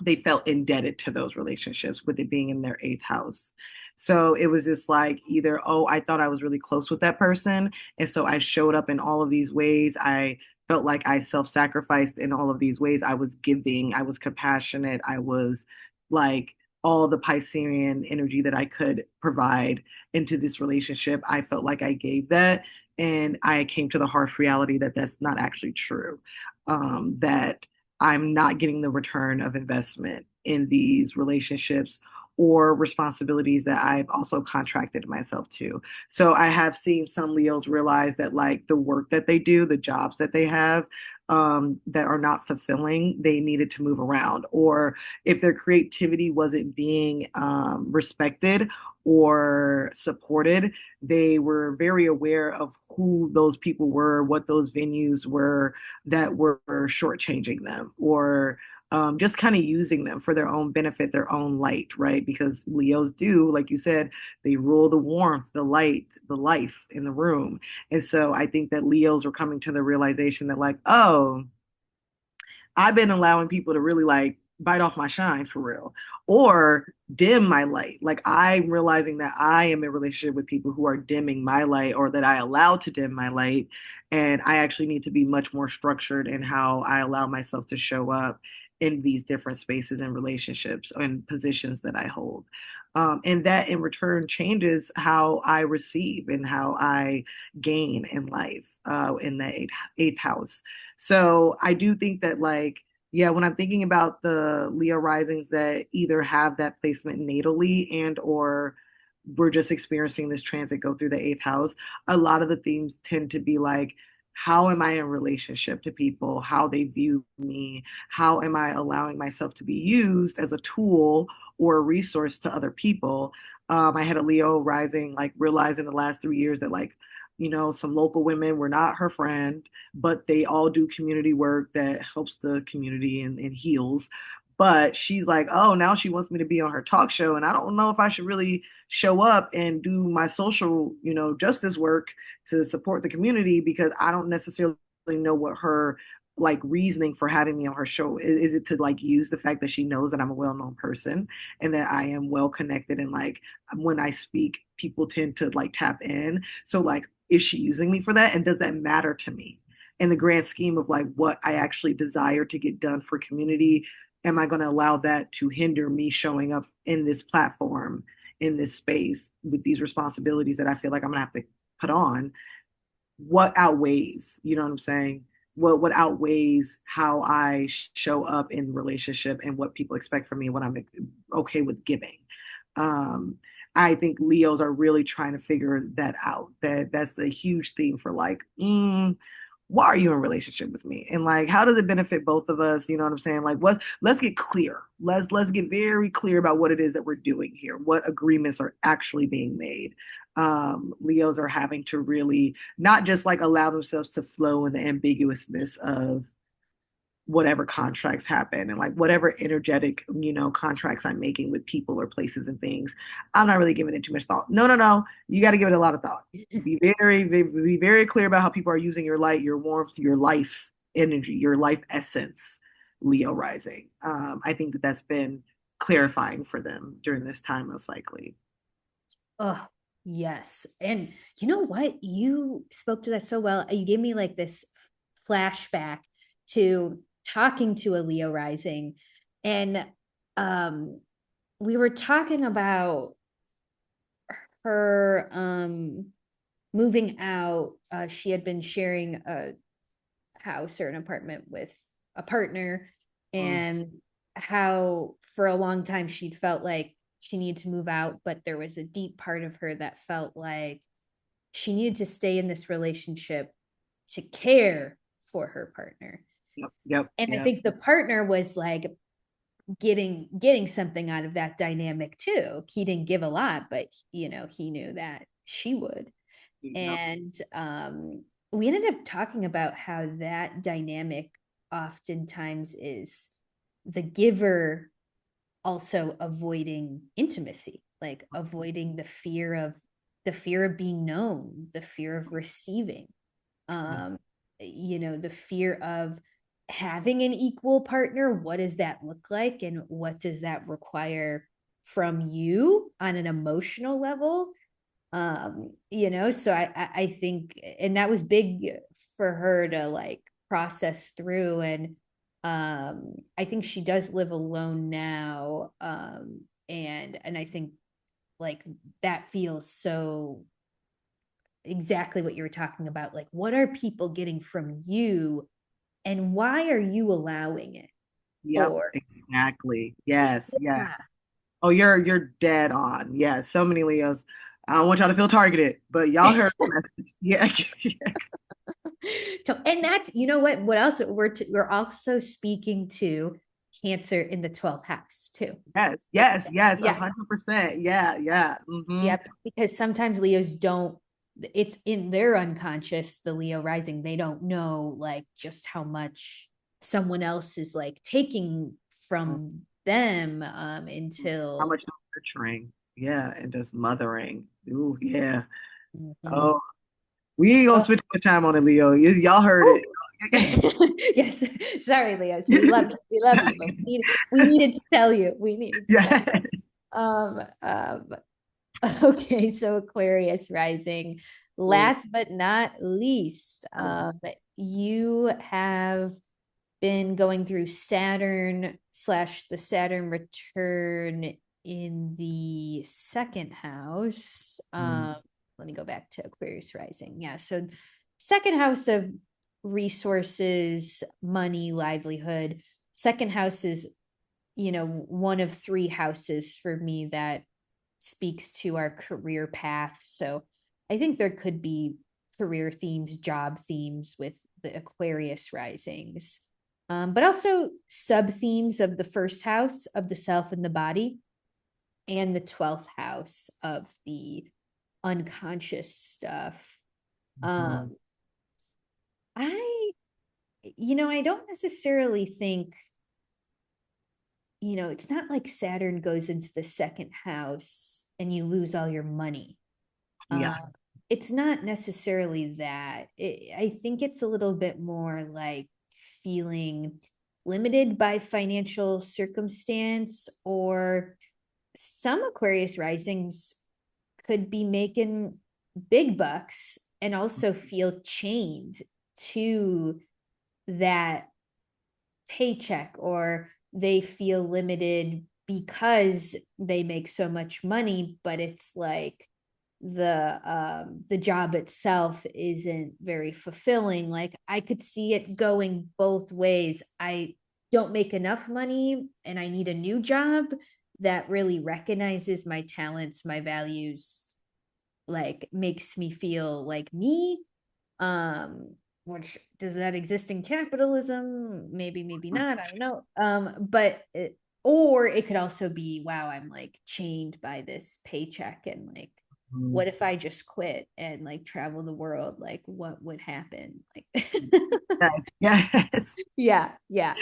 they felt indebted to those relationships with it being in their eighth house. So it was just like either, oh, I thought I was really close with that person. And so I showed up in all of these ways. I felt like I self-sacrificed in all of these ways. I was giving, I was compassionate, I was like all the Piscean energy that I could provide into this relationship. I felt like I gave that. And I came to the harsh reality that that's not actually true. That I'm not getting the return of investment in these relationships or responsibilities that I've also contracted myself to. So I have seen some Leos realize that like the work that they do, the jobs that they have, that are not fulfilling, they needed to move around. Or if their creativity wasn't being respected or supported, they were very aware of who those people were, what those venues were that were shortchanging them, or just kind of using them for their own benefit, their own light, right? Because Leos do, like you said, they rule the warmth, the light, the life in the room. And so I think that Leos are coming to the realization that, like, oh, I've been allowing people to really like bite off my shine for real or dim my light. Like I'm realizing that I am in a relationship with people who are dimming my light or that I allow to dim my light. And I actually need to be much more structured in how I allow myself to show up in these different spaces and relationships and positions that I hold. And that in return changes how I receive and how I gain in life in the eighth house. So I do think that like, yeah, when I'm thinking about the Leo risings that either have that placement natally and or we're just experiencing this transit go through the eighth house, a lot of the themes tend to be like, how am I in relationship to people, how they view me, how am I allowing myself to be used as a tool or a resource to other people. I had a Leo rising, like realizing the last 3 years that like, some local women were not her friend, but they all do community work that helps the community and heals. But she's like, oh, now she wants me to be on her talk show. And I don't know if I should really show up and do my social, justice work to support the community because I don't necessarily know what her like reasoning for having me on her show is it to like use the fact that she knows that I'm a well-known person and that I am well connected and like when I speak people tend to like tap in, so like is she using me for that and does that matter to me in the grand scheme of like what I actually desire to get done for community? Am I going to allow that to hinder me showing up in this platform, in this space with these responsibilities that I feel like I'm going to have to put on? What outweighs, you know what I'm saying? What outweighs how I show up in the relationship and what people expect from me, what I'm okay with giving. Um, I think Leos are really trying to figure that out. That's a huge theme for like, why are you in a relationship with me? And like, how does it benefit both of us? You know what I'm saying? Like, let's get clear. Let's get very clear about what it is that we're doing here, what agreements are actually being made. Leos are having to really not just like allow themselves to flow in the ambiguousness of whatever contracts happen and like whatever energetic, contracts I'm making with people or places and things. I'm not really giving it too much thought. No, no, no. You got to give it a lot of thought. Be very clear about how people are using your light, your warmth, your life energy, your life essence, Leo rising. I think that that's been clarifying for them during this time, most likely. Oh, yes. And you know what? You spoke to that so well. You gave me like this flashback to talking to a Leo rising. And um we were talking about her moving out. She had been sharing a house or an apartment with a partner, Mm, and how for a long time she'd felt like she needed to move out, but there was a deep part of her that felt like she needed to stay in this relationship to care for her partner. yep, yep, And I yep. think the partner was like getting something out of that dynamic too. He didn't give a lot, but he knew that she would. Yep. And we ended up talking about how that dynamic oftentimes is the giver also avoiding intimacy, like avoiding the fear of being known, the fear of receiving, um, the fear of having an equal partner. What does that look like? And what does that require from you on an emotional level? So I think, and that was big for her to like process through. And I think she does live alone now. And I think like that feels so exactly what you were talking about. Like, what are people getting from you, and why are you allowing it? Yep, Or exactly. Yes, yeah. yes. Oh, you're dead on. Yeah, so many Leos. I don't want y'all to feel targeted, but y'all heard the message. Yeah. So, and that's, you know what else we're also speaking to Cancer in the 12th house too. Yes, yes, yes, Yeah. 100%. Yeah, yeah. Yep. Because sometimes Leos don't, it's in their unconscious, the Leo rising, they don't know like just how much someone else is like taking from them How until much nurturing. Yeah, and just mothering. Ooh, yeah. Mhm. Oh, we ain't gonna Oh, spend too much time on it, Leo. Y'all heard oh. it. Yes. Sorry, Leos. We love you. We love you, but we needed to tell you. We needed to tell Yeah. you. Okay, so Aquarius rising. Last but not least, you have been going through Saturn slash the Saturn return in the second house. Let me go back to Aquarius rising. Yeah, so second house of resources, money, livelihood. Second house is, one of three houses for me that speaks to our career path. So I think there could be career themes, job themes with the Aquarius risings, but also sub themes of the first house of the self and the body, and the 12th house of the unconscious stuff. Mhm. Um, I, I don't necessarily think, it's not like Saturn goes into the second house and you lose all your money. Yeah. Uh, it's not necessarily that. I think it's a little bit more like feeling limited by financial circumstance, or some Aquarius risings could be making big bucks and also feel chained to that paycheck, or they feel limited because they make so much money, but it's like the job itself isn't very fulfilling. Like, I could see it going both ways. I don't make enough money and I need a new job that really recognizes my talents, my values, like makes me feel like me. um which, does that exist in capitalism? Maybe, maybe not, I don't know. Or it could also be, wow, I'm like chained by this paycheck, and like, Mhm. what if I just quit and like travel the world? Like, what would happen? Like Yes, yes. yeah, yeah.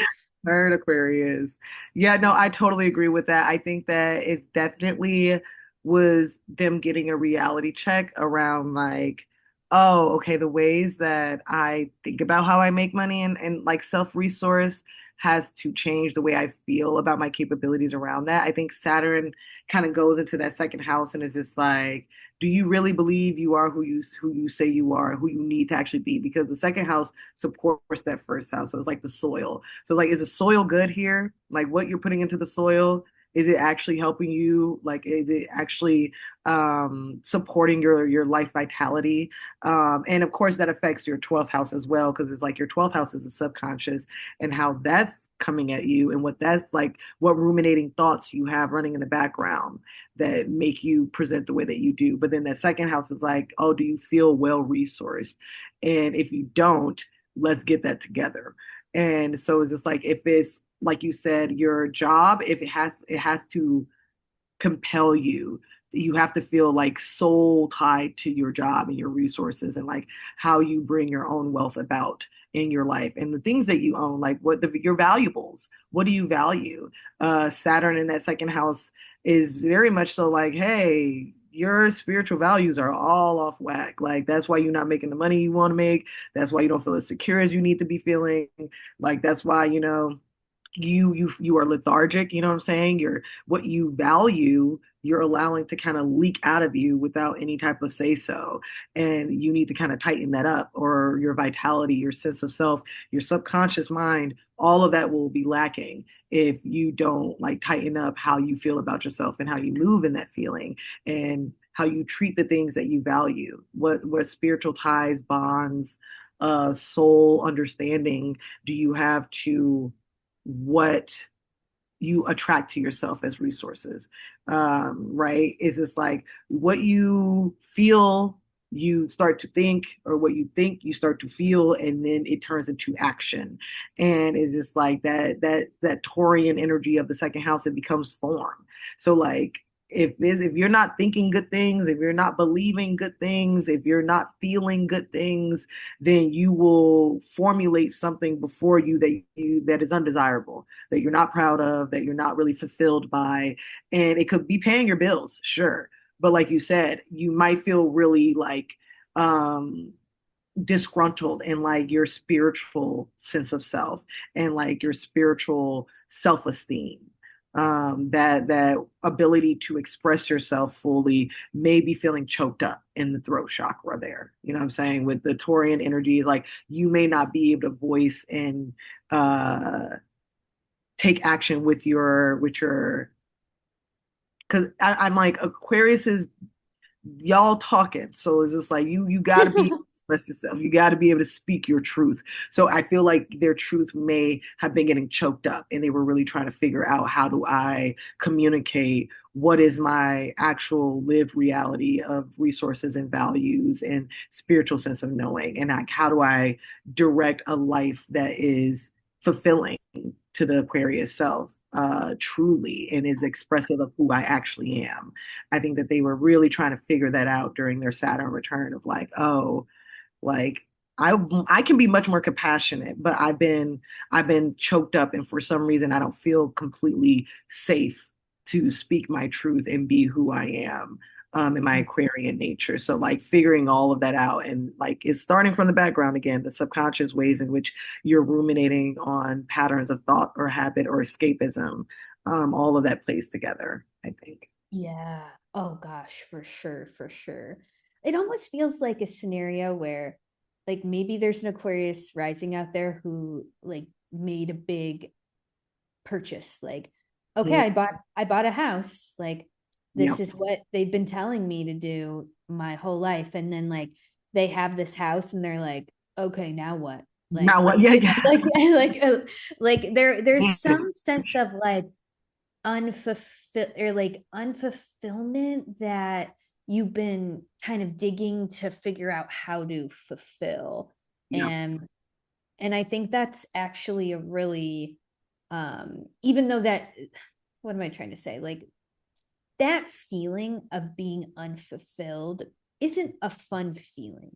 Third Aquarius. Yeah, no, I totally agree with that. I think that it's definitely was them getting a reality check around like, oh, okay, the ways that I think about how I make money and like self-resource has to change the way I feel about my capabilities around that. I think Saturn kind of goes into that second house and is just like, do you really believe you are who you say you are, who you need to actually be? Because the second house supports that first house. So it's like the soil. So like, is the soil good here? Like what you're putting into the soil, is it actually helping you? Like, is it actually supporting your life vitality? And of course, that affects your 12th house as well, because it's like your 12th house is the subconscious and how that's coming at you and what that's like, what ruminating thoughts you have running in the background that make you present the way that you do. But then that second house is like, oh, do you feel well resourced? And if you don't, let's get that together. And so it's just like, if it's like you said, your job, if it has to compel you. You have to feel like soul tied to your job and your resources and like how you bring your own wealth about in your life and the things that you own, like your valuables. What do you value? Saturn in that second house is very much so like, hey, your spiritual values are all off whack. Like that's why you're not making the money you want to make. That's why you don't feel as secure as you need to be feeling. Like that's why, you are lethargic, you know what I'm saying? You're what you value, you're allowing to kind of leak out of you without any type of say so. And you need to kind of tighten that up, or your vitality, your sense of self, your subconscious mind, all of that will be lacking if you don't like tighten up how you feel about yourself and how you move in that feeling and how you treat the things that you value. What spiritual ties, bonds, soul understanding do you have to what you attract to yourself as resources, right? Is this like what you feel, you start to think, or what you think, you start to feel, and then it turns into action. And it's just like that Taurian energy of the second house, it becomes form. So like if you're not thinking good things, if you're not believing good things, if you're not feeling good things, then you will formulate something before you that is undesirable, that you're not proud of, that you're not really fulfilled by. And it could be paying your bills, sure. But like you said, you might feel really like um disgruntled in like your spiritual sense of self and like your spiritual self-esteem. That ability to express yourself fully may be feeling choked up in the throat chakra there. You know what I'm saying? With the Taurian energy, like you may not be able to voice and uh take action with your because I'm like Aquarius is y'all talking. So it's just like you got to be express yourself. You got to be able to speak your truth. So I feel like their truth may have been getting choked up, and they were really trying to figure out how do I communicate what is my actual lived reality of resources and values and spiritual sense of knowing, and like how do I direct a life that is fulfilling to the Aquarius self truly and is expressive of who I actually am. I think that they were really trying to figure that out during their Saturn return of like, oh, like I can be much more compassionate, but I've been choked up, and for some reason I don't feel completely safe to speak my truth and be who I am. In my Aquarian nature. So like figuring all of that out, and like it's starting from the background again, the subconscious ways in which you're ruminating on patterns of thought or habit or escapism. All of that plays together, I think. Yeah. Oh gosh, for sure, for sure. It almost feels like a scenario where like maybe there's an Aquarius rising out there who like made a big purchase. Like, okay, Mm, I bought a house. Like this yep. is what they've been telling me to do my whole life. And then like they have this house and they're like, okay, now what? Now Like what? Yeah, yeah. like like there's some sense of like unfulfillment that you've been kind of digging to figure out how to fulfill. Yep. And I think that's actually a really even though that what am I trying to say? Like that feeling of being unfulfilled isn't a fun feeling.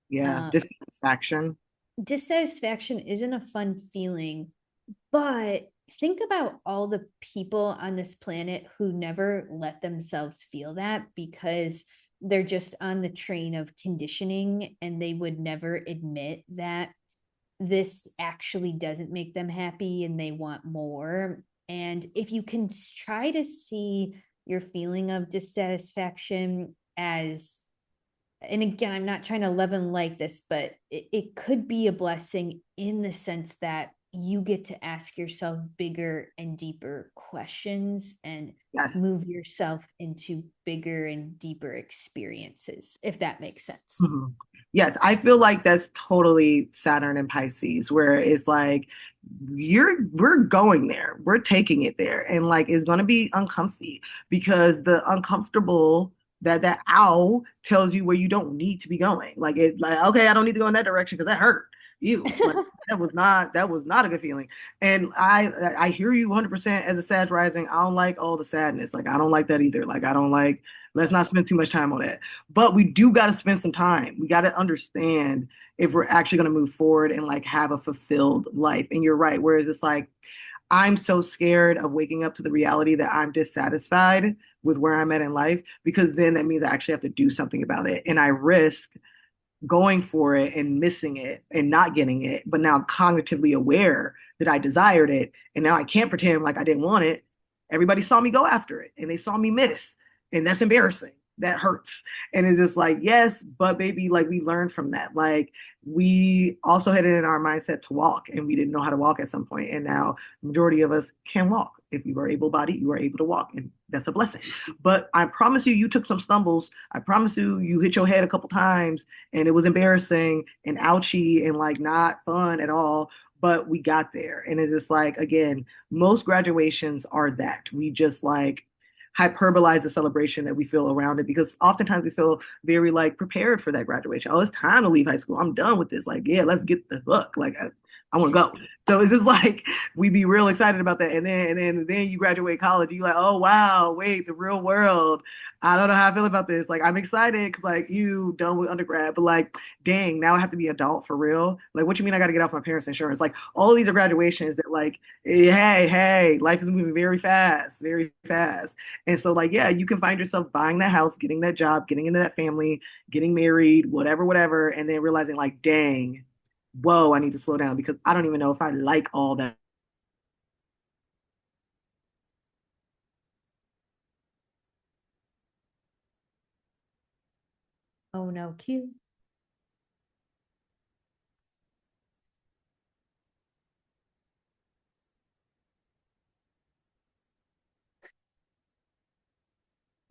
Yeah. Um Dissatisfaction. Dissatisfaction isn't a fun feeling, but think about all the people on this planet who never let themselves feel that because they're just on the train of conditioning and they would never admit that this actually doesn't make them happy and they want more. And if you can try to see your feeling of dissatisfaction as, and again, I'm not trying to love and like this, but it could be a blessing in the sense that you get to ask yourself bigger and deeper questions and Yes. move yourself into bigger and deeper experiences, if that makes sense. Mhm. Yes, I feel like that's totally Saturn and Pisces, where it's like we're going there, we're taking it there, and like it's gonna be uncomfy because the uncomfortable that ow tells you where you don't need to be going. Like it, like okay, I don't need to go in that direction because that hurt. You like that was not a good feeling. And I hear you 100% as a Sag rising. I don't like all the sadness. Like I don't like that either. Like I don't like. Let's not spend too much time on that. But we do got to spend some time. We got to understand if we're actually going to move forward and like have a fulfilled life. And you're right. Whereas it's like, I'm so scared of waking up to the reality that I'm dissatisfied with where I'm at in life because then that means I actually have to do something about it. And I risk going for it and missing it and not getting it, but now I'm cognitively aware that I desired it. And now I can't pretend like I didn't want it. Everybody saw me go after it and they saw me miss. And that's embarrassing. That hurts. And it's just like, yes, but baby, like we learned from that. Like we also had it in our mindset to walk and we didn't know how to walk at some point. And now the majority of us can walk. If you are able-bodied, you are able to walk. And that's a blessing. But I promise you, you took some stumbles. I promise you, you hit your head a couple times and it was embarrassing and ouchy and like not fun at all. But we got there. And it's just like, again, most graduations are that. We just like hyperbolize the celebration that we feel around it because oftentimes we feel very like prepared for that graduation. Oh, it's time to leave high school. I'm done with this. Like, yeah, let's get the hook. Like, I want to go. So it's just like we be real excited about that, and then you graduate college. You like, oh wow, wait, the real world. I don't know how I feel about this. Like, I'm excited because like you done with undergrad, but like, dang, now I have to be adult for real. Like, what you mean I got to get off my parents' insurance? Like, all of these are graduations that like, hey, life is moving very fast, very fast. And so, like, yeah, you can find yourself buying that house, getting that job, getting into that family, getting married, whatever, and then realizing, like, dang, whoa, I need to slow down because I don't even know if I like all that. Oh no, Q.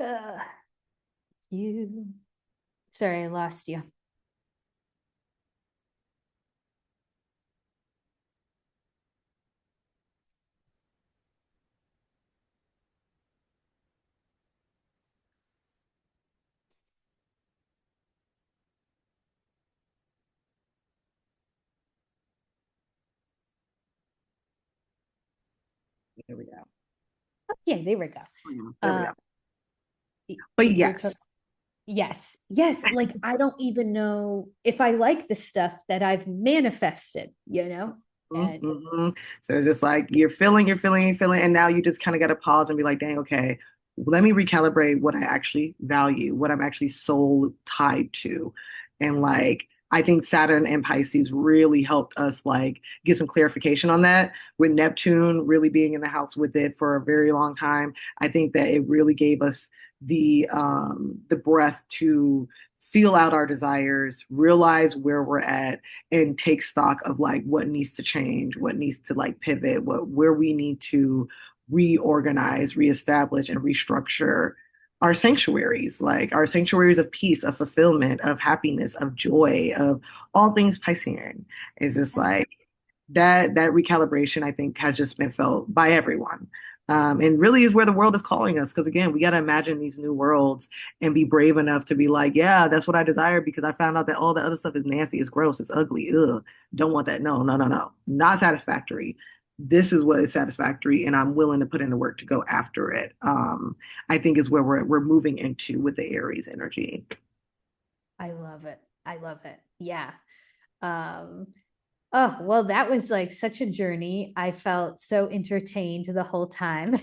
Uh, Q. Sorry, I lost you. There we go. Oh, yeah, there we go. There we Uh, go. But you're yes. to Yes, yes. Like I don't even know if I like the stuff that I've manifested, And Mm-hmm. So it's just like you're feeling, and now you just kind of got to pause and be like, dang, okay, let me recalibrate what I actually value, what I'm actually soul tied to. And like, I think Saturn and Pisces really helped us like get some clarification on that. With Neptune really being in the house with it for a very long time, I think that it really gave us the breath to feel out our desires, realize where we're at, and take stock of like what needs to change, what needs to like pivot, what where we need to reorganize, reestablish, and restructure our sanctuaries, like our sanctuaries of peace, of fulfillment, of happiness, of joy, of all things Piscean. Is just like that recalibration, I think, has just been felt by everyone. And really is where the world is calling us. Because again, we got to imagine these new worlds and be brave enough to be like, yeah, that's what I desire because I found out that all the other stuff is nasty, it's gross, it's ugly. Ugh, don't want that. No. Not satisfactory. This is what is satisfactory, and I'm willing to put in the work to go after it. I think is where we're moving into with the Aries energy. I love it. I love it. Yeah. Um, oh, well, that was like such a journey. I felt so entertained the whole time.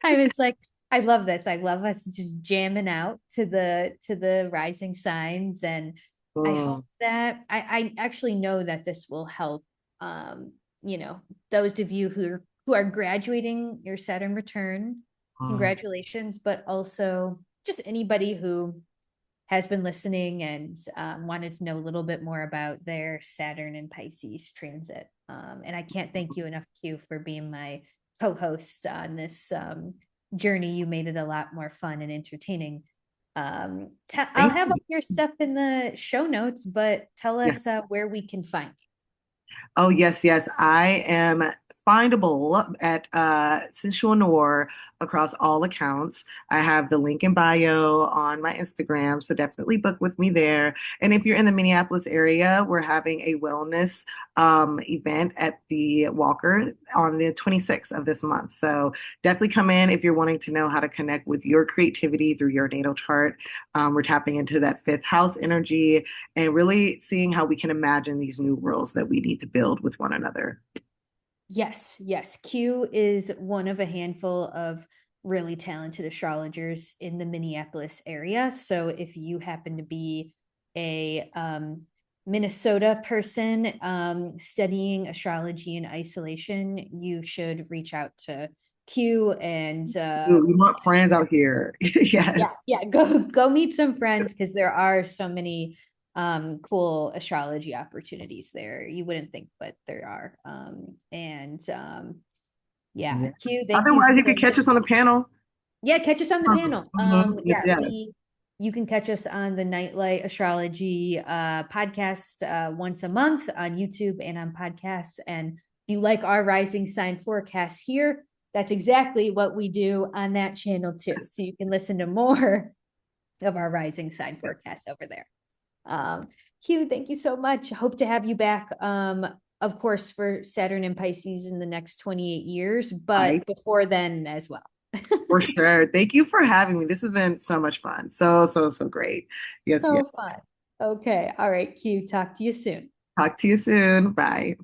I was like, I love this. I love us just jamming out to the rising signs. And I hope Mm, that I actually know that this will help you know, those of you who are graduating your Saturn return. mm. Congratulations, but also just anybody who has been listening and wanted to know a little bit more about their Saturn and Pisces transit. And I can't thank you enough, Q, for being my co-host on this journey. You made it a lot more fun and entertaining. I'll Thank have all you. your stuff in the show notes, but tell Yeah. us where we can find Oh, yes. I am findable at Sensual Noir across all accounts. I have the link in bio on my Instagram, so definitely book with me there. And if you're in the Minneapolis area, we're having a wellness event at the Walker on the 26th of this month. So definitely come in if you're wanting to know how to connect with your creativity through your natal chart. We're tapping into that fifth house energy and really seeing how we can imagine these new worlds that we need to build with one another. Yes, yes. Q is one of a handful of really talented astrologers in the Minneapolis area. So if you happen to be a Minnesota person studying astrology in isolation, you should reach out to Q and We want friends out here. yeah, Yes. yeah, go meet some friends because there are so many cool astrology opportunities there. You wouldn't think, but there are. And yeah, Yeah. Q, thank you Otherwise, you so could catch much. us on the panel. Yeah, catch us on the panel. Yes, yes. You can catch us on the Nightlight Astrology podcast once a month on YouTube and on podcasts. And if you like our rising sign forecast here, that's exactly what we do on that channel too. So you can listen to more of our rising sign forecast over there. Q, thank you so much. Hope to have you back. Of course, for Saturn and Pisces in the next 28 years, Right. but before then as well. For sure. Thank you for having me. This has been so much fun. So, so, so great. Yes, yes. So fun. Okay. All right, Q. Talk to you soon. Talk to you soon. Bye.